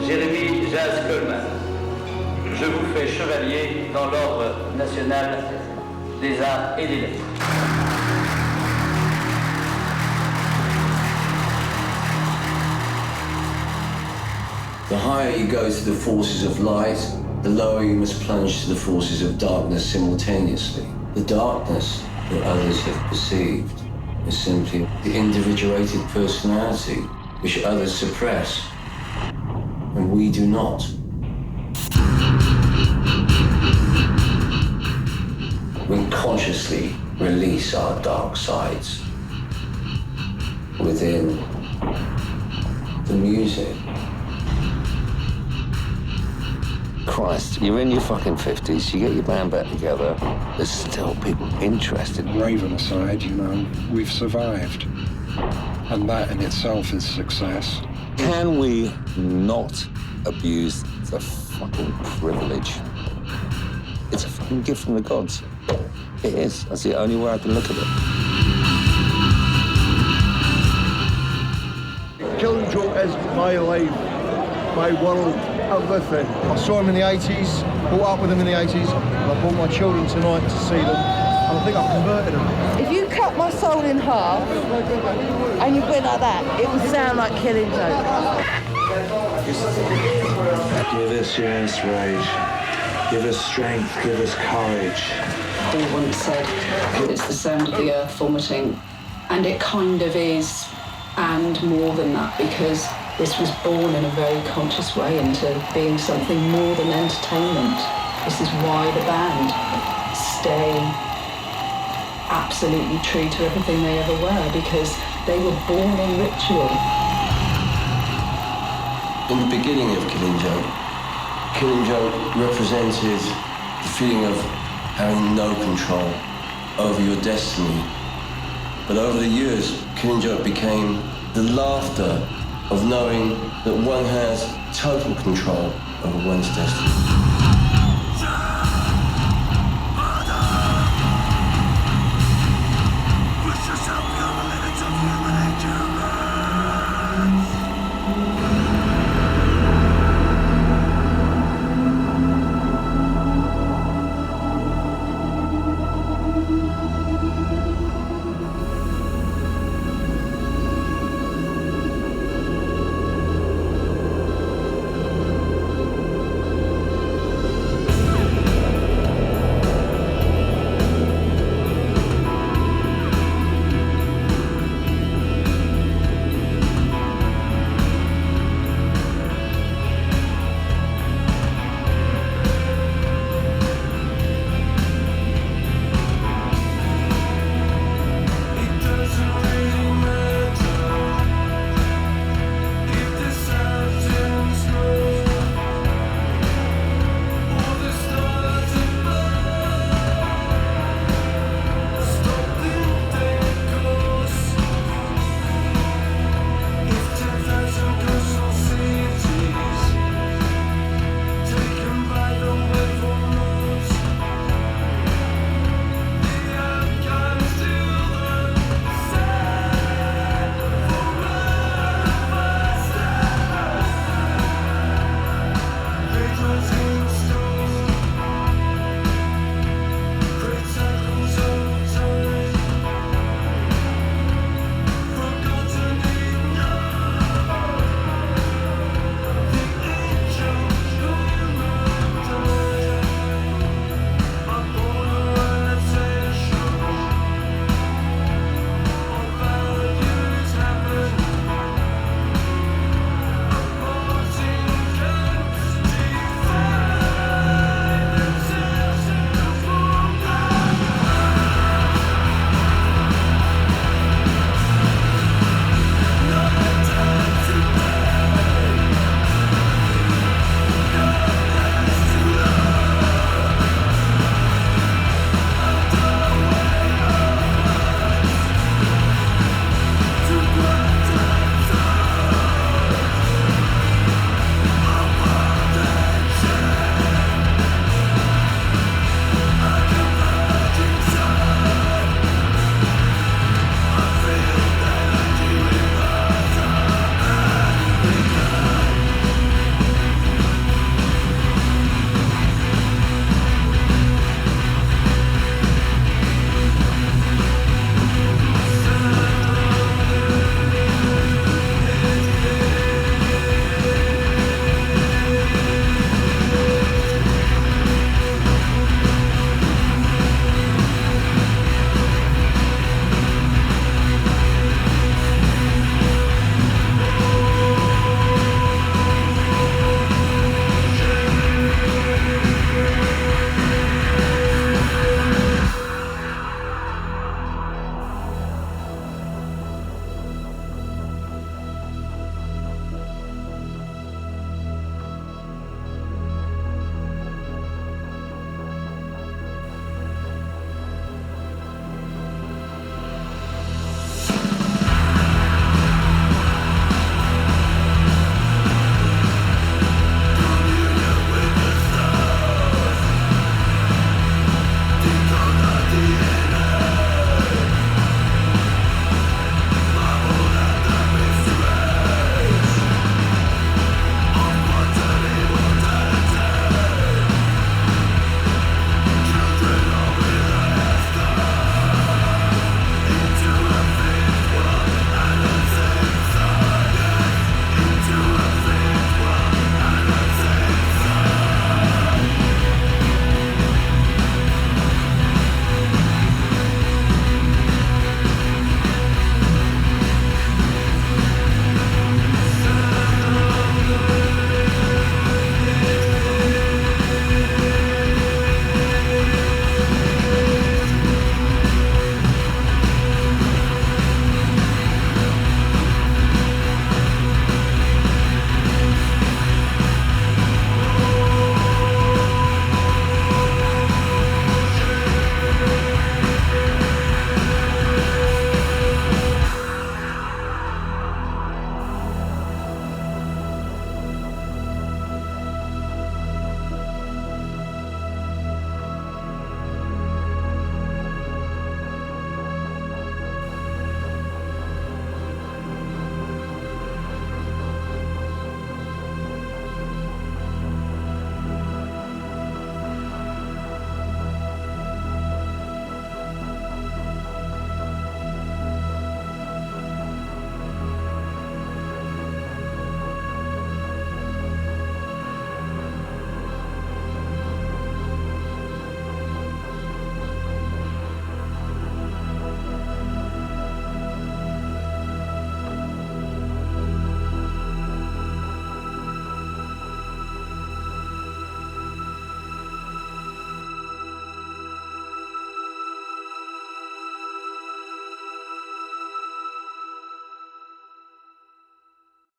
Jérémy Jazz Coleman, je vous fais chevalier dans l'ordre national des arts et des lettres. The higher you go to the forces of light, the lower you must plunge to the forces of darkness simultaneously. The darkness that others have perceived is simply the individuated personality which others suppress, and we do not. We consciously release our dark sides within the music. Christ, you're in your fucking 50s, you get your band back together, there's still people interested. Raven aside, you know, we've survived. And that in itself is success. Can we not abuse the fucking privilege? It's a fucking gift from the gods. It is. That's the only way I can look at it. Killing Joke is my life, my world, everything. I saw him in the 80s, brought up with him in the 80s, and I brought my children tonight to see them, and I think I've converted them. If you cut my soul in half and you went like that, it would sound like Killing Joke. Give us your inspiration, give us strength, give us courage. They once said it's the sound of the earth vomiting, and it kind of is, and more than that, because this was born in a very conscious way into being something more than entertainment. This is why the band stay absolutely true to everything they ever were, because they were born in ritual. In the beginning of Killing Joke represented the feeling of having no control over your destiny. But over the years, Killing Joke became the laughter of knowing that one has total control over one's destiny.